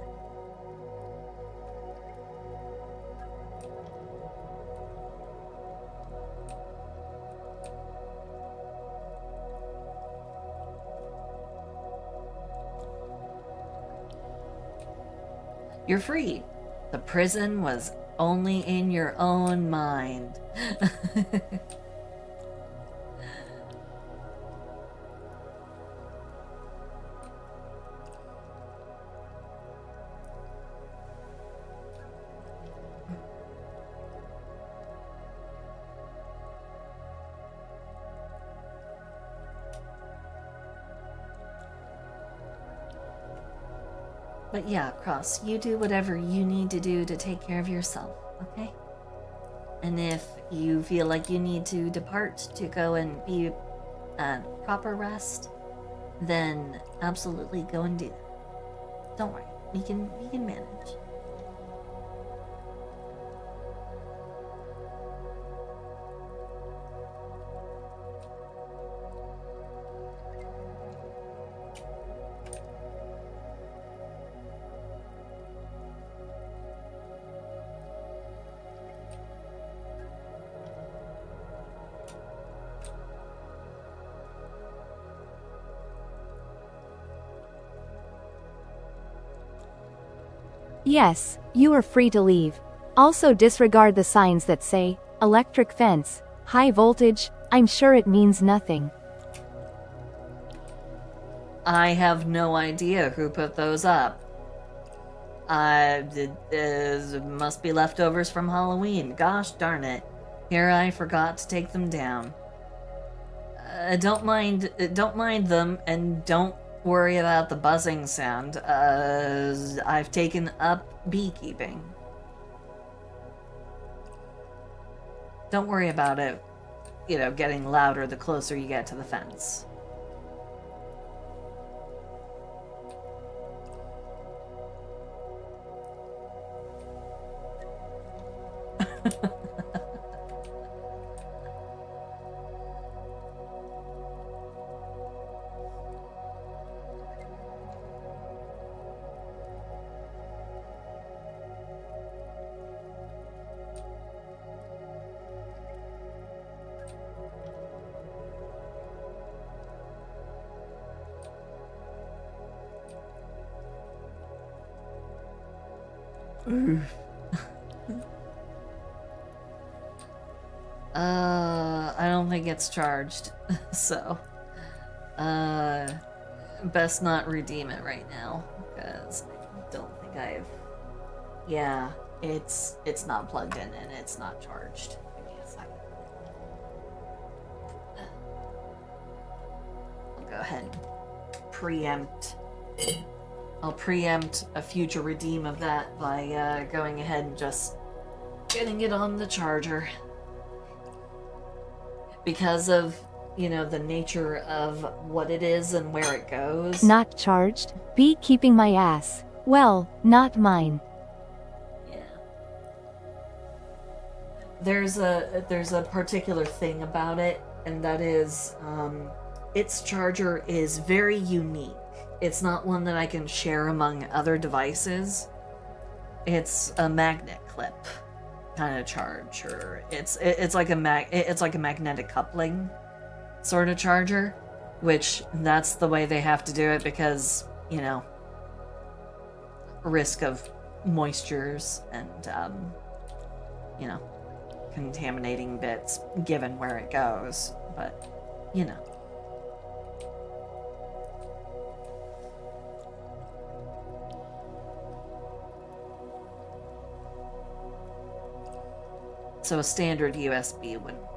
You're free. The prison was only in your own mind. But yeah, Cross, you do whatever you need to do to take care of yourself, okay? And if you feel like you need to depart to go and be proper rest, then absolutely go and do that. Don't worry, we can manage. Yes, you are free to leave. Also disregard the signs that say, electric fence, high voltage. I'm sure it means nothing. I have no idea who put those up. It must be leftovers from Halloween. Gosh darn it. Here I forgot to take them down. Don't mind them, and don't worry about the buzzing sound. I've taken up beekeeping. Don't worry about it, getting louder the closer you get to the fence. I don't think it's charged, so, best not redeem it right now, because I don't think yeah, it's not plugged in and it's not charged. Give me a second. I'll go ahead and preempt. I'll preempt a future redeem of that by, going ahead and just getting it on the charger. Because of, the nature of what it is and where it goes. Not charged? Beekeeping my ass. Well, not mine. Yeah. There's a particular thing about it, and that is, its charger is very unique. It's not one that I can share among other devices. It's a magnet clip kind of charger. It's like a magnetic coupling sort of charger, which that's the way they have to do it because, risk of moistures and contaminating bits given where it goes, but So a standard USB wouldn't work.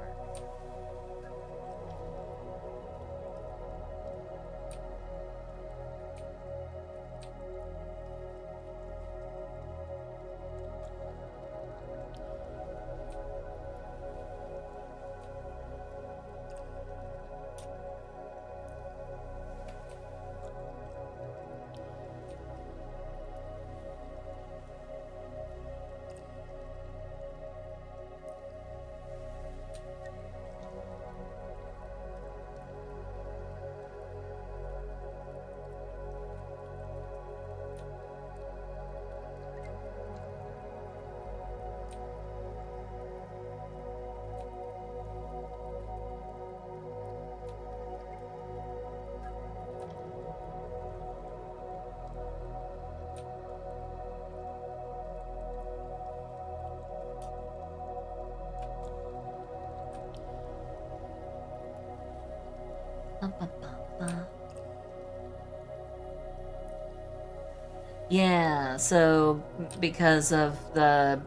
Yeah, so because of the,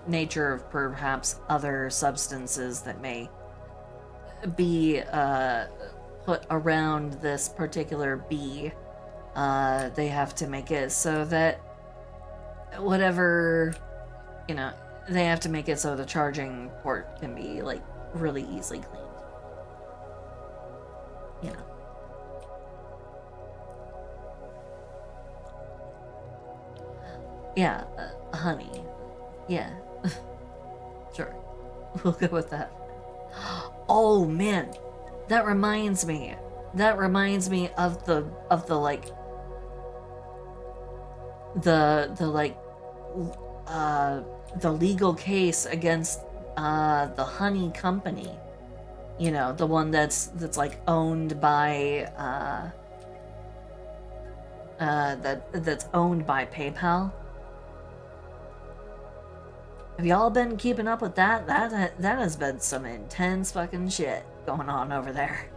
nature of perhaps other substances that may be put around this particular bee, they have to make it so that whatever, you know, they have to make it so the charging port can be, like, really easily cleaned. You know. Yeah, honey. Yeah. Sure. We'll go with that. Oh, man. That reminds me. That reminds me of the like the legal case against the honey company. You know, the one that's like owned by that's owned by PayPal. Have y'all been keeping up with that? That has been some intense fucking shit going on over there.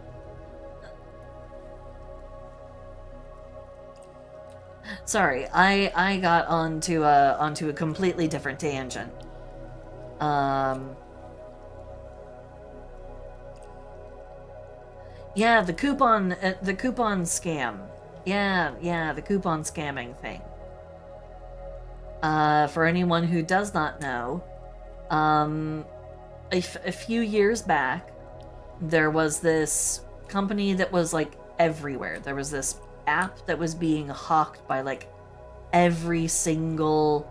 Sorry, I got onto a completely different tangent. Yeah, the coupon scam. Yeah, the coupon scamming thing. For anyone who does not know, a few years back, there was this company that was like everywhere. There was this app that was being hawked by like every single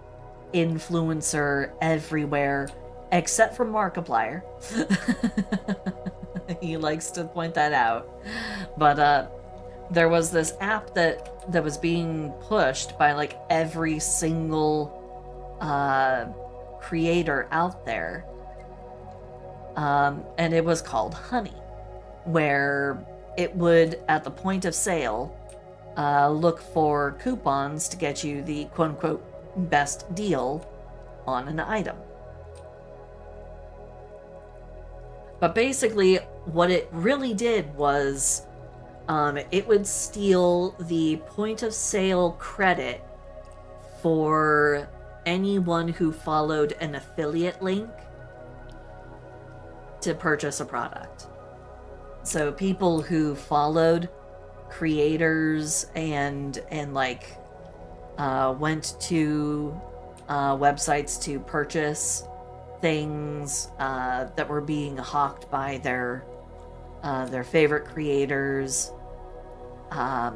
influencer everywhere, except for Markiplier. He likes to point that out. But there was this app that was being pushed by like every single creator out there. And it was called Honey, where it would, at the point of sale, look for coupons to get you the quote-unquote best deal on an item. But basically, what it really did was it would steal the point-of-sale credit for anyone who followed an affiliate link to purchase a product. So people who followed creators and like went to websites to purchase things that were being hawked by their favorite creators. At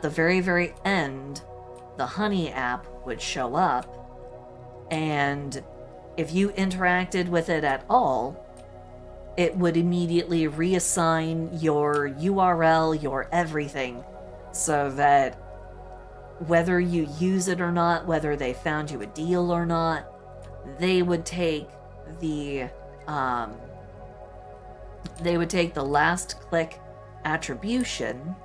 the very, very end, the Honey app would show up, and if you interacted with it at all, it would immediately reassign your URL, your everything, so that whether you use it or not, whether they found you a deal or not, they would take the last click attribution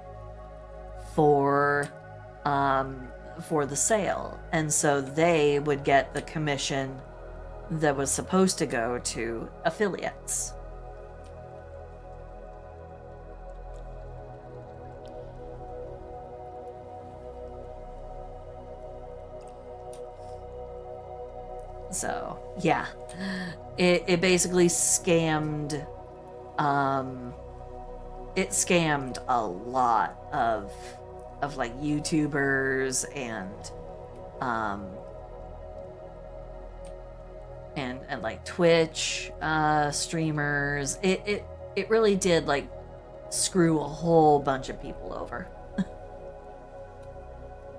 for the sale, and so they would get the commission that was supposed to go to affiliates. So, yeah. It basically scammed, it scammed a lot of like YouTubers and like Twitch streamers. It really did like screw a whole bunch of people over.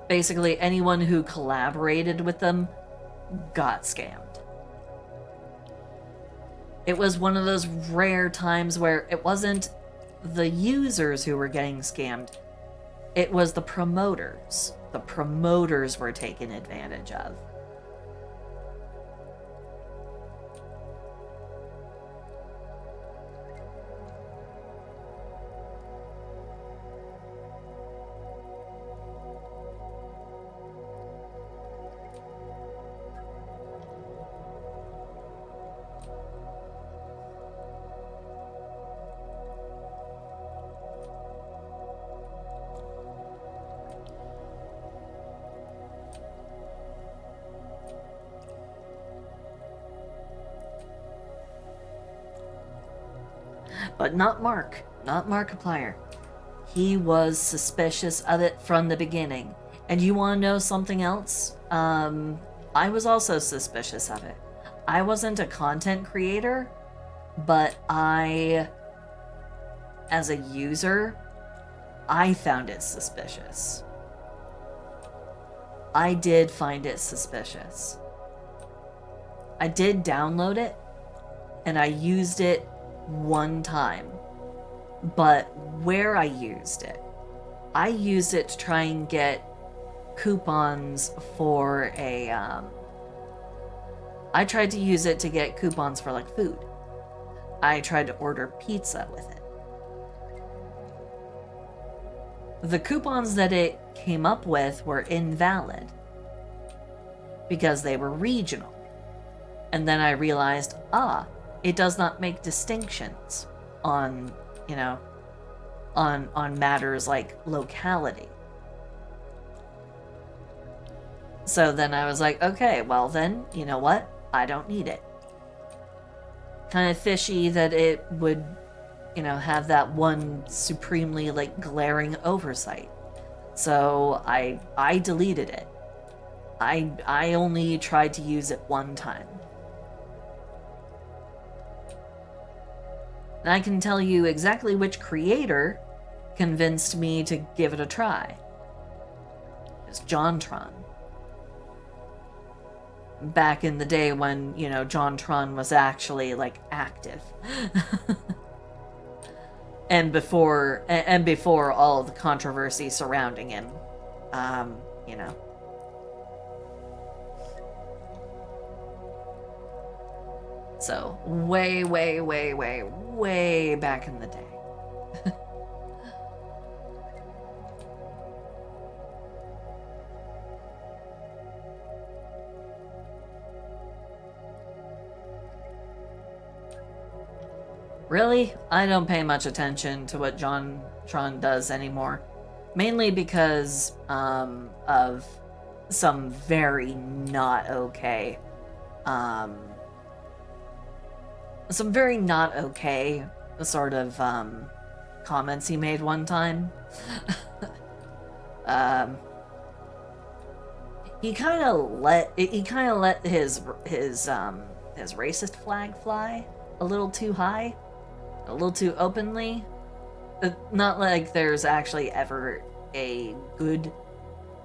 Basically, anyone who collaborated with them got scammed. It was one of those rare times where it wasn't the users who were getting scammed, it was the promoters. The promoters were taken advantage of. But not Mark. Not Markiplier. He was suspicious of it from the beginning. And you want to know something else? I was also suspicious of it. I wasn't a content creator, but as a user, I found it suspicious. I did find it suspicious. I did download it, and I used it one time. But where I used it to try and get coupons for a, I tried to use it to get coupons for, like, food. I tried to order pizza with it. The coupons that it came up with were invalid because they were regional. And then I realized, it does not make distinctions on, you know, on matters like locality. So then I was like, okay, well then, you know what? I don't need it. Kind of fishy that it would, you know, have that one supremely, like, glaring oversight. So I deleted it. I only tried to use it one time. And I can tell you exactly which creator convinced me to give it a try. It's JonTron. Back in the day when, you know, JonTron was actually, like, active. and before all of the controversy surrounding him. You know. So, way back in the day. Really? I don't pay much attention to what JonTron does anymore. Mainly because of some very not okay sort of comments he made one time. He kind of let his racist flag fly a little too high, a little too openly. Not like there's actually ever a good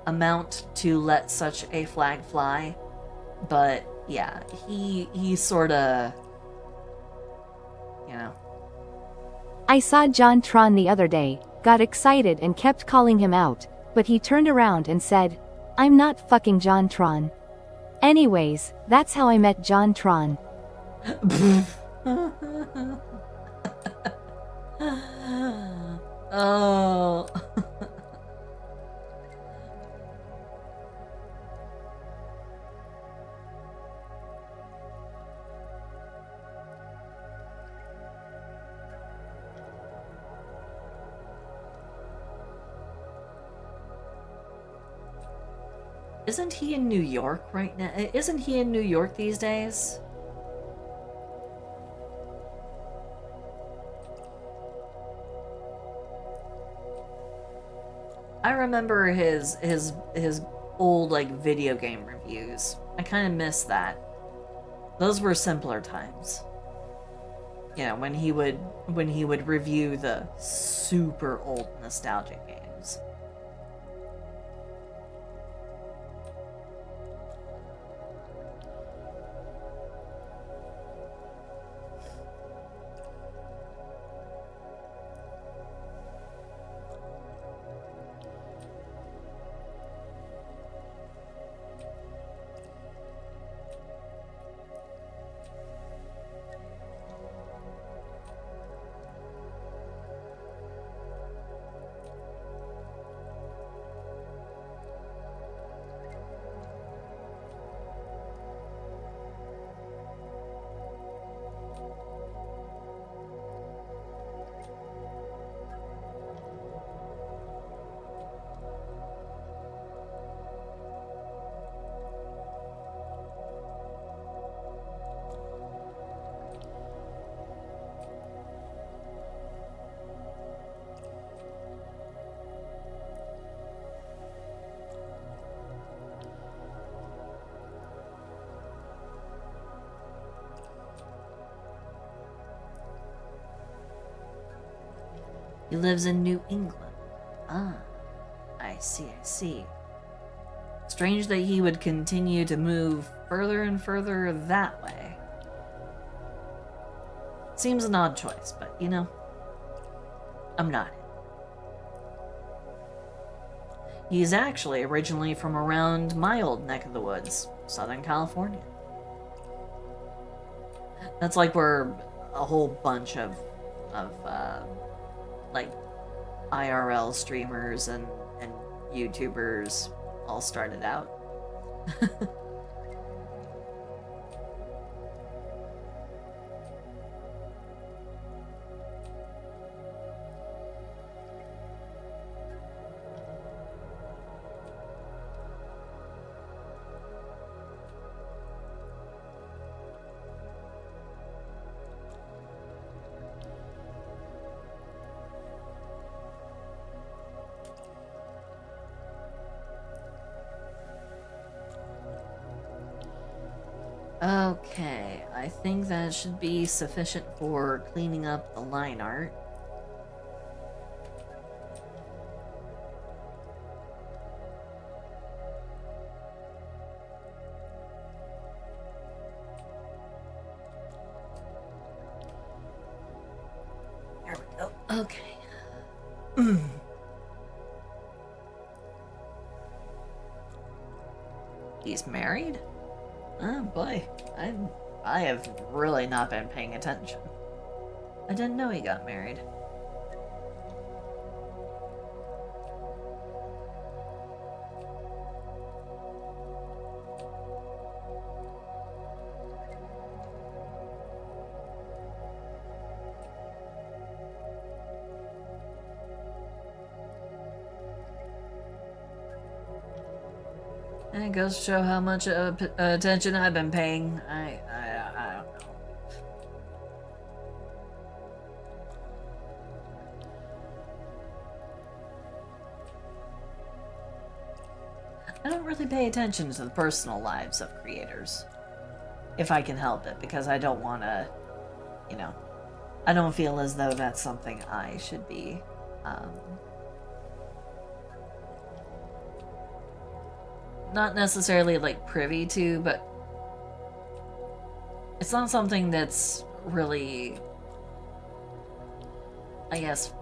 amount to let such a flag fly, but yeah, he sort of, you know. I saw JonTron the other day, got excited and kept calling him out, but he turned around and said, "I'm not fucking JonTron." Anyways, that's how I met JonTron. Oh. Isn't he in New York right now? Isn't he in New York these days? I remember his old, like, video game reviews. I kind of miss that. Those were simpler times. You know, when he would review the super old nostalgic games. He lives in New England. Ah, I see, I see. Strange that he would continue to move further and further that way. Seems an odd choice, but you know, I'm not. He's actually originally from around my old neck of the woods, Southern California. That's like where a whole bunch of like IRL streamers and YouTubers all started out. Okay, I think that should be sufficient for cleaning up the line art. There we go. Okay. He's married? Oh boy, I have really not been paying attention. I didn't know he got married. And it goes to show how much attention I've been paying. I don't know. I don't really pay attention to the personal lives of creators. If I can help it, because I don't want to, you know, I don't feel as though that's something I should be, not necessarily like privy to, but it's not something that's really, I guess,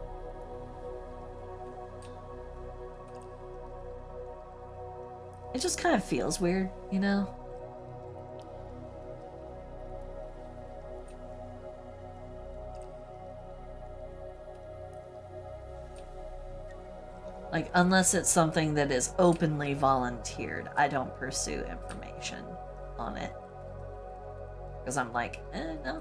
it just kind of feels weird, you know? Like, unless it's something that is openly volunteered, I don't pursue information on it. Because I'm like, no.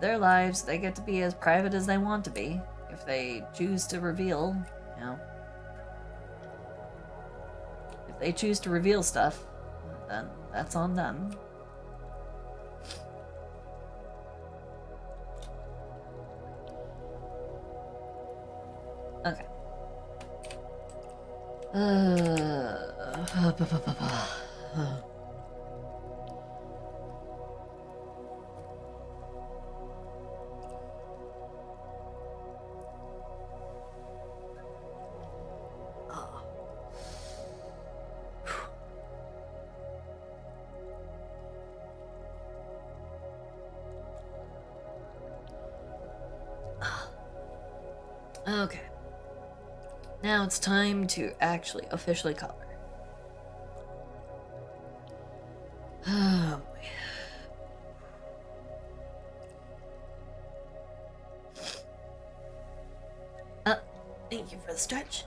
Their lives, they get to be as private as they want to be. If they choose to reveal, you know. If they choose to reveal stuff, then that's on them. Okay. Okay. Now it's time to actually officially color. Oh boy. Thank you for the stretch.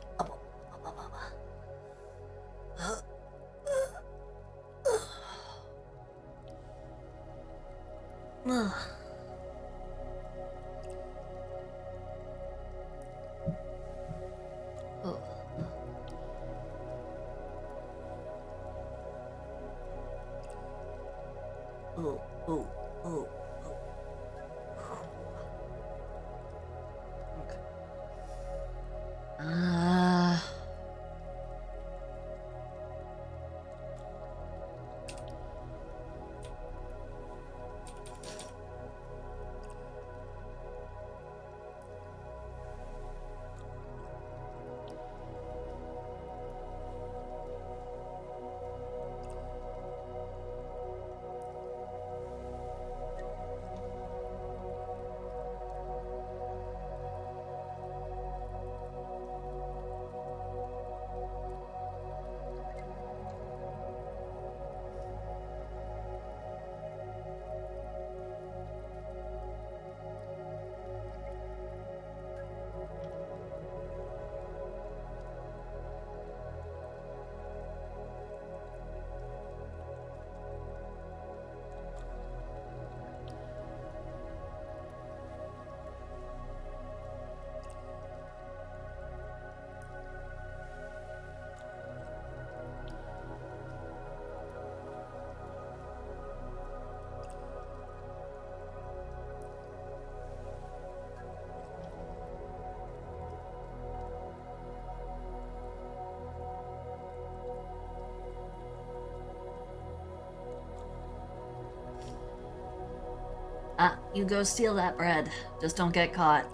You go steal that bread. Just don't get caught.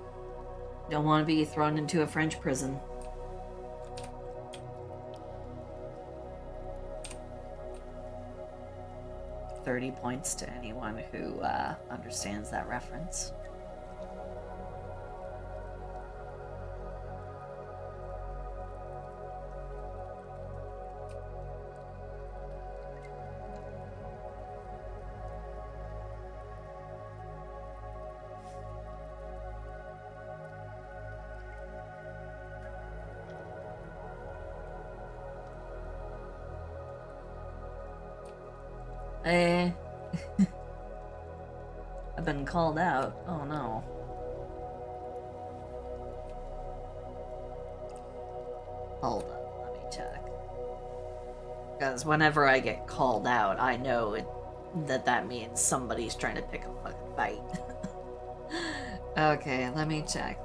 Don't want to be thrown into a French prison. $30 points to anyone who understands that reference. I've been called out. Oh no. Hold on, let me check. Because whenever I get called out, I know that means somebody's trying to pick a fucking fight. Okay, let me check.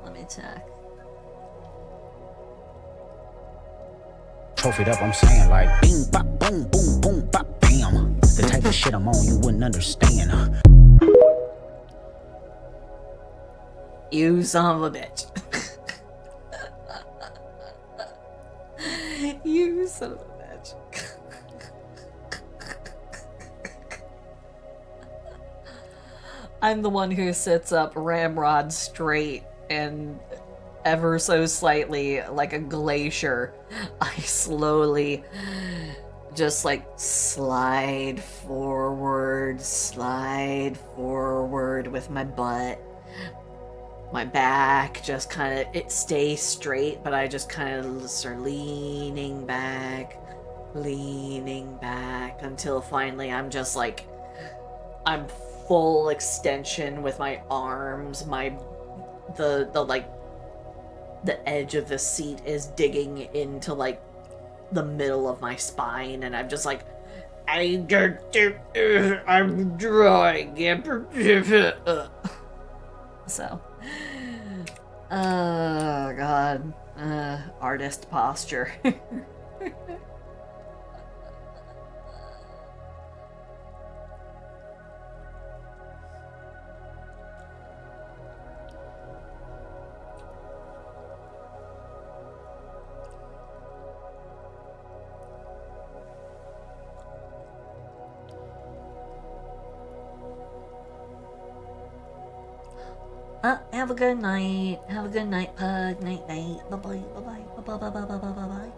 Trophied up, I'm saying like bing, bop, boom, boom, boom, bop, bam. The type of shit I'm on, you wouldn't understand. You son of a bitch. You son of a bitch. I'm the one who sits up ramrod straight and ever so slightly like a glacier. I slowly just like slide forward with my butt. My back just kind of, it stays straight, but I just kind of start leaning back until finally I'm just like, I'm full extension with my arms, the edge of the seat is digging into like the middle of my spine, and I'm just like, I'm drawing it. So, oh god, artist posture. Have a good night. Have a good night, Pug. Night, night. Bye-bye, bye-bye, bye-bye, bye-bye, bye-bye, bye-bye.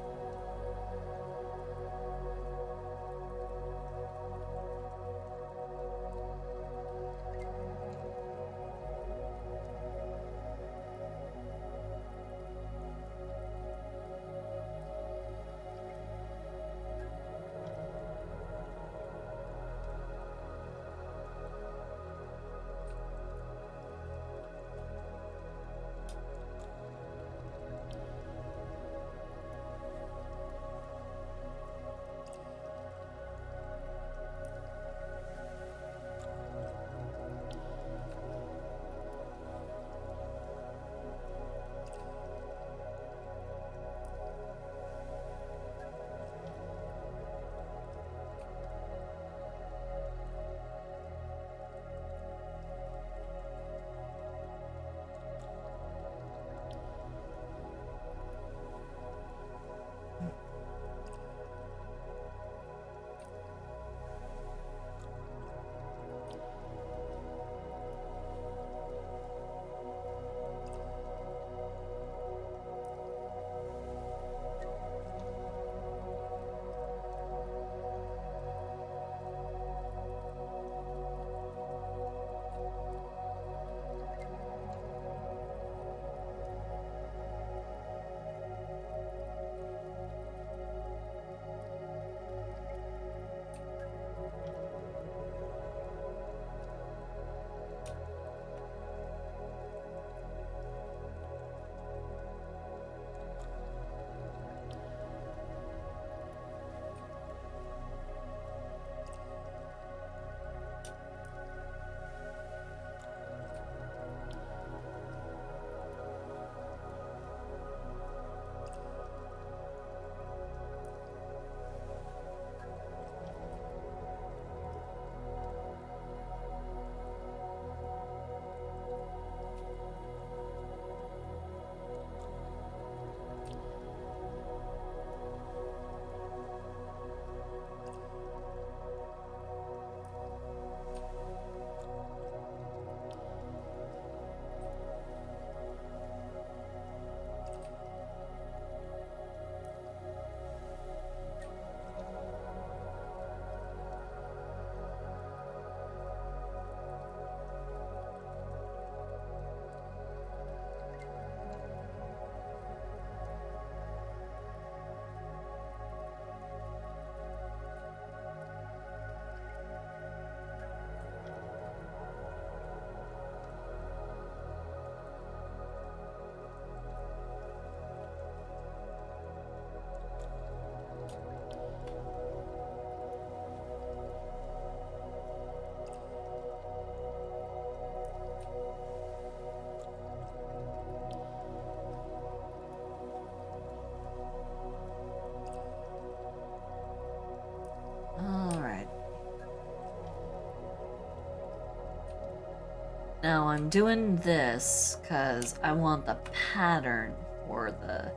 Now I'm doing this because I want the pattern for the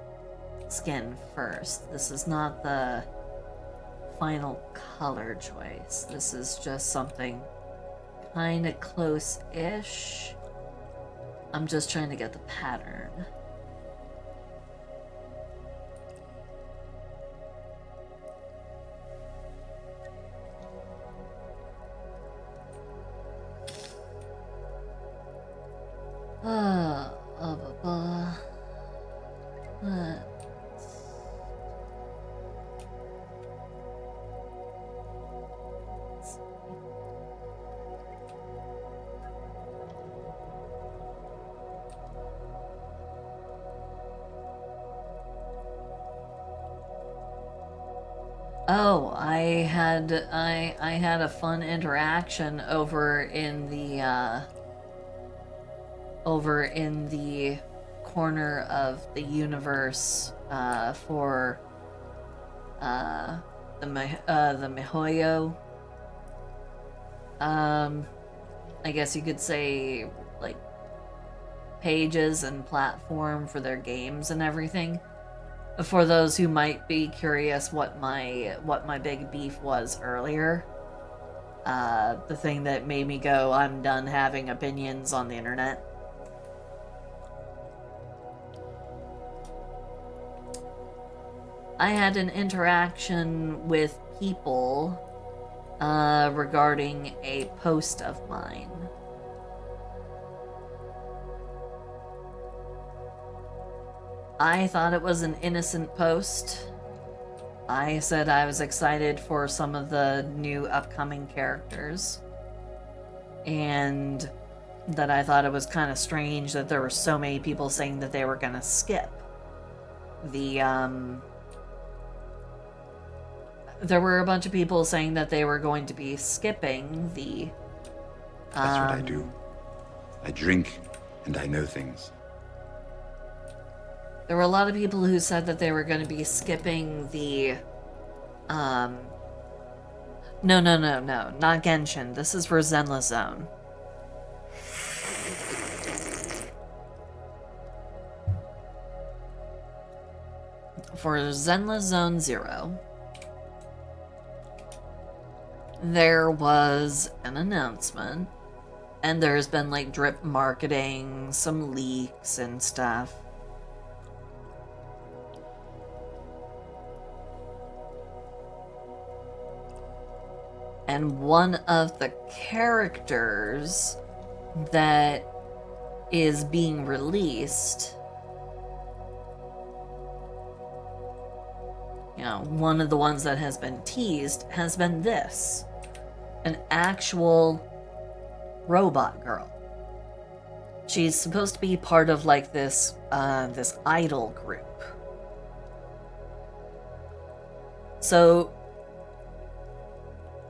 skin first. This is not the final color choice. This is just something kind of close-ish. I'm just trying to get the pattern. Oh, I had a fun interaction over in the corner of the universe for the MiHoYo. I guess you could say like pages and platform for their games and everything. For those who might be curious what my big beef was earlier, the thing that made me go, I'm done having opinions on the internet. I had an interaction with people regarding a post of mine. I thought it was an innocent post. I said I was excited for some of the new upcoming characters. And that I thought it was kind of strange that there were so many people saying that they were going to skip the, there were a bunch of people saying that they were going to be skipping the, That's what I do. I drink and I know things. There were a lot of people who said that they were going to be skipping the, no, not Genshin. This is for Zenless Zone. For Zenless Zone 0, there was an announcement, and there's been like drip marketing, some leaks and stuff. And one of the characters that is being released, you know, one of the ones that has been teased has been this. An actual robot girl. She's supposed to be part of like this, this idol group. So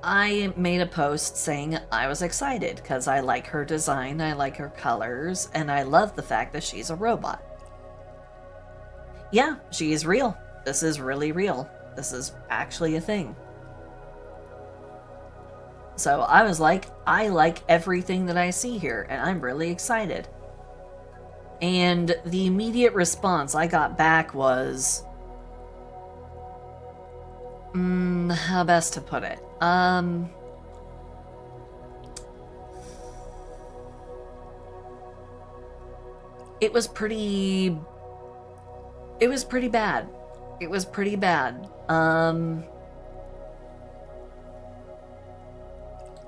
I made a post saying I was excited because I like her design, I like her colors, and I love the fact that she's a robot. Yeah, she is real. This is really real. This is actually a thing. So I was like, I like everything that I see here, and I'm really excited. And the immediate response I got back was, how best to put it? It was pretty bad. It was pretty bad.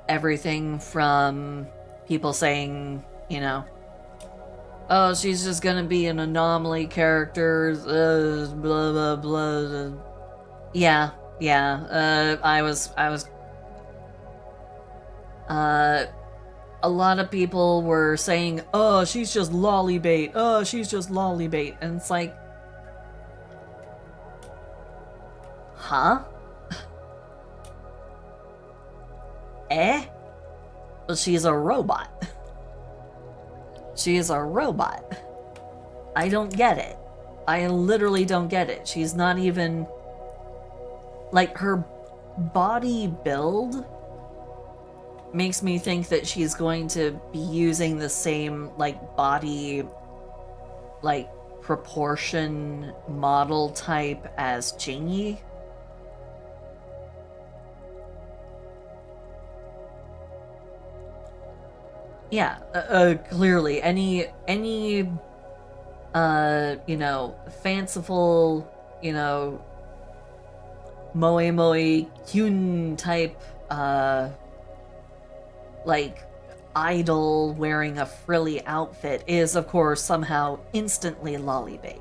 Everything from people saying, you know, oh, she's just gonna be an anomaly character, blah, blah, blah. Yeah. I was, a lot of people were saying, oh, she's just lolly bait. Oh, she's just lolly bait. And it's like, huh? Eh? Well, she's a robot. She is a robot. I don't get it. I literally don't get it. She's not even... Like, her body build makes me think that she's going to be using the same, like, body, like, proportion model type as Chingy. Yeah, clearly, any, you know, fanciful, you know, moe moe kyun type, like, idol wearing a frilly outfit is, of course, somehow instantly lollybait.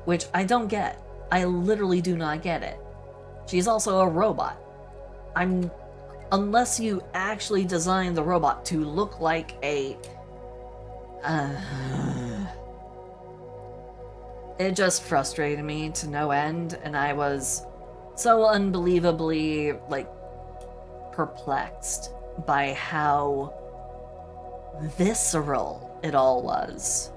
Which I don't get. I literally do not get it. She's also a robot. Unless you actually designed the robot to look like a... It just frustrated me to no end, and I was so unbelievably, like, perplexed by how visceral it all was.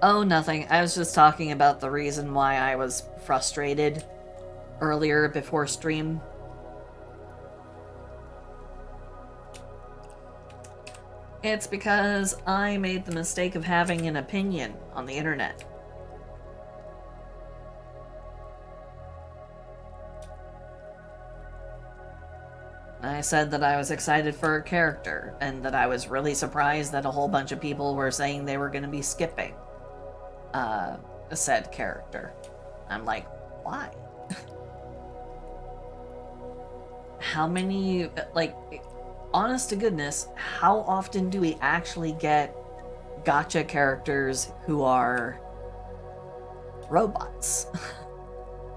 Oh, nothing. I was just talking about the reason why I was frustrated earlier before stream. It's because I made the mistake of having an opinion on the internet. I said that I was excited for her character, and that I was really surprised that a whole bunch of people were saying they were going to be skipping said character. I'm like, why? How many, like, honest to goodness, how often do we actually get gacha characters who are robots?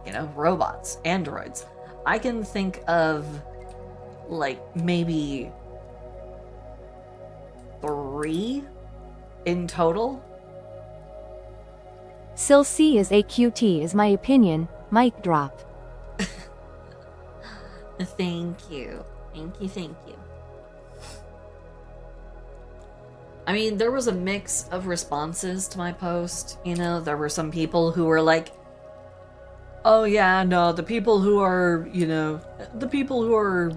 You know, robots, androids. I can think of, like, maybe 3 in total. Sil C is AQT is my opinion, mic drop. Thank you. Thank you, thank you. I mean, there was a mix of responses to my post, you know, there were some people who were like, oh yeah, no, the people who are, you know, the people who are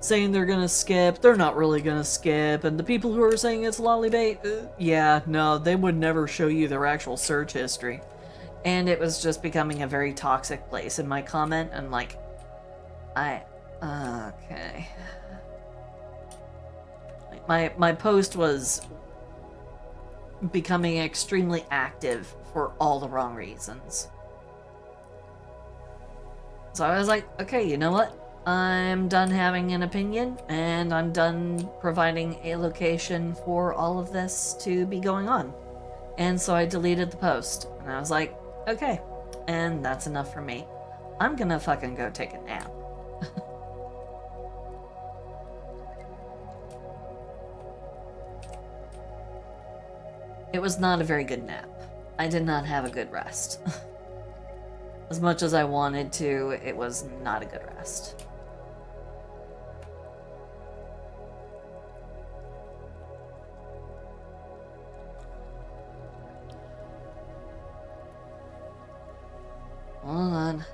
saying they're gonna skip, they're not really gonna skip, and the people who are saying it's lollybait, yeah, no, they would never show you their actual search history. And it was just becoming a very toxic place in my comment, and like, okay. My post was becoming extremely active for all the wrong reasons. So I was like, okay, you know what? I'm done having an opinion, and I'm done providing a location for all of this to be going on. And so I deleted the post, and I was like, okay, and that's enough for me. I'm gonna fucking go take a nap. It was not a very good nap. I did not have a good rest. As much as I wanted to, it was not a good rest. Hold on.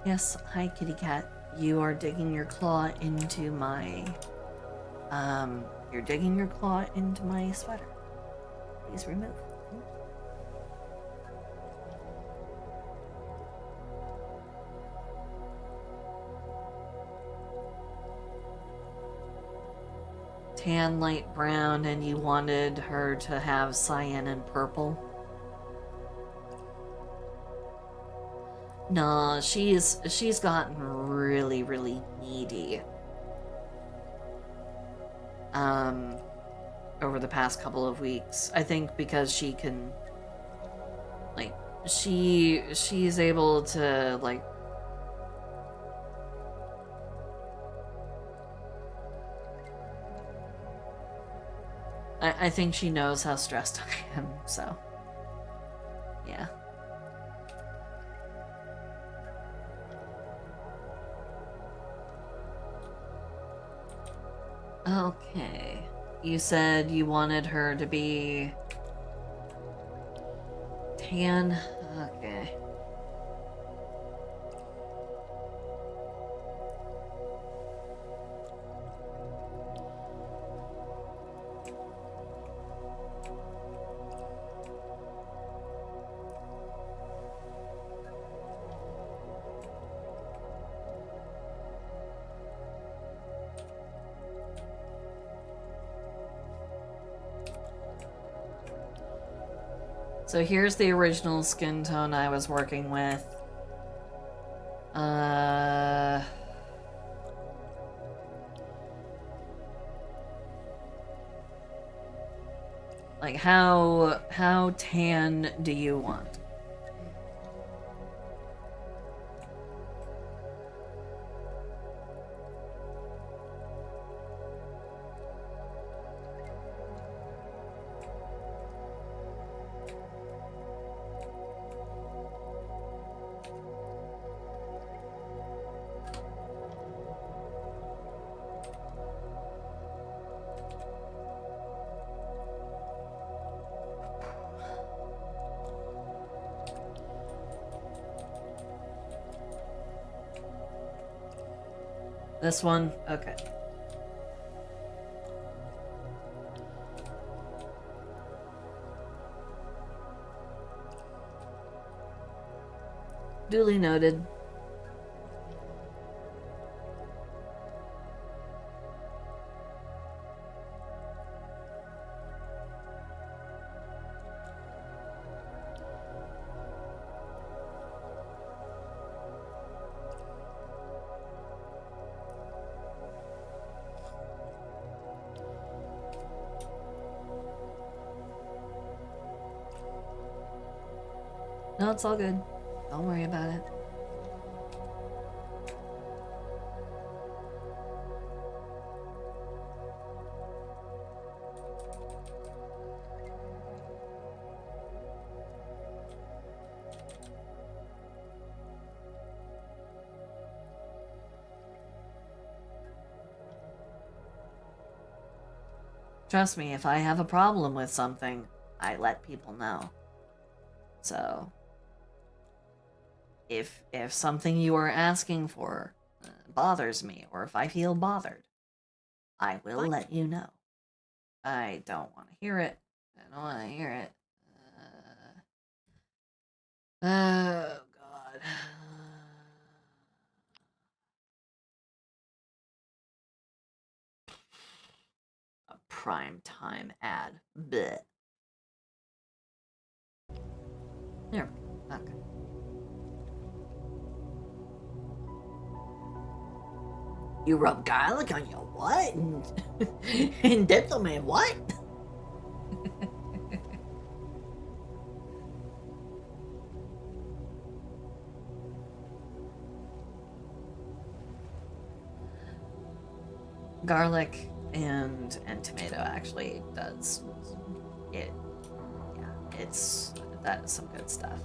Yes, hi kitty cat. You are digging your claw into my... You're digging your claw into my sweater. Please remove. Tan, light brown, and you wanted her to have cyan and purple? No, she's gotten really, really needy. Over the past couple of weeks. I think because she can, like, she's able to, like, I think she knows how stressed I am, so, yeah. Okay. You said you wanted her to be tan? Okay. So here's the original skin tone I was working with. Like how tan do you want? This one? Okay. Duly noted. No, it's all good. Don't worry about it. Trust me, if I have a problem with something, I let people know. So, if something you are asking for bothers me, or if I feel bothered, I will let you know. I don't want to hear it. I don't want to hear it. Oh, God. A prime time ad. Blech. There. Okay. You rub garlic on your what? And dip them in what? Garlic and tomato actually does it. Yeah, that's some good stuff.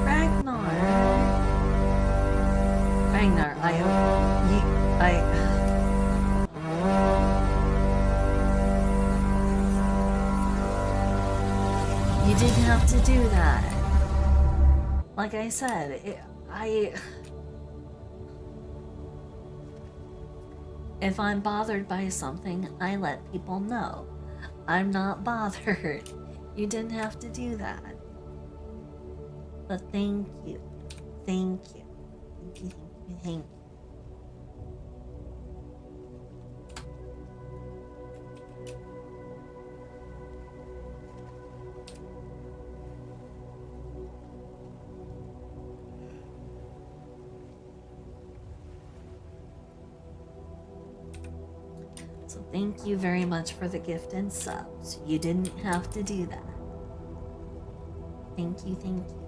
Ragnar, You didn't have to do that. Like I said, if I'm bothered by something, I let people know. I'm not bothered. You didn't have to do that. But thank you. Thank you. Thank you, thank you, thank you. So thank you very much for the gift and subs. You didn't have to do that. Thank you, thank you.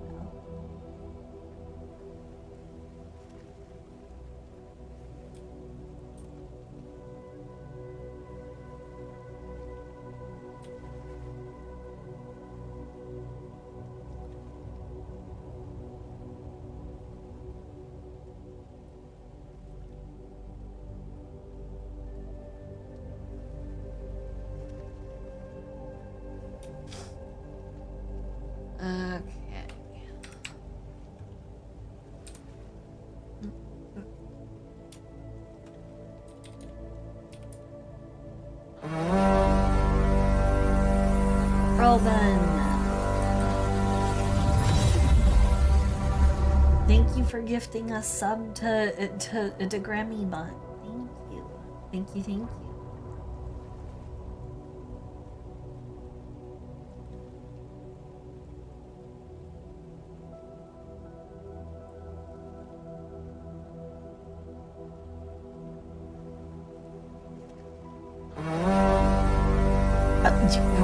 Okay. Robin. Thank you for gifting us sub to Grammy Bun. Thank you. Thank you, thank you.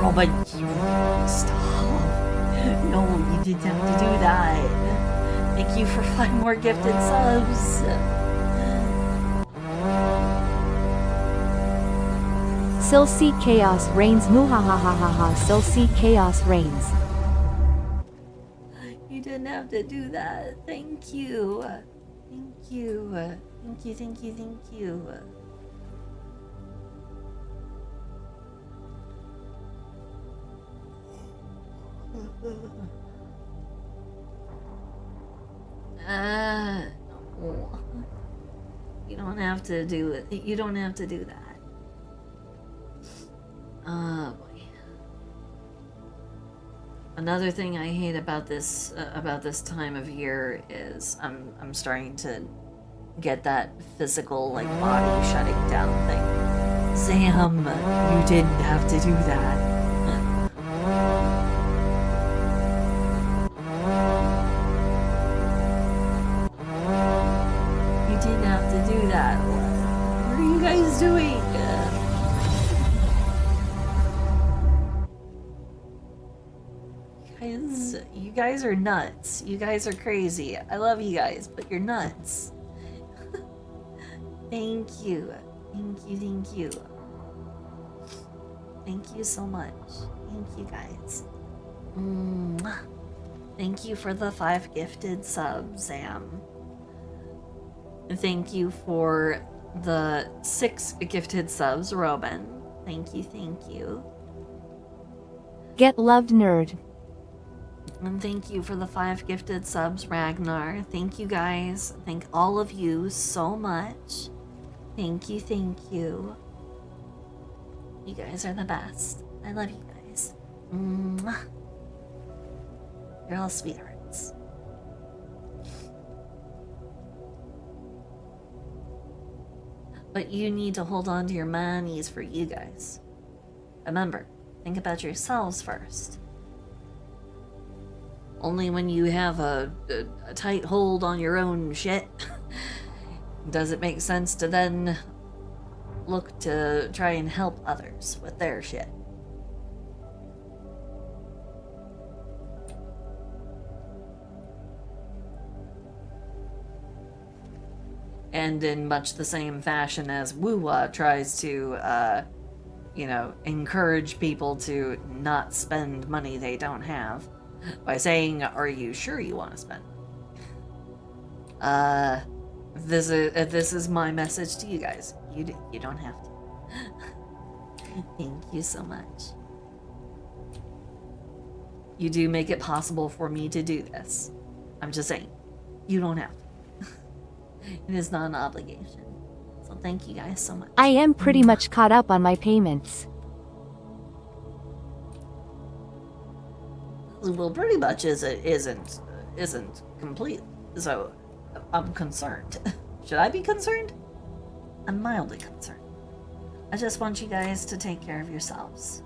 Robin, you stop. No, you didn't have to do that. Thank you for 5 more gifted subs. Silsea Chaos reigns. Muhahahaha. Silsea Chaos reigns. You didn't have to do that. Thank you. Thank you. Thank you, thank you, thank you. No. You don't have to do it. You don't have to do that. Boy. Another thing I hate about this time of year is I'm starting to get that physical like body shutting down thing. Sam, you didn't have to do that. Doing? You guys are nuts. You guys are crazy. I love you guys, but you're nuts. Thank you. Thank you, thank you. Thank you so much. Thank you guys. Thank you for the 5 gifted subs, Sam. Thank you for the 6 gifted subs, Robin. Thank you, thank you. Get loved, nerd. And thank you for the 5 gifted subs, Ragnar. Thank you guys. Thank all of you so much. Thank you, thank you. You guys are the best. I love you guys. Mwah. You're all sweethearts. But you need to hold on to your monies for you guys. Remember, think about yourselves first. Only when you have a tight hold on your own shit does it make sense to then look to try and help others with their shit. And in much the same fashion as Wuwa tries to, encourage people to not spend money they don't have by saying, "Are you sure you want to spend?" This is my message to you guys. You don't have to. Thank you so much. You do make it possible for me to do this. I'm just saying, you don't have to. It is not an obligation. So thank you guys so much. I am pretty much caught up on my payments. Well, pretty much isn't complete. So I'm concerned. Should I be concerned? I'm mildly concerned. I just want you guys to take care of yourselves.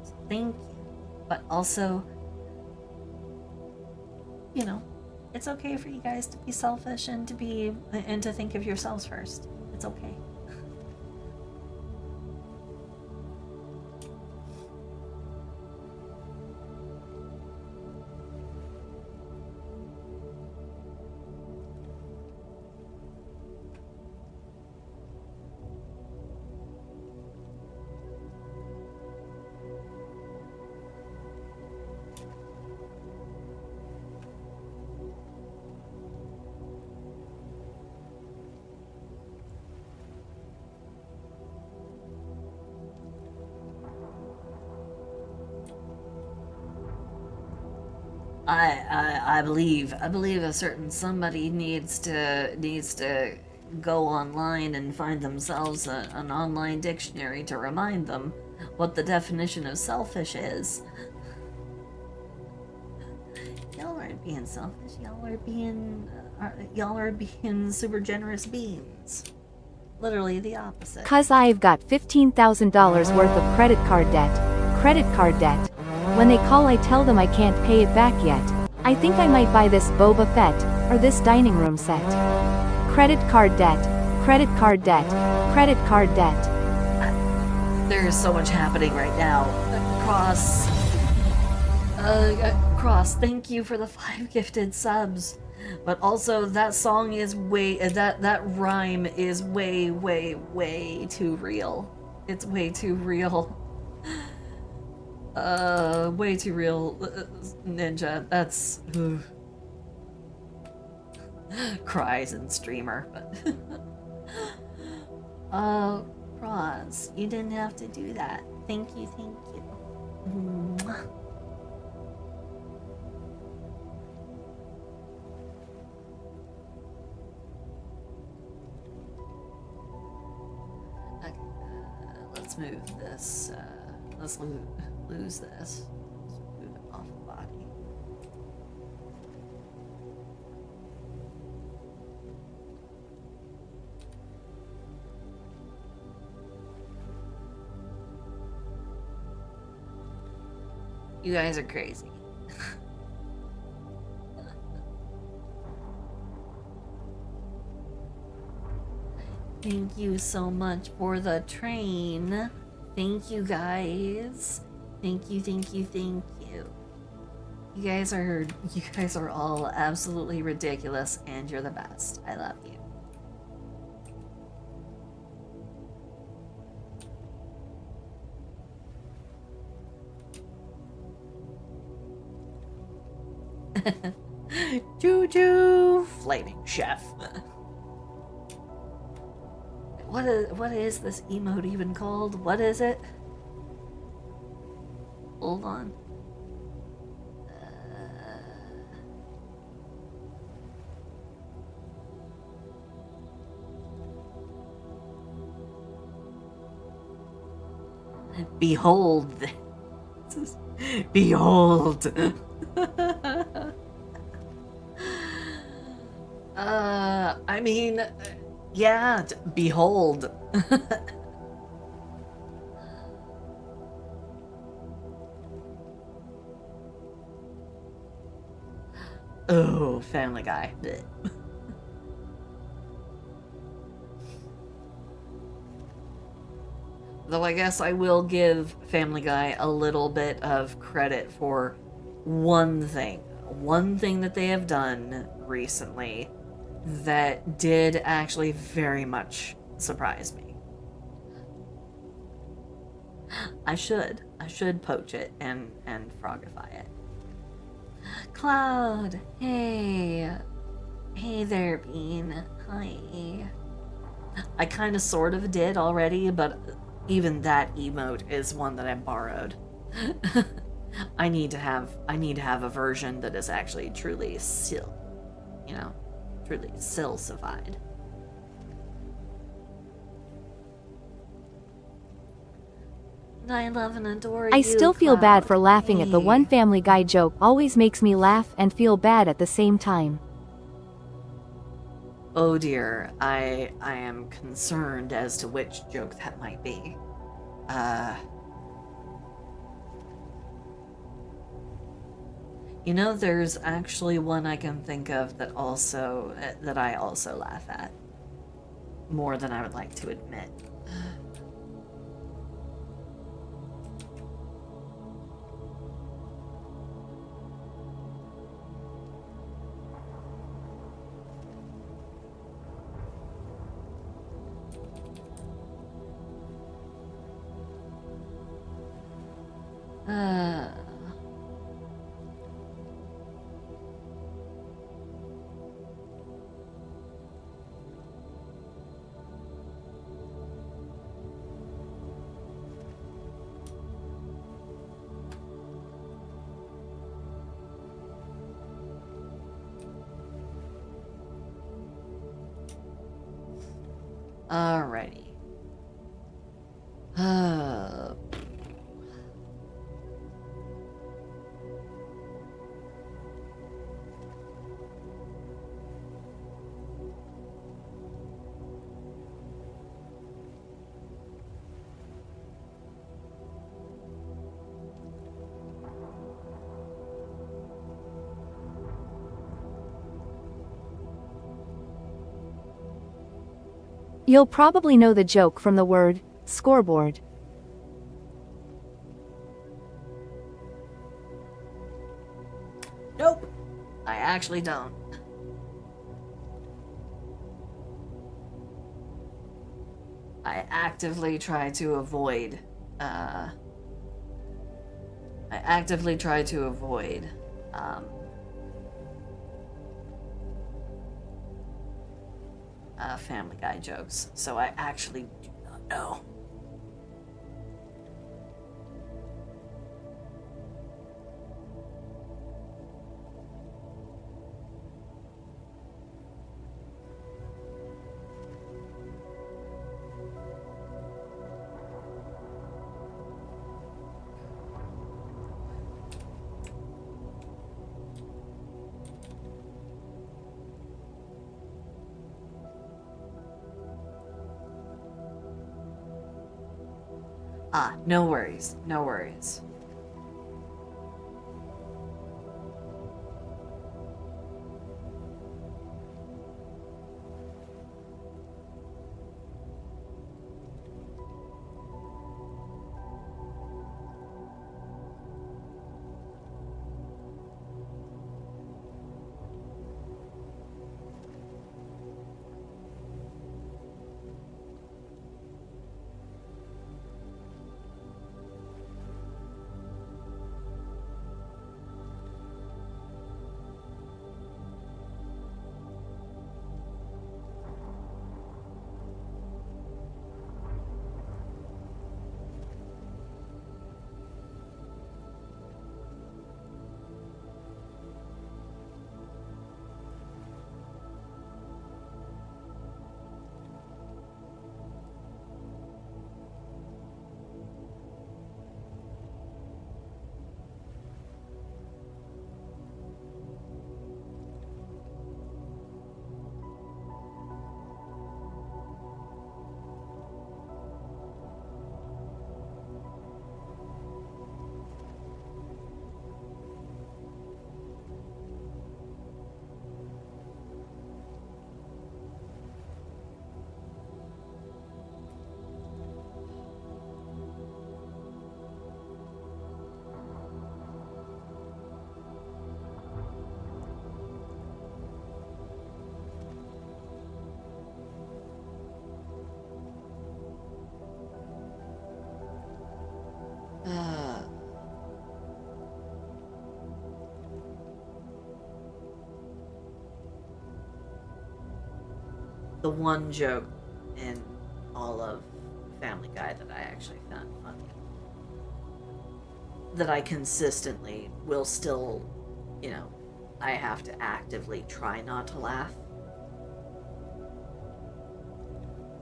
So thank you. But also, you know, it's okay for you guys to be selfish and to think of yourselves first. It's okay. I believe a certain somebody needs to go online and find themselves an online dictionary to remind them what the definition of selfish is. Y'all aren't being selfish. Y'all are being super generous beings. Literally the opposite. Cause I've got $15,000 worth of credit card debt. Credit card debt. When they call I tell them I can't pay it back yet. I think I might buy this Boba Fett, or this dining room set. Credit card debt. Credit card debt. Credit card debt. There's so much happening right now. Cross, thank you for the 5 gifted subs. But also, that song is that rhyme is way too real. It's way too real. Way too real, Ninja. That's... cries and streamer, but... Roz, you didn't have to do that. Thank you. Mwah. Okay, let's move this, let's lose this. Let's move it off the body. You guys are crazy. Thank you so much for the train. Thank you guys. Thank you. You guys are all absolutely ridiculous and you're the best. I love you. Juju Flaming Chef. What is this emote even called? What is it? Hold on. Behold. Behold. I mean, yeah, behold. Oh, Family Guy. Blech. Though I guess I will give Family Guy a little bit of credit for one thing that they have done recently that did actually very much surprise me. I should poach it and frogify it. Cloud, hey there, Bean. Hi. I kind of sort of did already, but even that emote is one that I borrowed. I need to have a version that is actually truly truly silsified. I love and adore I you, still feel bad Cloud. for laughing at the one Hey. Family Guy joke. Always makes me laugh and feel bad at the same time. Oh dear, I am concerned as to which joke that might be. You know, there's actually one I can think of that I also laugh at. More than I would like to admit. Uh, Alrighty. You'll probably know the joke from the word scoreboard. Nope. I actually don't. I actively try to avoid Family Guy jokes, so I actually do not know. No worries, no worries. The one joke in all of Family Guy that I actually found funny that I consistently will still, you know, I have to actively try not to laugh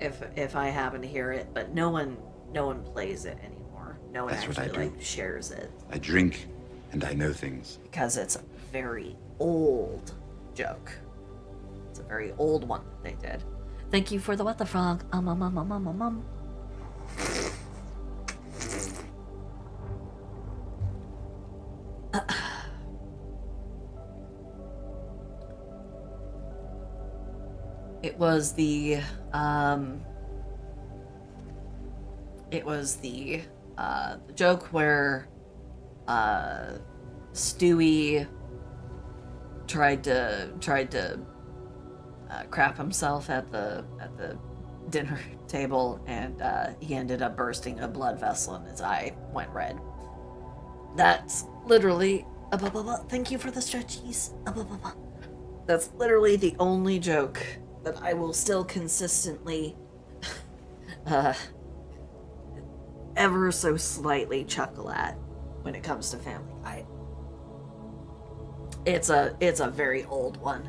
if I happen to hear it, but no one plays it anymore. No one That's what I actually do. like shares it I drink and I know things. because it's a very old joke. It's a very old one that they did. Thank you for the what the frog. It was the joke where Stewie tried to crap himself at the dinner table, and he ended up bursting a blood vessel and his eye went red. That's literally thank you for the stretchies. That's literally the only joke that I will still consistently ever so slightly chuckle at when it comes to Family Guy. It's a very old one.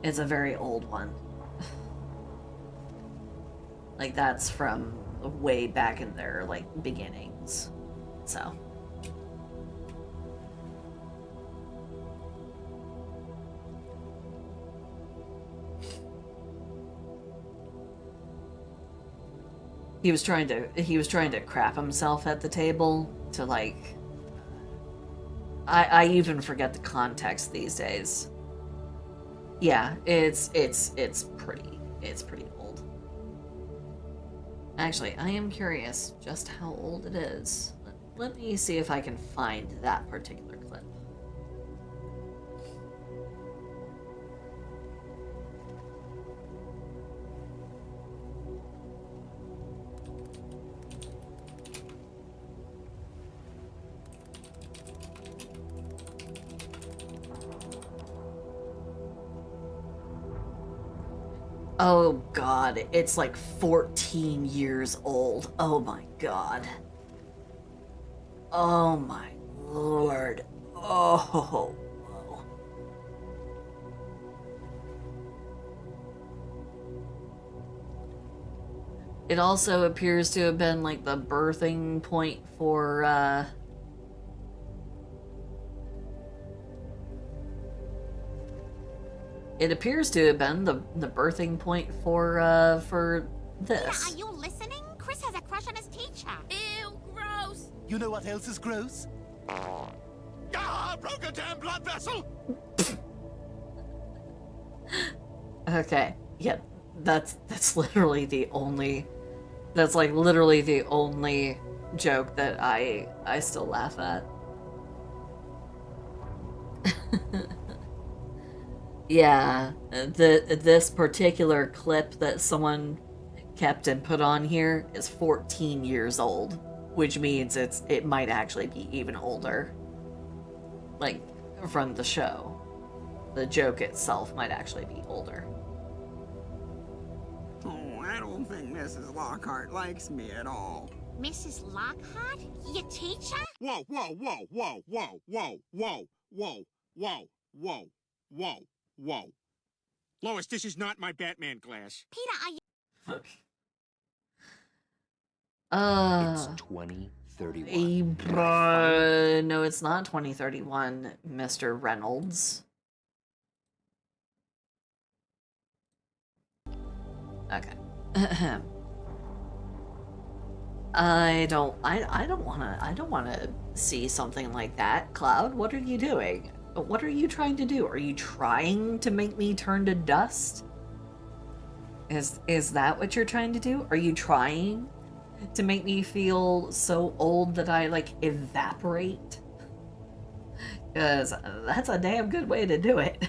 It's a very old one. Like, that's from way back in their, like, beginnings. So. He was trying to crap himself at the table to, like, I even forget the context these days. Yeah, it's pretty old. Actually, I am curious just how old it is. Let me see if I can find that particular clip. Oh god, it's like 14 years old. Oh my god. Oh my lord. Oh. Whoa. It also appears to have been like the birthing point for it appears to have been the birthing point for this. Are you listening? Chris has a crush on his teacher. Ew, gross. You know what else is gross? Ah, broke a damn blood vessel! Okay, yeah, that's literally the only, that's like literally the only joke that I still laugh at. Yeah, this particular clip that someone kept and put on here is 14 years old, which means it might actually be even older. Like, from the show. The joke itself might actually be older. Oh, I don't think Mrs. Lockhart likes me at all. Mrs. Lockhart? Your teacher? Whoa, whoa, whoa, whoa, whoa, whoa, whoa, whoa, whoa, whoa, whoa, whoa. Lois, this is not my Batman glass. Peter, are you... It's 2031. No, it's not 2031, Mr. Reynolds. Okay. I don't wanna see something like that. Cloud, what are you doing? What are you trying to do? Are you trying to make me turn to dust? Is that what you're trying to do? Are you trying to make me feel so old that I, like, evaporate? Because that's a damn good way to do it.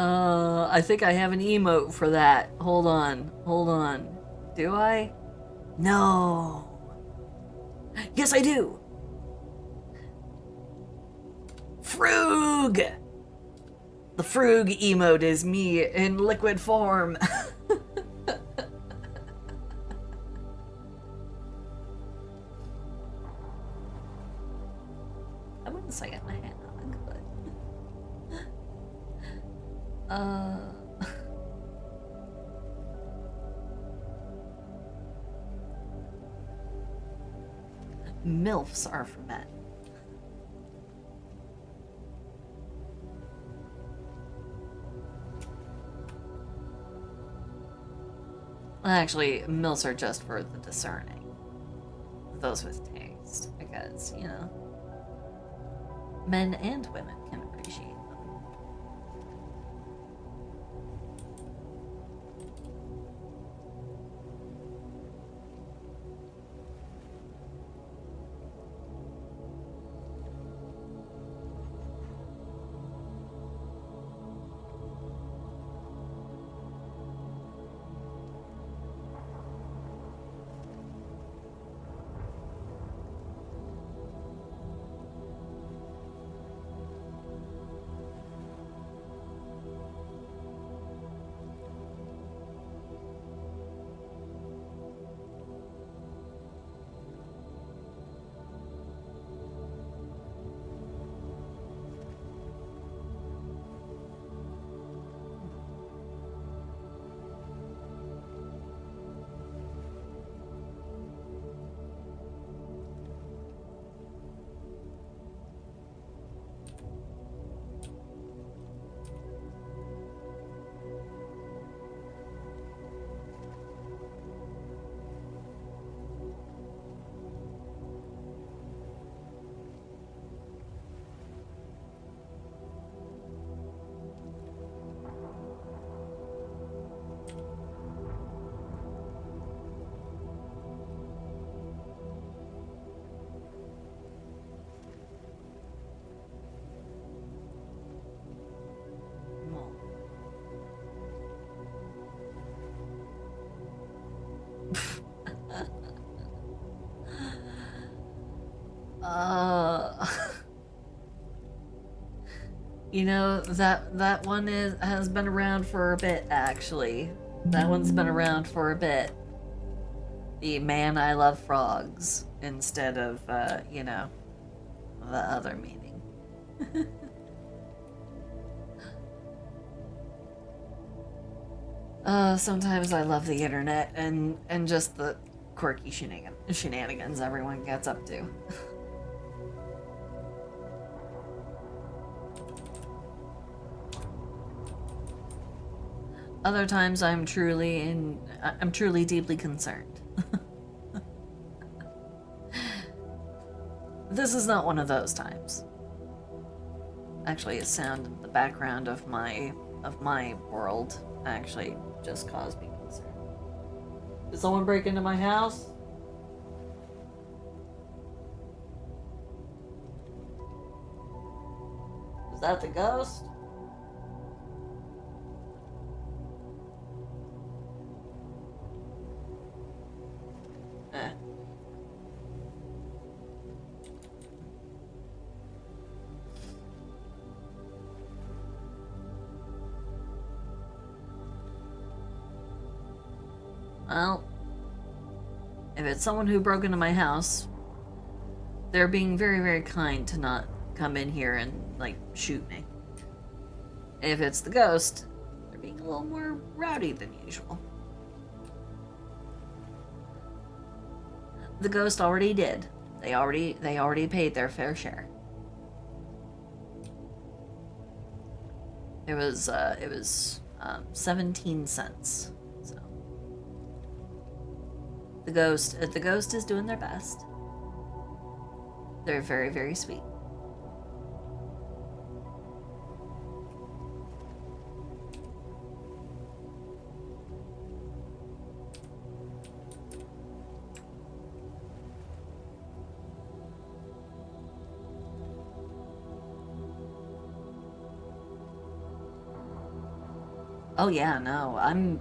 I think I have an emote for that. Hold on. Hold on. Do I? No. Yes, I do. Frug! The Frug emote is me in liquid form. I wouldn't say it my hand on, but MILFs are for men. Actually, MILFs are just for the discerning. Those with taste. Because, you know, men and women can appreciate them. You know, that one has been around for a bit, actually. That one's been around for a bit. The man I love frogs instead of, you know, the other meaning. Sometimes I love the internet and just the quirky shenanigans everyone gets up to. Other times I'm truly deeply concerned. This is not one of those times. Actually, a sound in the background of my world actually just caused me concern. Did someone break into my house? Was that the ghost? Well, if it's someone who broke into my house, they're being very, very kind to not come in here and, like, shoot me. If it's the ghost, they're being a little more rowdy than usual. The ghost already did. They already paid their fair share. It was 17 cents. So the ghost is doing their best. They're very, very sweet. Oh yeah, no, I'm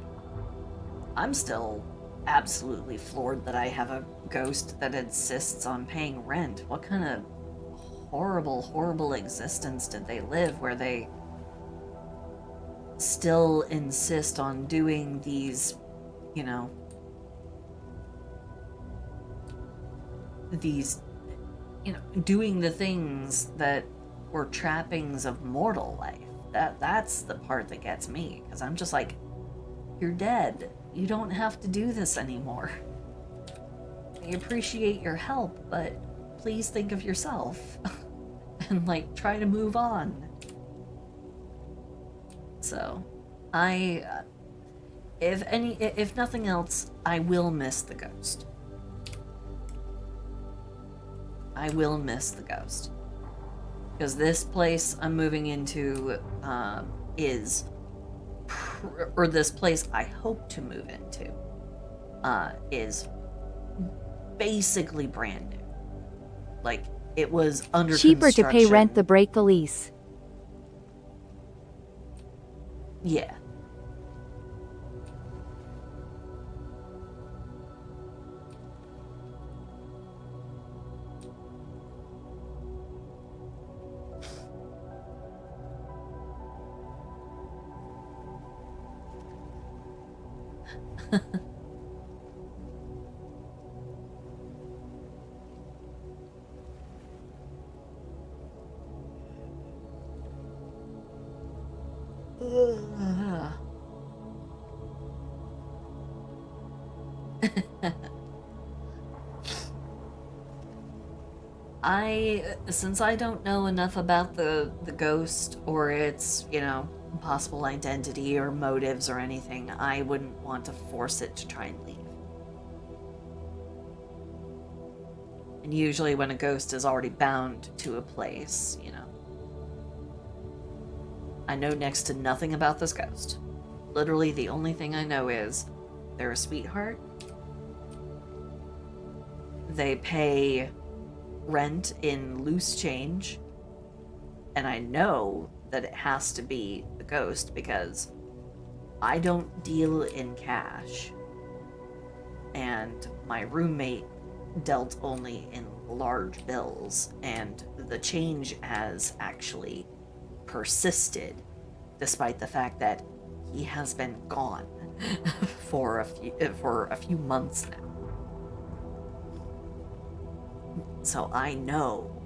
still absolutely floored that I have a ghost that insists on paying rent. What kind of horrible, horrible existence did they live where they still insist on doing these, you know, doing the things that were trappings of mortal life. That's the part that gets me, because I'm just like, you're dead. You don't have to do this anymore. I appreciate your help, but please think of yourself and like try to move on. So, if nothing else, I will miss the ghost. I will miss the ghost. Because this place I'm moving into this place I hope to move into is basically brand new. Like, it was under cheaper to pay rent than break the lease. Yeah. Since I don't know enough about the ghost or its, possible identity or motives or anything, I wouldn't want to force it to try and leave. And usually when a ghost is already bound to a place, I know next to nothing about this ghost. Literally the only thing I know is they're a sweetheart. They pay rent in loose change. And I know that it has to be the ghost because I don't deal in cash. And my roommate dealt only in large bills, and the change has actually persisted despite the fact that he has been gone for a few months now. So I know.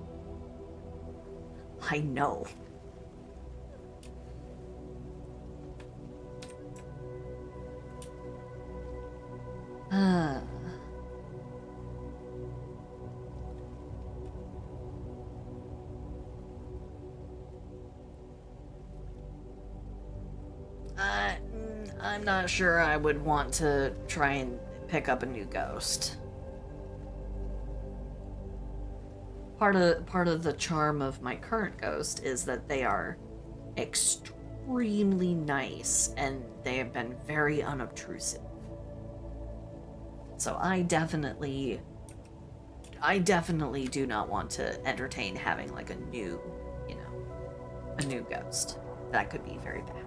I'm not sure I would want to try and pick up a new ghost. Part of the charm of my current ghost is that they are extremely nice and they have been very unobtrusive. So I definitely do not want to entertain having like a new ghost. That could be very bad.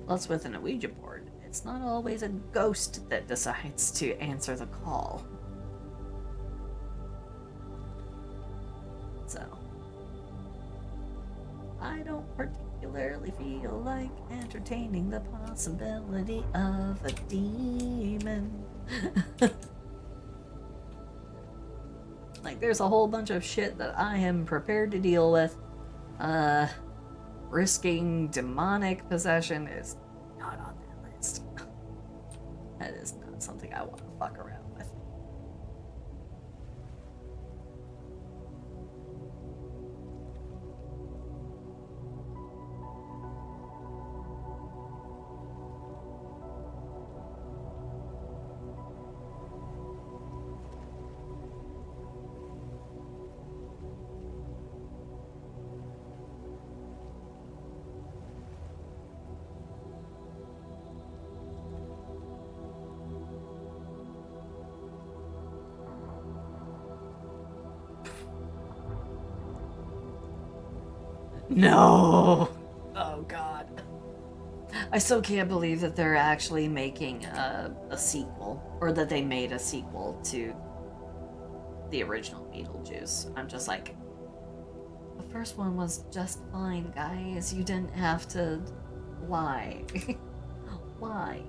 Plus, with an Ouija board, it's not always a ghost that decides to answer the call. So, I don't particularly feel like entertaining the possibility of a demon. Like, there's a whole bunch of shit that I am prepared to deal with. Risking demonic possession is not on that list. That is not something I want to fuck around with. No! Oh god. I still can't believe that they're actually making a sequel, or that they made a sequel to the original Beetlejuice. I'm just like, the first one was just fine, guys. You didn't have to... Why? Why?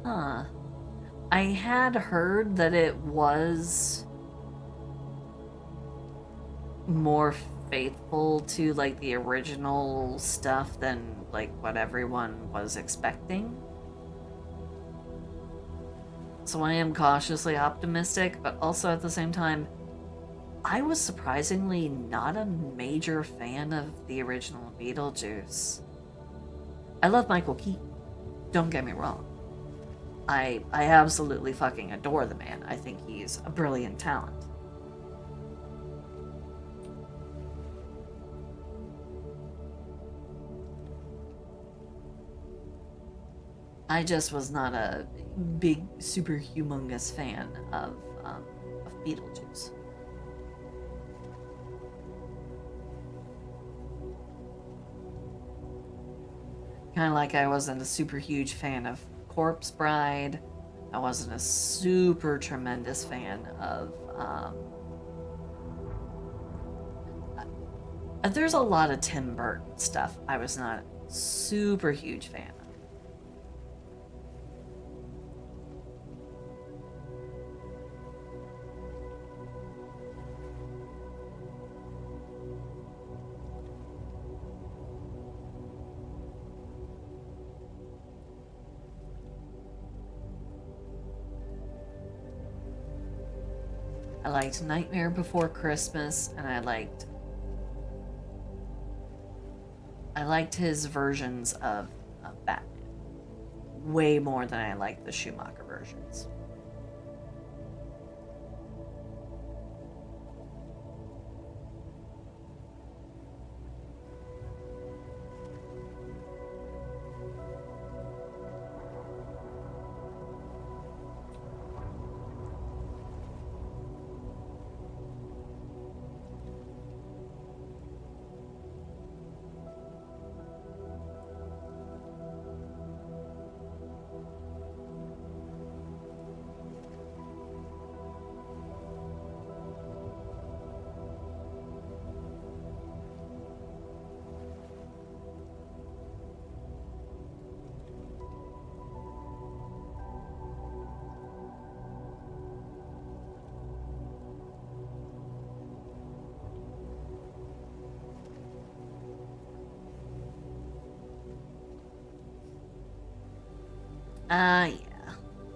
Huh. I had heard that it was more faithful to like the original stuff than like what everyone was expecting. So I am cautiously optimistic, but also at the same time, I was surprisingly not a major fan of the original Beetlejuice. I love Michael Keaton, don't get me wrong. I absolutely fucking adore the man. I think he's a brilliant talent. I just was not a big, super humongous fan of Beetlejuice. Kind of like I wasn't a super huge fan of Corpse Bride. I wasn't a super tremendous fan of there's a lot of Tim Burton stuff I was not a super huge fan of. I liked Nightmare Before Christmas, and I liked his versions of Batman way more than I liked the Schumacher versions.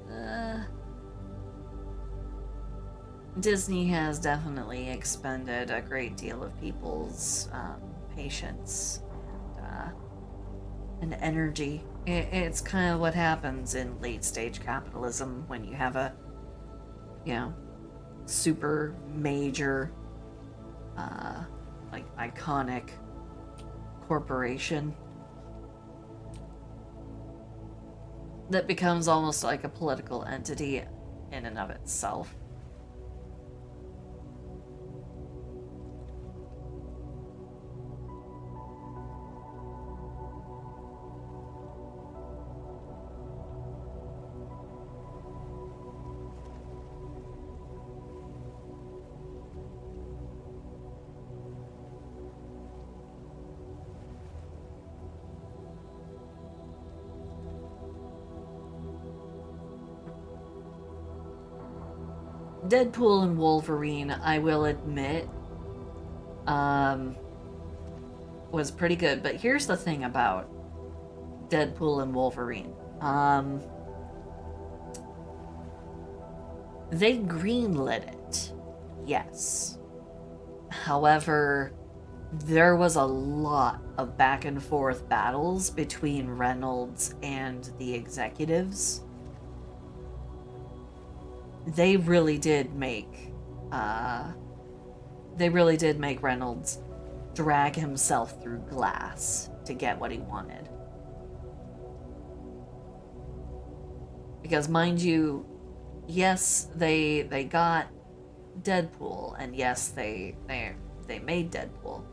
Yeah. Disney has definitely expended a great deal of people's patience and energy. It's kind of what happens in late stage capitalism when you have a, super major, like iconic corporation that becomes almost like a political entity in and of itself. Deadpool and Wolverine, I will admit, was pretty good. But here's the thing about Deadpool and Wolverine. They greenlit it, yes. However, there was a lot of back and forth battles between Reynolds and the executives. They really did make Reynolds drag himself through glass to get what he wanted. Because mind you, yes, they got Deadpool, and yes, they made Deadpool.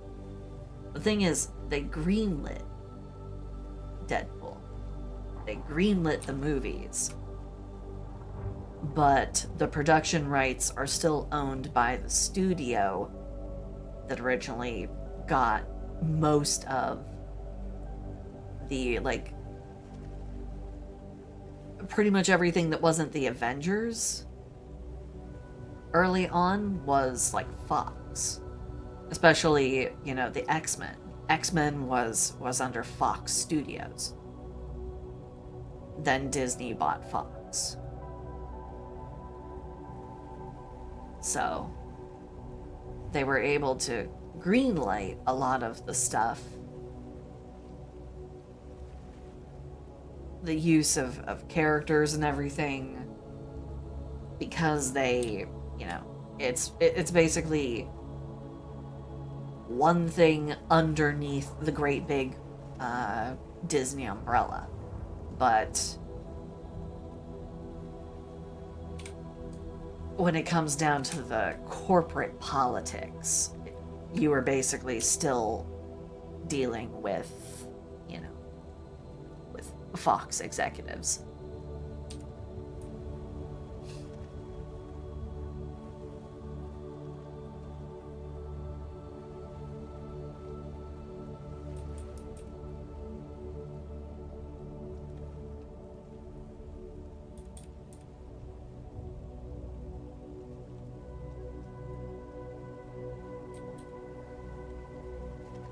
The thing is, they greenlit Deadpool. They greenlit the movies. But the production rights are still owned by the studio that originally got most of the, like, pretty much everything that wasn't the Avengers early on was like Fox. Especially, you know, the X-Men. X-Men was under Fox Studios. Then Disney bought Fox. So they were able to greenlight a lot of the stuff. The use of characters and everything, because they, you know, it's basically one thing underneath the great big Disney umbrella. But when it comes down to the corporate politics, you are basically still dealing with, you know, with Fox executives.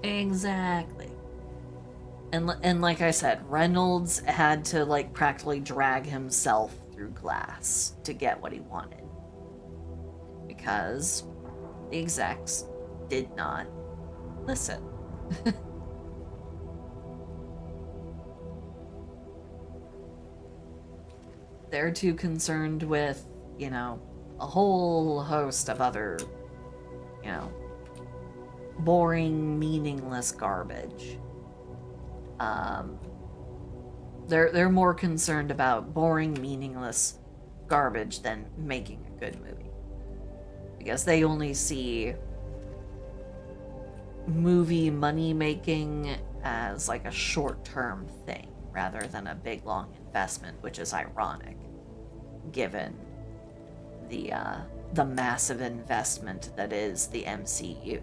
Exactly. And like I said, Reynolds had to, like, practically drag himself through glass to get what he wanted. Because the execs did not listen. They're too concerned with, you know, a whole host of other, you know, boring, meaningless garbage. They're more concerned about boring, meaningless garbage than making a good movie. Because they only see movie money making as like a short-term thing rather than a big long investment, which is ironic given the massive investment that is the MCU.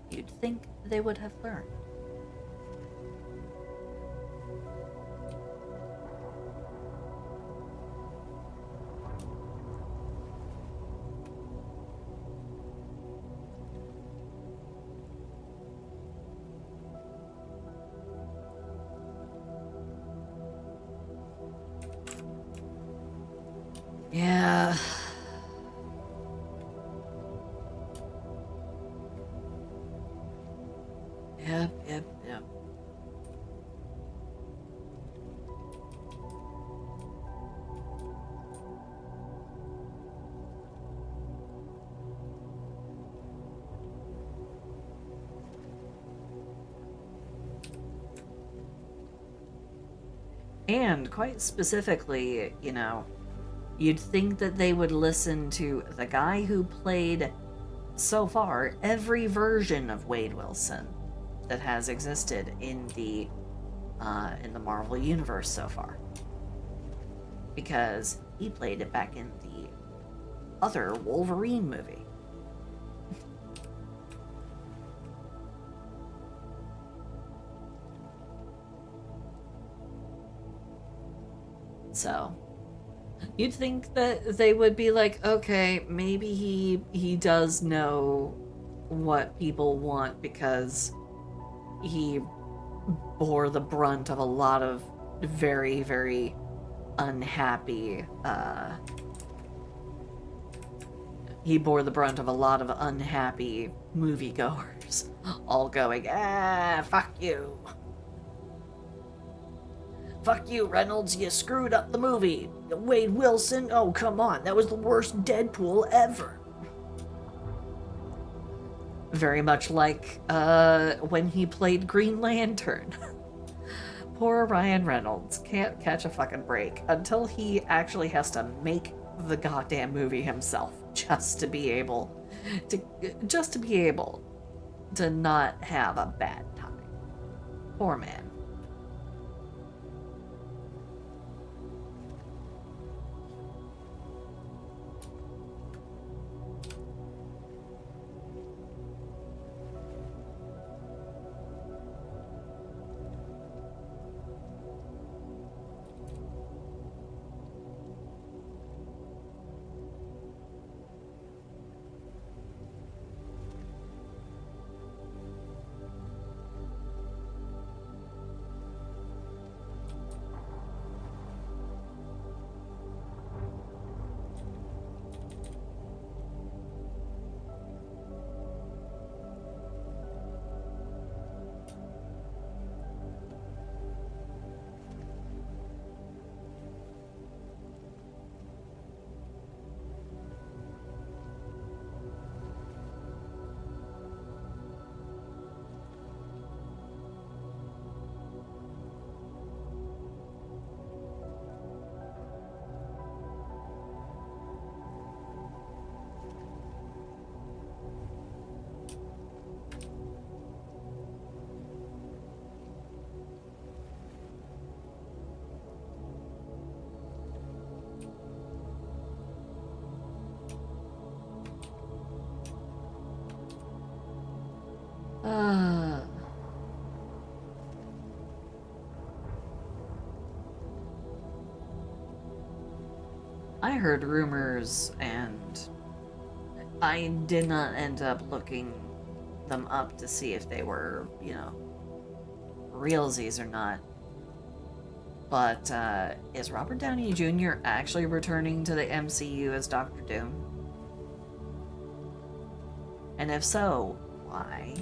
You'd think they would have learned. Yeah. Yep. And quite specifically, you know, you'd think that they would listen to the guy who played, so far, every version of Wade Wilson that has existed in the Marvel Universe so far. Because he played it back in the other Wolverine movie. So, You'd think that they would be like, okay, maybe he does know what people want because he bore the brunt of a lot of very, very unhappy, he bore the brunt of a lot of unhappy moviegoers all going, fuck you. Fuck you, Reynolds, you screwed up the movie. Wade Wilson, oh come on, that was the worst Deadpool ever. Very much like when he played Green Lantern. Poor Ryan Reynolds can't catch a fucking break until he actually has to make the goddamn movie himself just to be able to not have a bad time. Poor man. I heard rumors, and I did not end up looking them up to see if they were, you know, realsies or not. But is Robert Downey Jr. actually returning to the MCU as Doctor Doom? And if so, why?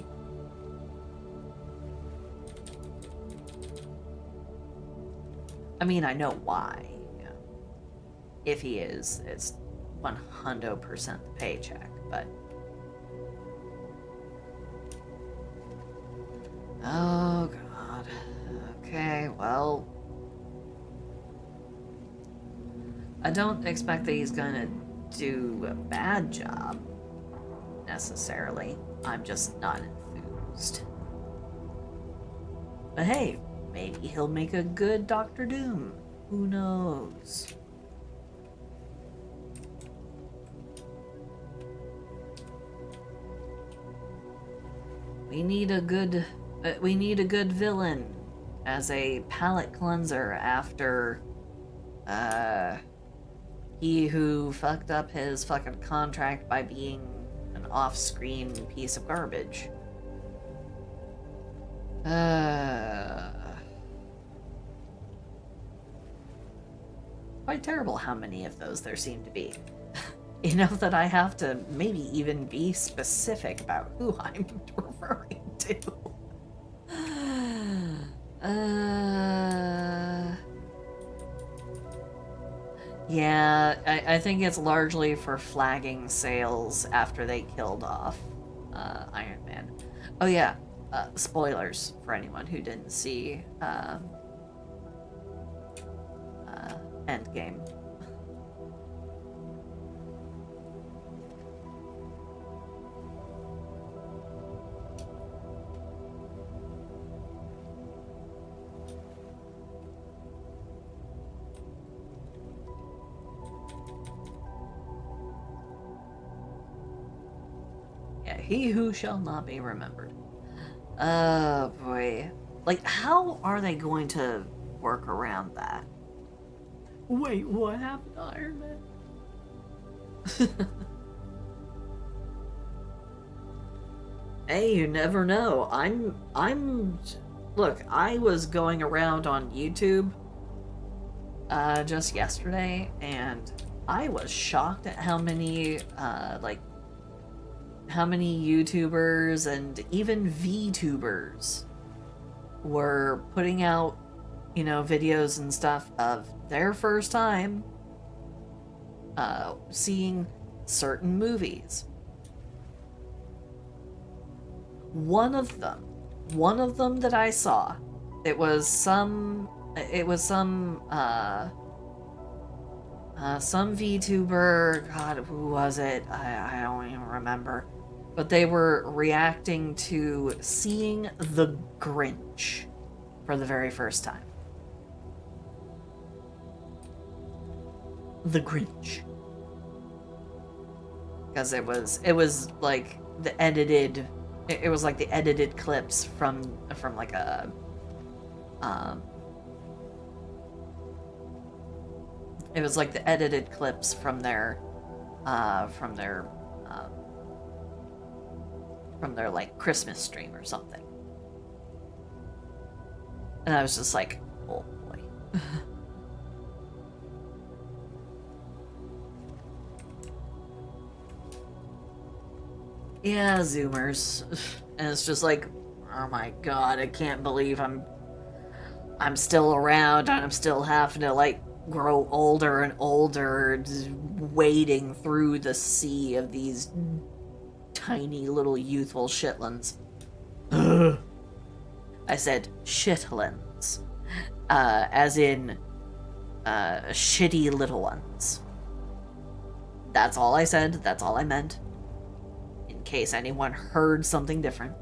I mean, I know why. If he is, it's 100% the paycheck, but... Oh, God. Okay, well... I don't expect that he's gonna do a bad job, necessarily. I'm just not enthused. But hey, maybe he'll make a good Doctor Doom. Who knows? We need a good villain as a palate cleanser after he who fucked up his fucking contract by being an off-screen piece of garbage. Quite terrible how many of those there seem to be. Enough that I have to maybe even be specific about who I'm referring to. Yeah, I think it's largely for flagging sales after they killed off Iron Man. Oh yeah, spoilers for anyone who didn't see Endgame. He who shall not be remembered. Oh boy. Like, how are they going to work around that? Wait, what happened to Iron Man? Hey, you never know. Look, I was going around on YouTube just yesterday, and I was shocked at how many YouTubers and even VTubers were putting out, you know, videos and stuff of their first time seeing certain movies. Some that I saw, it was some VTuber, God, who was it? I don't even remember. But they were reacting to seeing The Grinch for the very first time. The Grinch. Because it was like the edited, it was like the edited clips from like a, it was like the edited clips from their like Christmas stream or something. And I was just like, oh boy. Yeah, Zoomers. And it's just like, oh my god, I can't believe I'm still around and I'm still having to like grow older and older, just wading through the sea of these tiny little youthful shitlins. I said shitlins. As in shitty little ones. That's all I said, that's all I meant. In case anyone heard something different.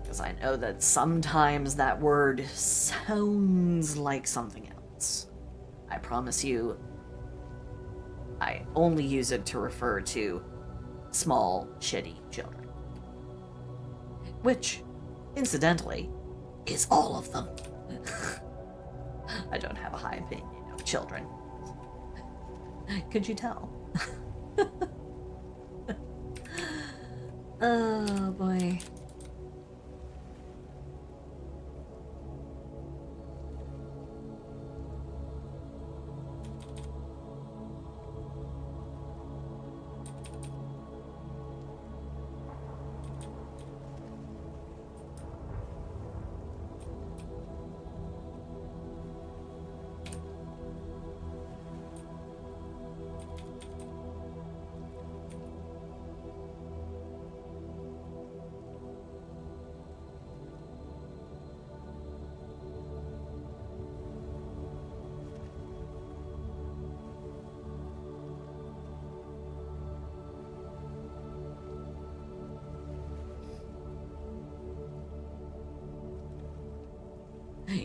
Because I know that sometimes that word sounds like something else. I promise you, I only use it to refer to small, shitty children. Which, incidentally, is all of them. I don't have a high opinion of children. Could you tell? Oh boy.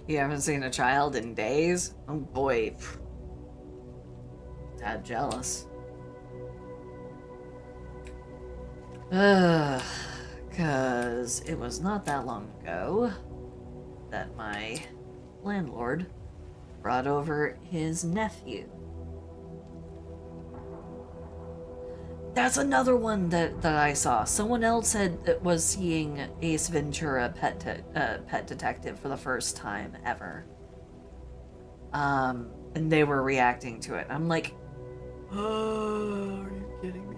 You haven't seen a child in days? Oh boy. Tad jealous. Cause it was not that long ago that my landlord brought over his nephew. That's another one that I saw. Someone else said that was seeing Ace Ventura Pet Detective for the first time ever. And they were reacting to it. I'm like, oh, are you kidding me?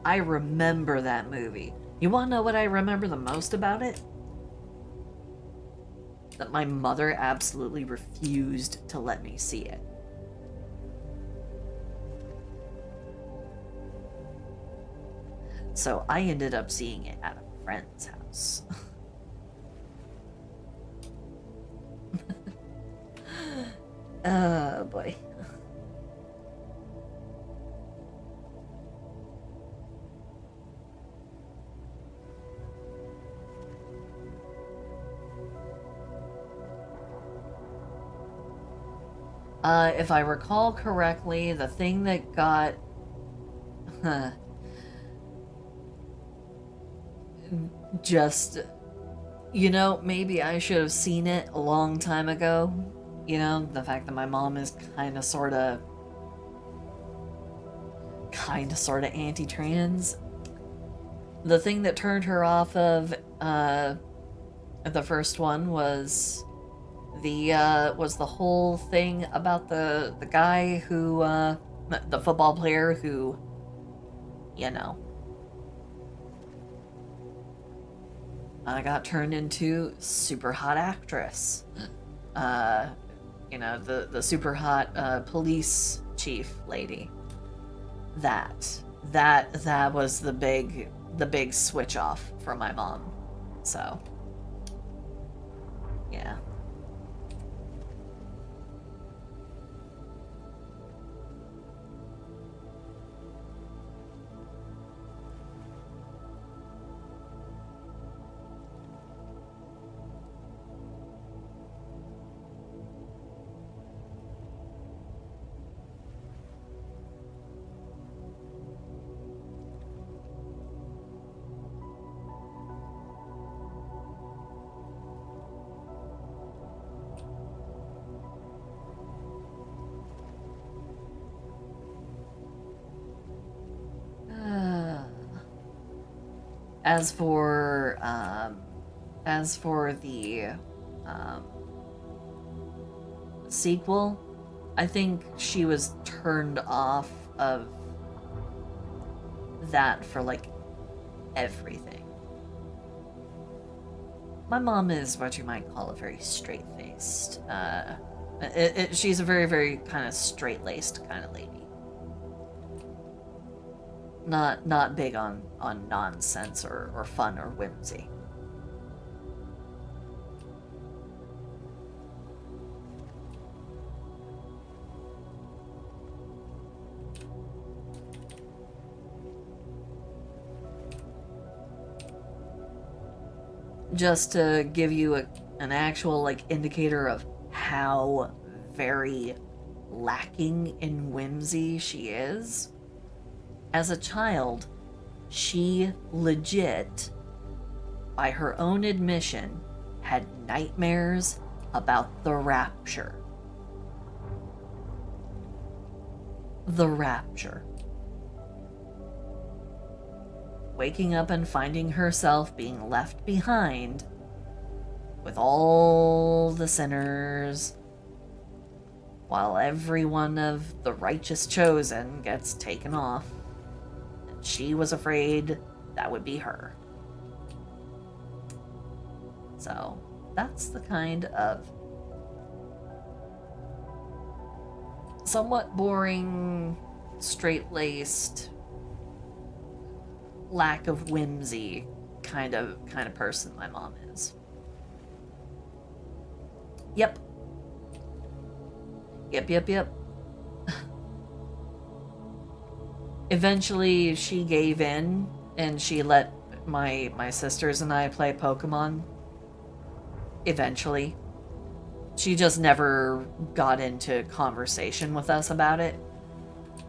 I remember that movie. You wanna know what I remember the most about it? That my mother absolutely refused to let me see it. So I ended up seeing it at a friend's house. Oh boy. If I recall correctly, the thing that got just, maybe I should have seen it a long time ago. The fact that my mom is kind of sort of anti-trans. The thing that turned her off of the first one was the whole thing about the guy who the football player who got turned into super hot actress. The super hot police chief lady. That was the big switch off for my mom. So, yeah. As for the sequel, I think she was turned off of that for like everything. My mom is what you might call a very straight-faced. She's a very, very kind of straight-laced kind of lady. Not big on nonsense or fun or whimsy. Just to give you an actual like indicator of how very lacking in whimsy she is. As a child, she legit, by her own admission, had nightmares about the rapture. The rapture. Waking up and finding herself being left behind with all the sinners, while every one of the righteous chosen gets taken off. And she was afraid that would be her. So that's the kind of somewhat boring, straight-laced, lack of whimsy kind of person my mom is. Yep. Eventually she gave in and she let my sisters and I play Pokemon. Eventually. She just never got into conversation with us about it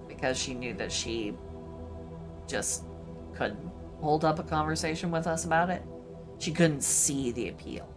because she knew that she just couldn't hold up a conversation with us about it. She couldn't see the appeal.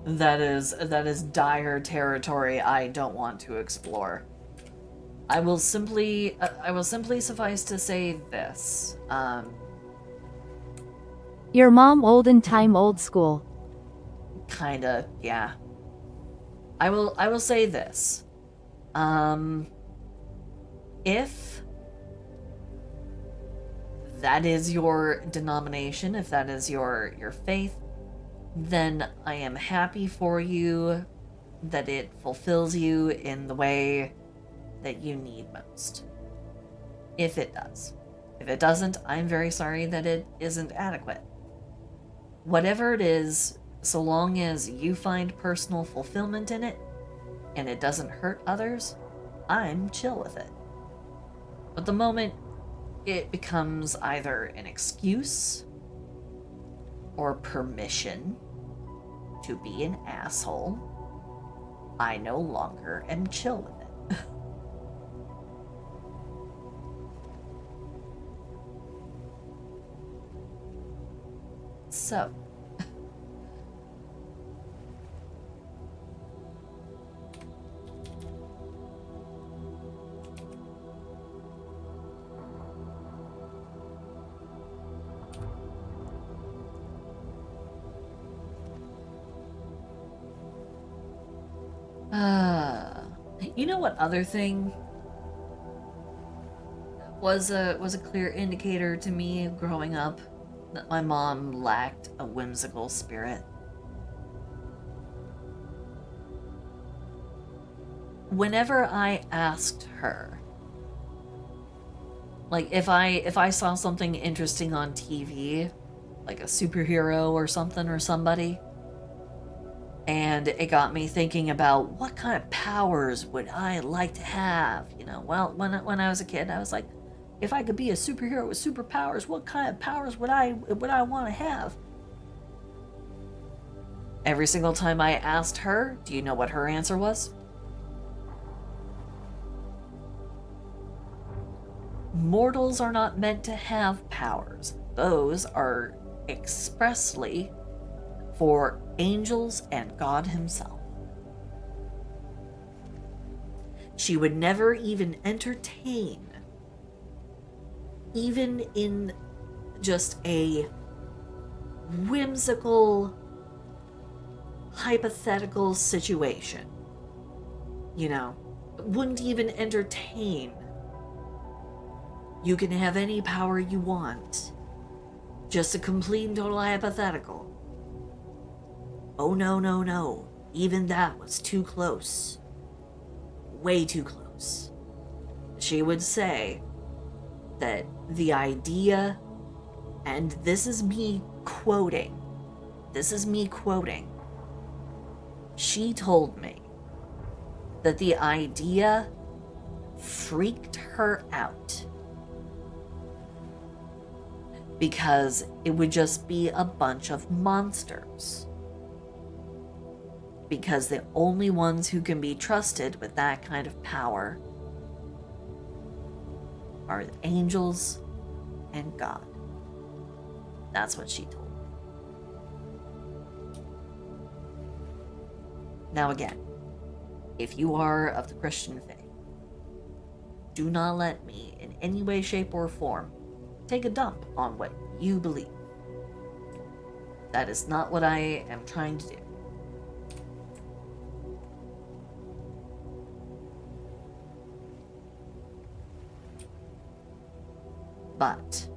That is dire territory I don't want to explore. I will simply suffice to say this. Your mom olden time old school. Kinda, yeah. I will say this. If that is your denomination, if that is your faith, then I am happy for you that it fulfills you in the way that you need most. If it does. If it doesn't, I'm very sorry that it isn't adequate. Whatever it is, so long as you find personal fulfillment in it, and it doesn't hurt others, I'm chill with it. But the moment it becomes either an excuse or permission to be an asshole, I no longer am chill with it. So, you know what other thing was a clear indicator to me growing up that my mom lacked a whimsical spirit? Whenever I asked her, like if I saw something interesting on TV, like a superhero or something or somebody, and it got me thinking about what kind of powers would I like to have, you know? Well, when I was a kid, I was like, if I could be a superhero with superpowers, what kind of powers would I want to have? Every single time I asked her, do you know what her answer was? Mortals are not meant to have powers. Those are expressly for angels and God himself. She would never even entertain, even in just a whimsical, hypothetical situation, you know, wouldn't even entertain, you can have any power you want, just a complete and total hypothetical. Oh no, no, no, even that was too close. Way too close. She would say that the idea, and this is me quoting, she told me that the idea freaked her out because it would just be a bunch of monsters. Because the only ones who can be trusted with that kind of power are the angels and God. That's what she told me. Now again, if you are of the Christian faith, do not let me in any way, shape, or form take a dump on what you believe. That is not what I am trying to do. But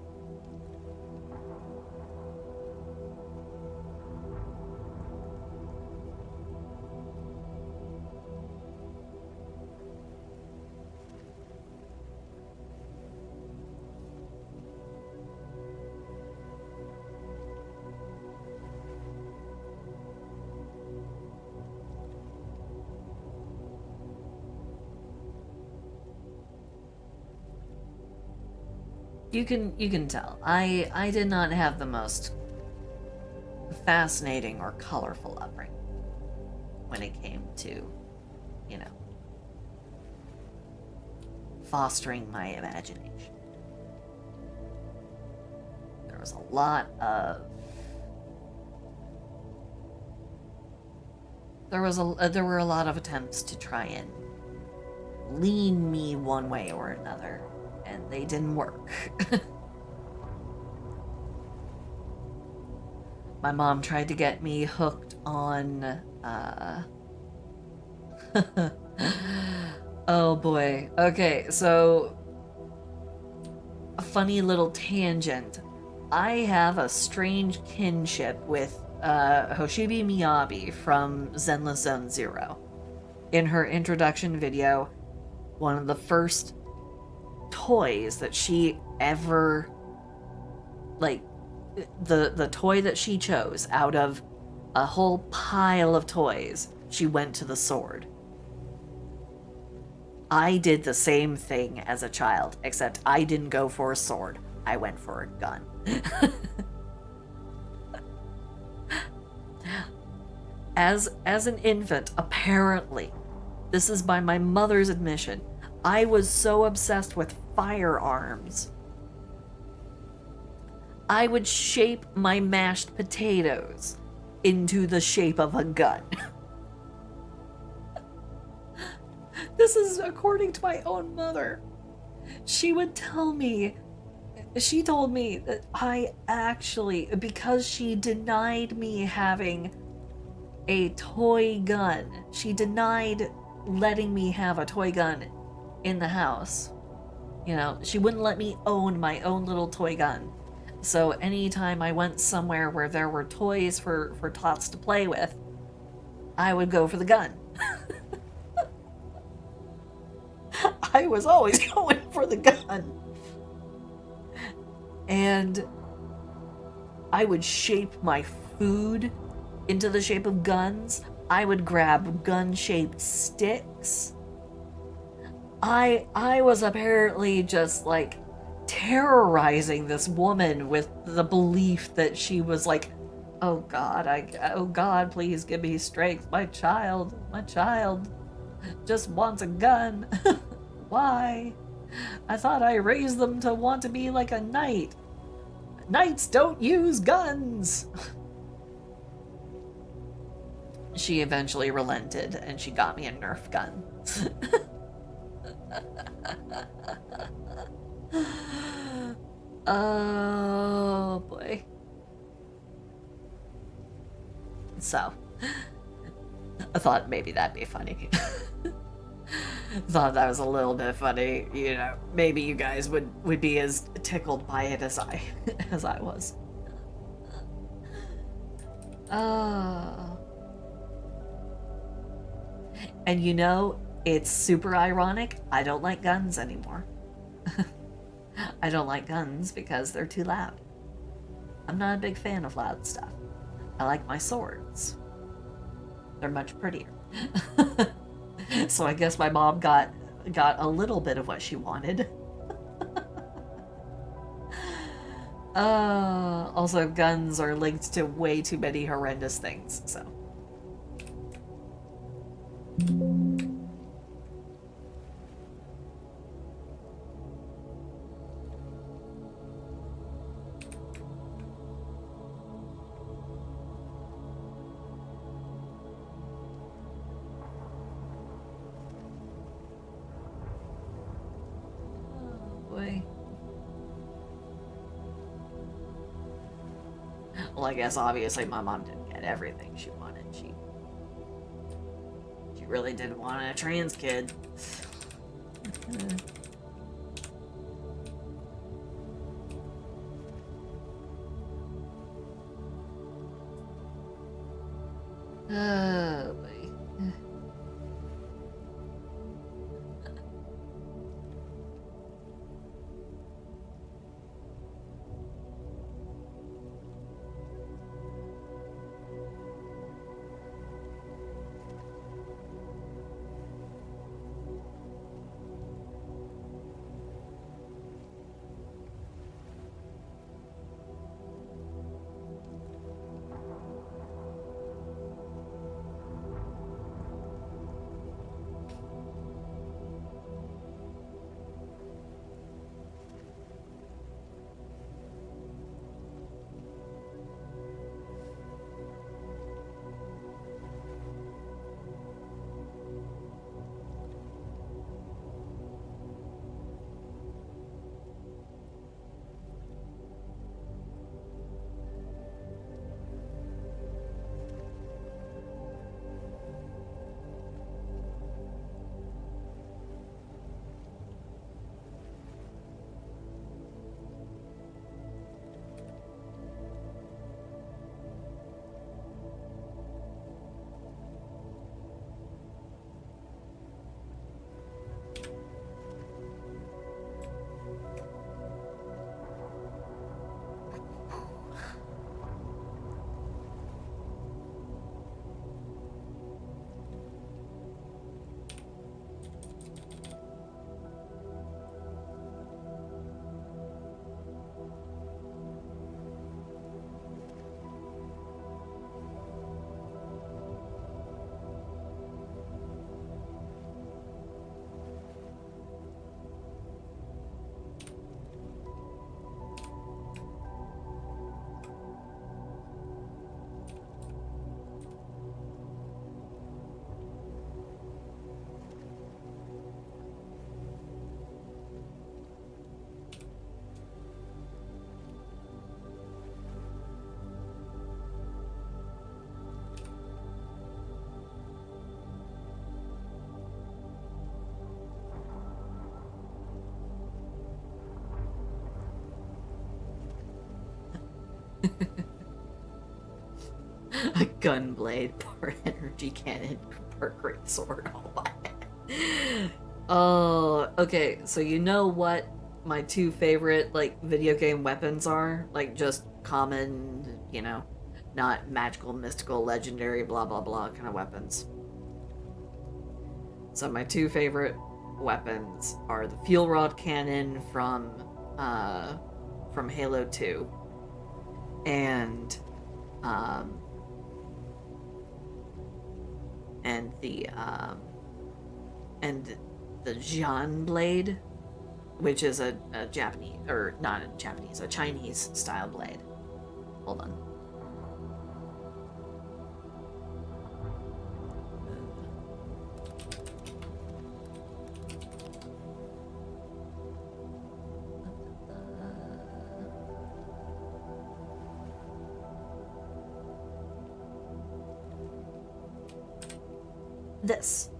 you can tell. I did not have the most fascinating or colorful upbringing when it came to, you know, fostering my imagination. There was a lot of there were a lot of attempts to try and lean me one way or another, and they didn't work. My mom tried to get me hooked on, oh boy. Okay, so a funny little tangent. I have a strange kinship with Hoshibi Miyabi from Zenless Zone Zero. In her introduction video, one of the first toys that she ever, like, the toy that she chose out of a whole pile of toys, she went to the sword. I did the same thing as a child, except I didn't go for a sword. I went for a gun. As an infant, apparently, this is by my mother's admission, I was so obsessed with firearms. I would shape my mashed potatoes into the shape of a gun. This is according to my own mother. She would tell me, she told me that I actually, because she denied me having a toy gun, she denied letting me have a toy gun in the house. You know, she wouldn't let me own my own little toy gun. So anytime I went somewhere where there were toys for tots to play with, I would go for the gun. I was always going for the gun. And I would shape my food into the shape of guns. I would grab gun-shaped sticks. I was apparently just like terrorizing this woman with the belief that she was like, oh God, please give me strength. My child just wants a gun. Why? I thought I raised them to want to be like a knight. Knights don't use guns. She eventually relented and she got me a Nerf gun. Oh boy. So, I thought maybe that'd be funny. Thought that was a little bit funny, you know. Maybe you guys would be as tickled by it as I was. And you know, it's super ironic. I don't like guns anymore. I don't like guns because they're too loud. I'm not a big fan of loud stuff. I like my swords. They're much prettier. So I guess my mom got a little bit of what she wanted. Also, guns are linked to way too many horrendous things, so. Well, I guess obviously my mom didn't get everything she wanted. She really didn't want a trans kid. Oh boy. Gunblade, part energy cannon, part great sword. Oh my. Oh, okay. So you know what my two favorite like video game weapons are? Like just common, you know, not magical, mystical, legendary, blah blah blah kind of weapons. So my two favorite weapons are the fuel rod cannon from Halo 2 and the Jian blade, which is a Japanese, or not a Japanese, a Chinese style blade. Hold on. This.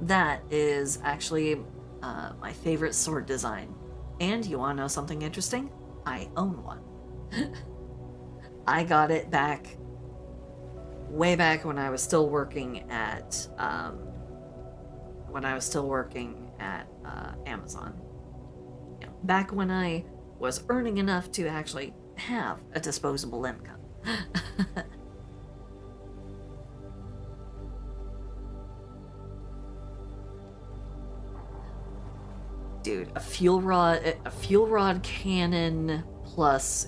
That is actually my favorite sword design. And you want to know something interesting? I own one. I got it back way back when I was still working at Amazon. You know, back when I was earning enough to actually have a disposable income. Dude, a fuel rod cannon plus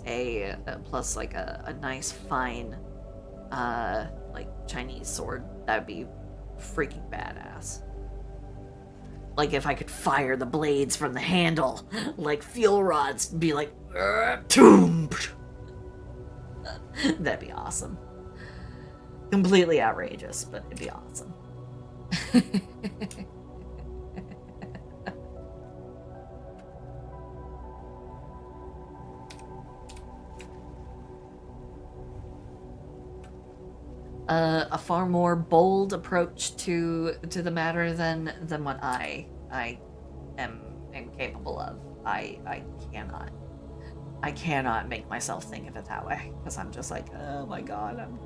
like a nice fine like Chinese sword, that'd be freaking badass. Like if I could fire the blades from the handle like fuel rods, be like that'd be awesome. Completely outrageous, but it'd be awesome. A far more bold approach to the matter than what I am capable of. I cannot make myself think of it that way, because I'm just like, oh my god, I'm...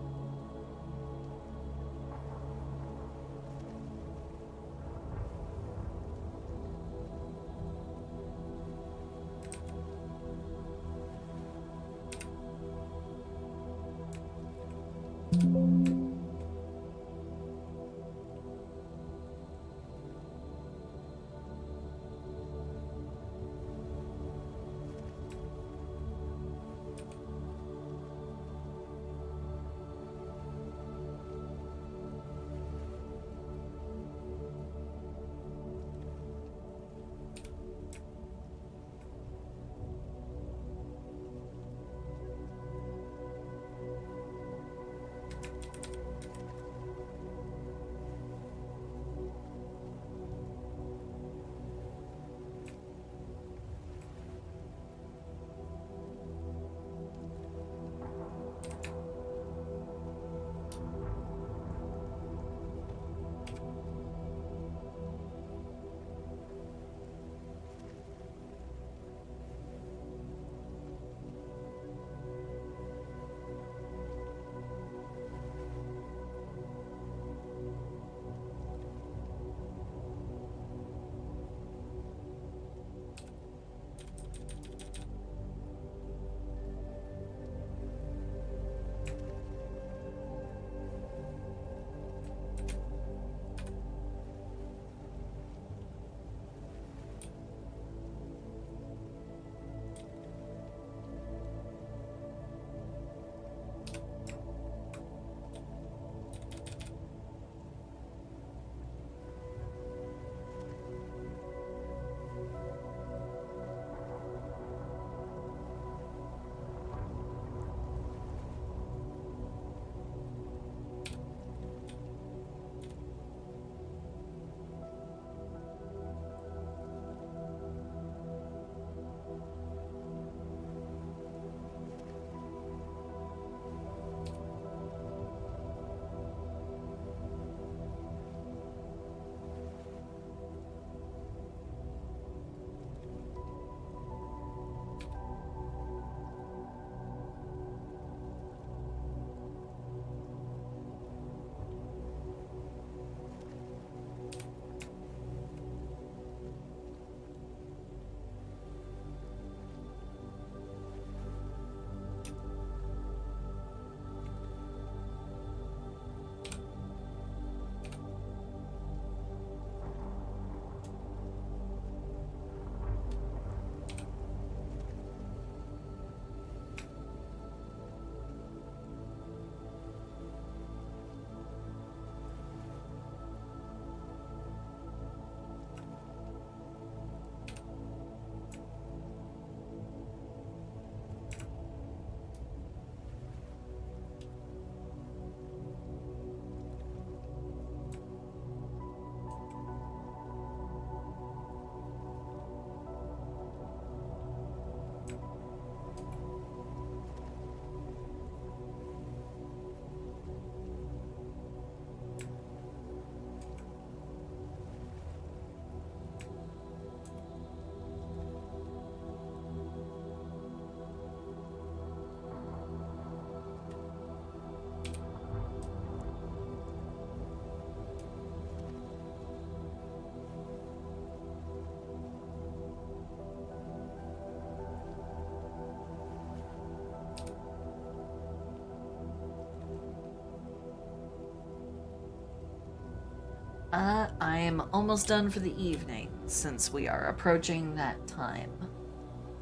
I am almost done for the evening, since we are approaching that time.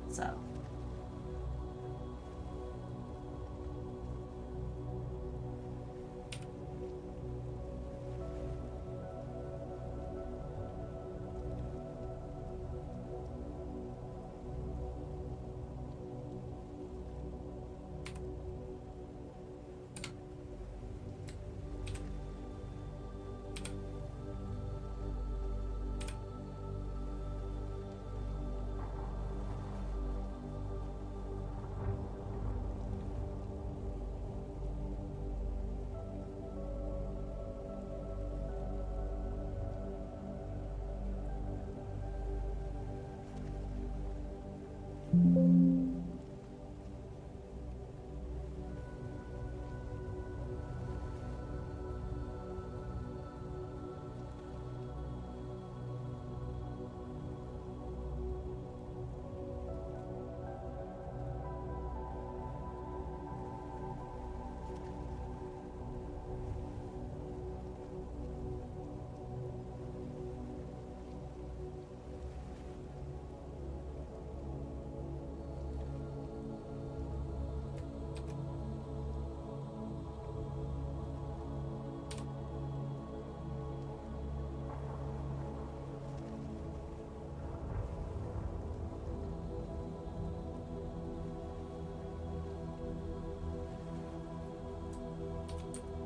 So.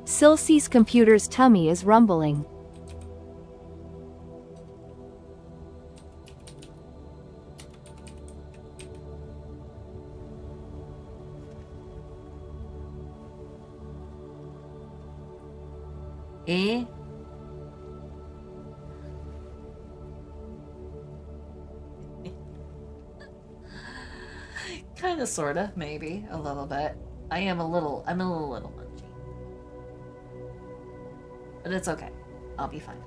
Silsey's computer's tummy is rumbling. Eh? Kinda, sorta, maybe, a little bit. I'm a little munchy. But it's okay. I'll be fine.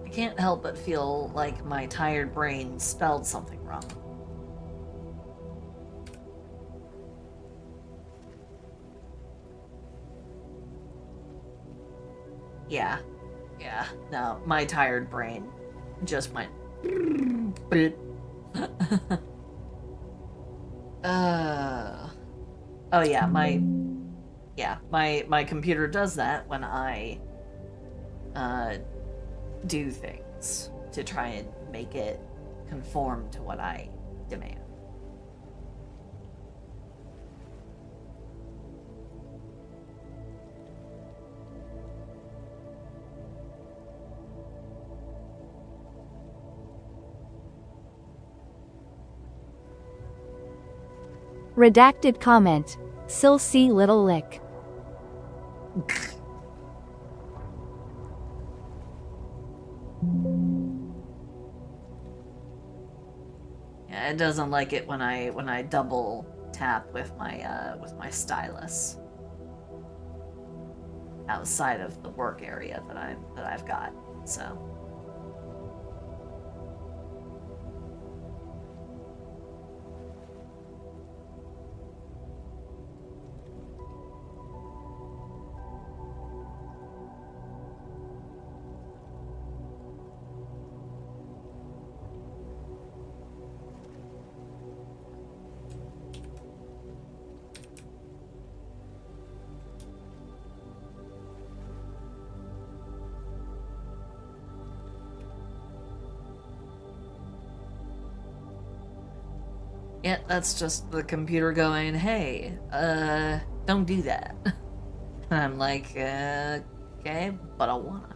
I can't help but feel like my tired brain spelled something wrong. Yeah. Yeah. No, my tired brain just went. Oh yeah, my computer does that when I do things to try and make it conform to what I demand. Redacted comment. Silsey little lick. Yeah, it doesn't like it when I double tap with my stylus outside of the work area that I've got. So. Yeah, that's just the computer going, hey, don't do that. And I'm like, okay, but I wanna.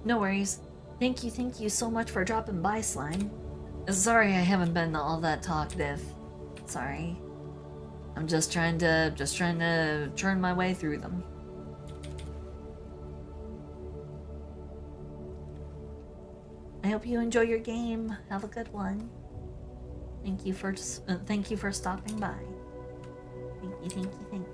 No worries. Thank you so much for dropping by, Slime. Sorry I haven't been all that talkative. Sorry. I'm just trying to churn my way through them. I hope you enjoy your game. Have a good one. Thank you for stopping by. Thank you.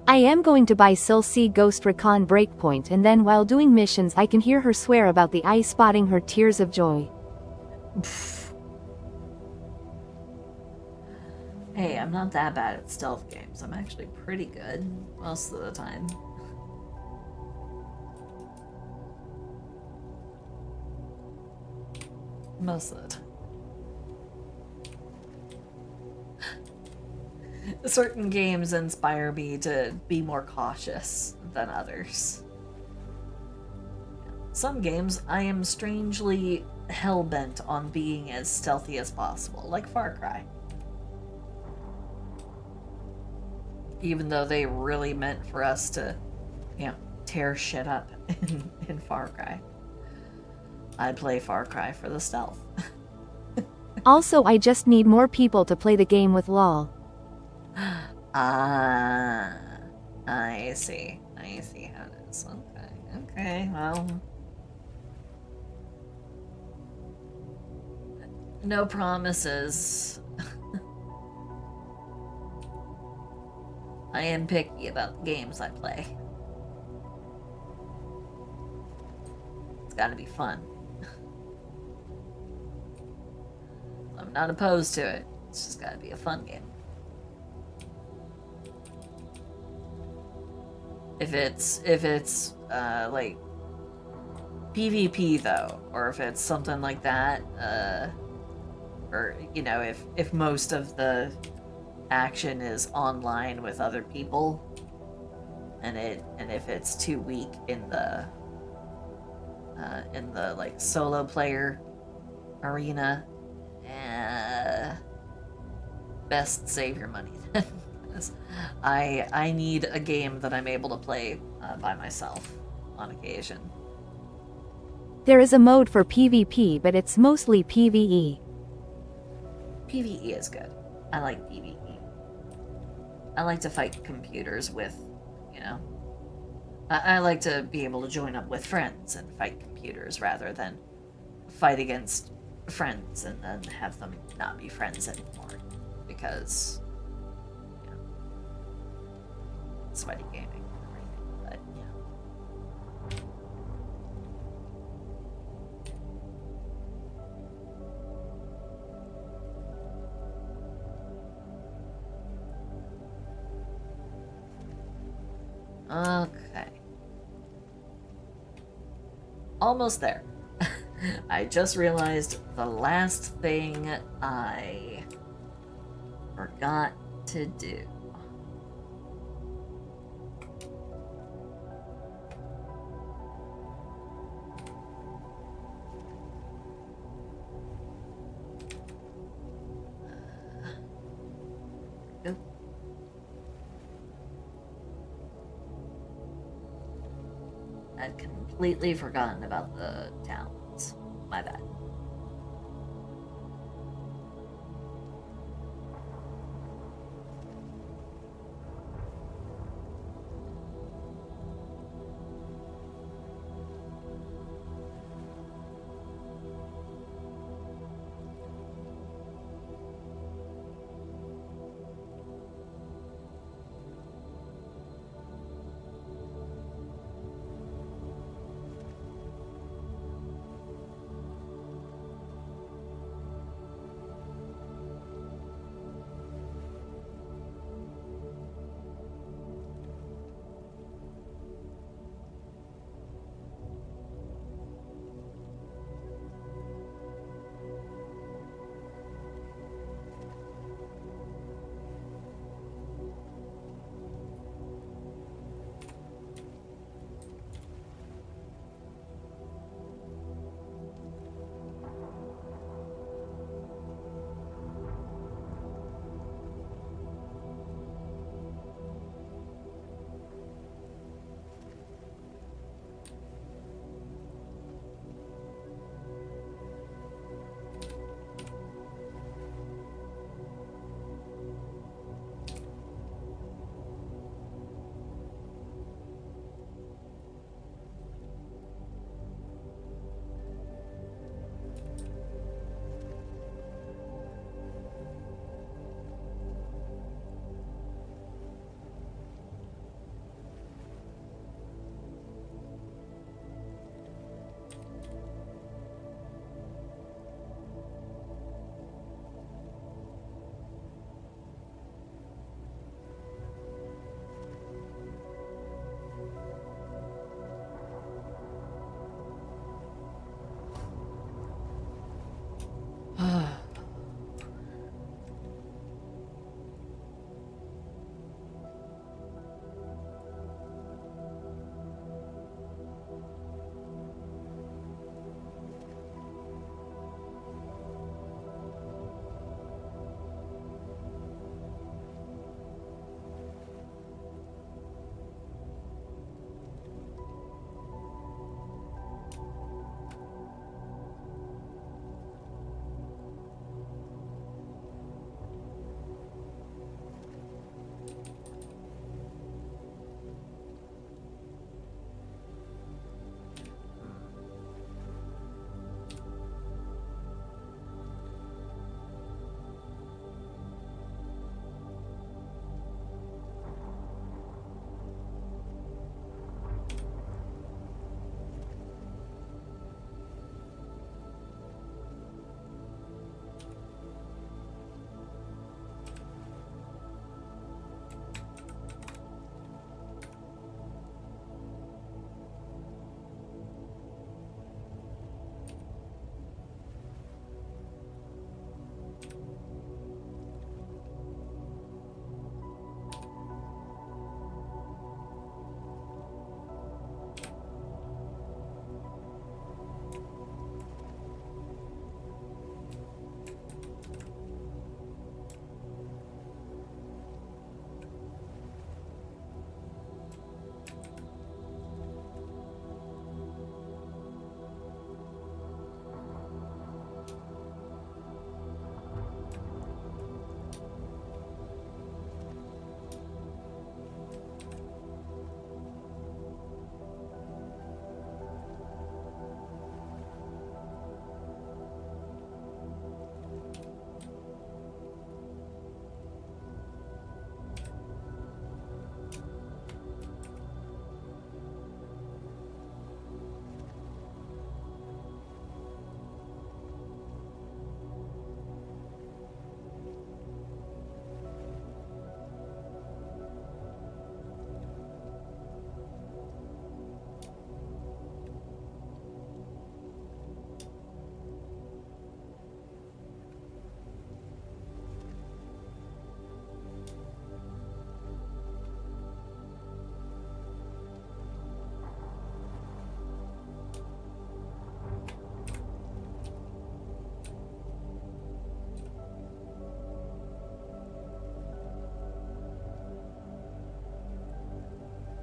I am going to buy Silsea Ghost Recon Breakpoint, and then while doing missions I can hear her swear about the eye spotting her tears of joy. Hey, I'm not that bad at stealth games. I'm actually pretty good most of the time. Most of the time. Certain games inspire me to be more cautious than others. Some games I am strangely hell-bent on being as stealthy as possible, like Far Cry. Even though they really meant for us to, tear shit up in Far Cry. I play Far Cry for the stealth. Also, I just need more people to play the game with lol. Ah, I see how it is. Okay, well. No promises. I am picky about the games I play. It's gotta be fun. I'm not opposed to it. It's just gotta be a fun game. If it's like PvP though, or if it's something like that, or if most of the action is online with other people, and if it's too weak in the like solo player arena, best save your money then. I need a game that I'm able to play by myself on occasion. There is a mode for PvP, but it's mostly PvE. PvE is good. I like PvE. I like to fight computers with, I like to be able to join up with friends and fight computers rather than fight against friends and then have them not be friends anymore. Because sweaty gaming and everything, but okay. Almost there. I just realized the last thing I forgot to do. I'd completely forgotten about the towns. My bad.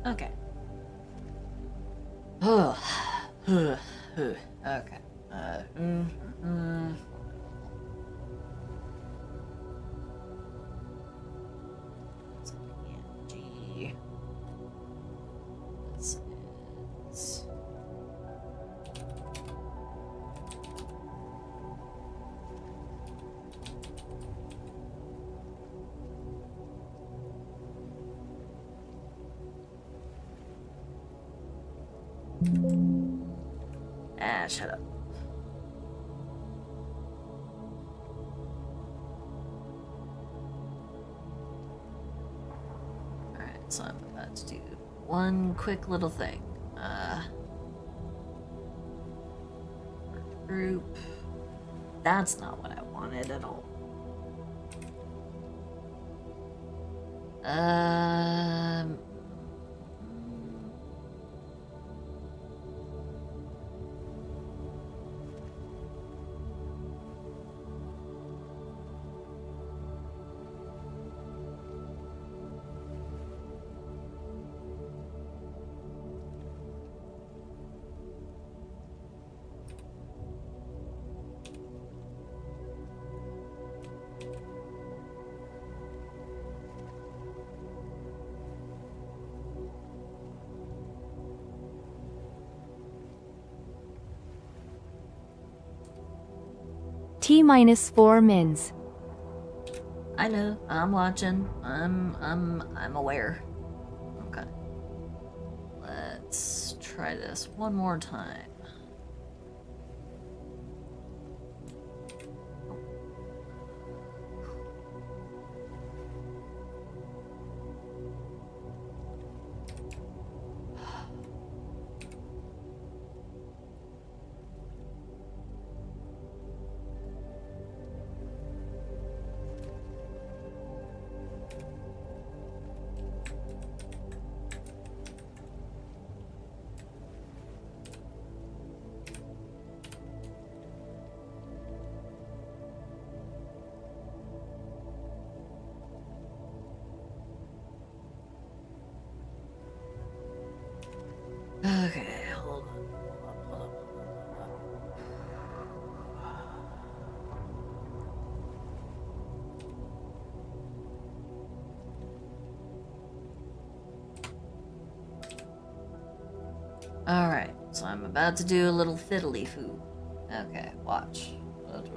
Okay. Oh. Okay. G. This is. Ah, shut up. Alright, so I'm about to do one quick little thing. Group. That's not what I wanted at all. T-4 mins. I know. I'm watching. I'm aware. Okay. Let's try this one more time. Okay, hold on. Alright, so I'm about to do a little fiddly foo. Okay, watch. Okay.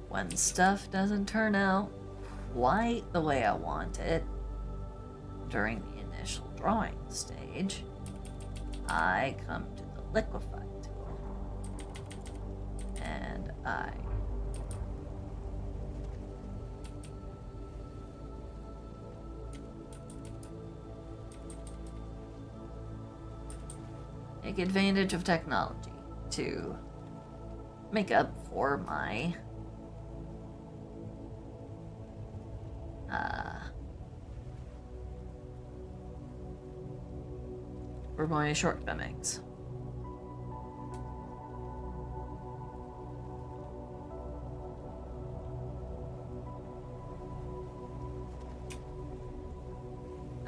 When stuff doesn't turn out quite the way I want it during the initial drawing stage, I come to the liquefy tool and I take advantage of technology to make up for my shortcomings.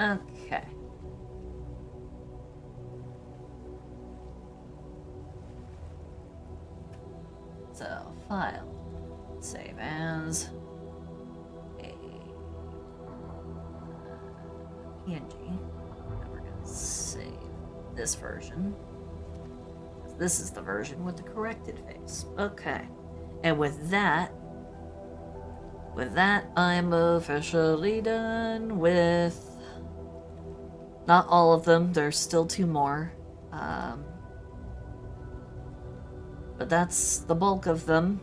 Okay. So, file, save as a PNG. And we're gonna save this version. This is the version with the corrected face. Okay. And with that, I'm officially done with not all of them. There's still 2 more. But that's the bulk of them.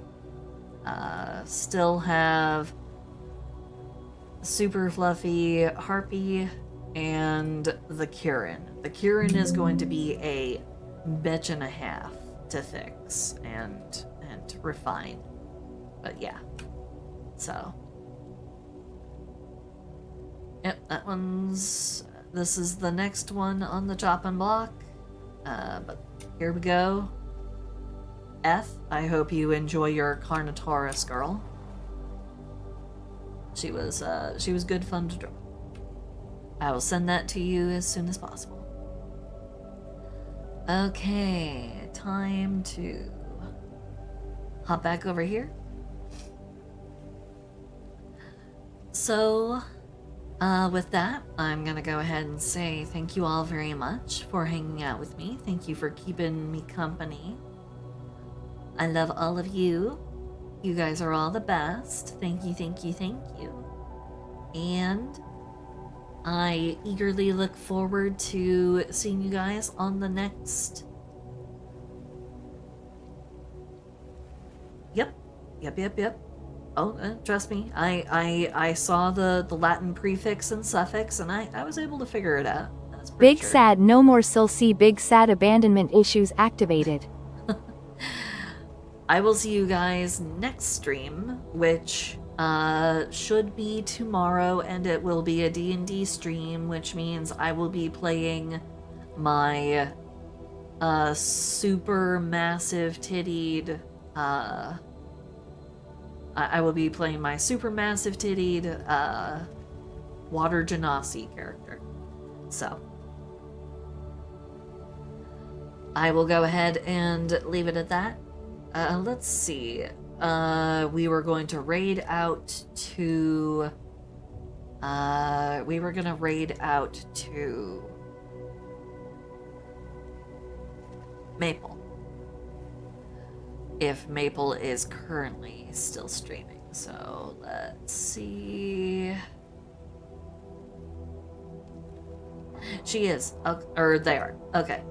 Still have Super Fluffy Harpy and the Kirin. The Kirin is going to be a bitch and a half to fix and weren't refined. But yeah. So. Yep, that one's... This is the next one on the chopping block. But here we go. F, I hope you enjoy your Carnotaurus girl. She was good fun to draw. I will send that to you as soon as possible. Okay, time to hop back over here. So, with that, I'm gonna go ahead and say thank you all very much for hanging out with me. Thank you for keeping me company. I love all of you. You guys are all the best. Thank you, thank you, thank you. And I eagerly look forward to seeing you guys on the next... Yep. Oh, trust me, I saw the Latin prefix and suffix, and I was able to figure it out. That's pretty Big sure. sad no more Silsea big sad abandonment issues activated. I will see you guys next stream, which should be tomorrow, and it will be a D&D stream, which means I will be playing my super massive tittied I will be playing my super massive tittied Water Genasi character. So I will go ahead and leave it at that. Let's see. We were going to raid out to... we were gonna raid out to... Maple. If Maple is currently still streaming. So, let's see... She is. Or they are. Okay.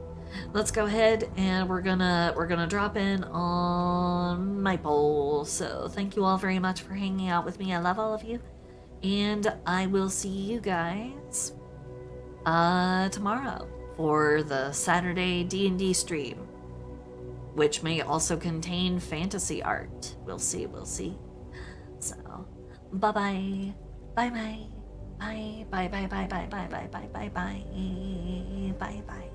Let's go ahead and we're gonna drop in on Maple. So thank you all very much for hanging out with me. I love all of you, and I will see you guys tomorrow for the Saturday D&D stream, which may also contain fantasy art. We'll see. So bye bye. Bye bye. Bye bye bye bye bye bye bye bye bye bye bye bye.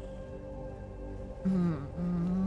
Mm-hmm.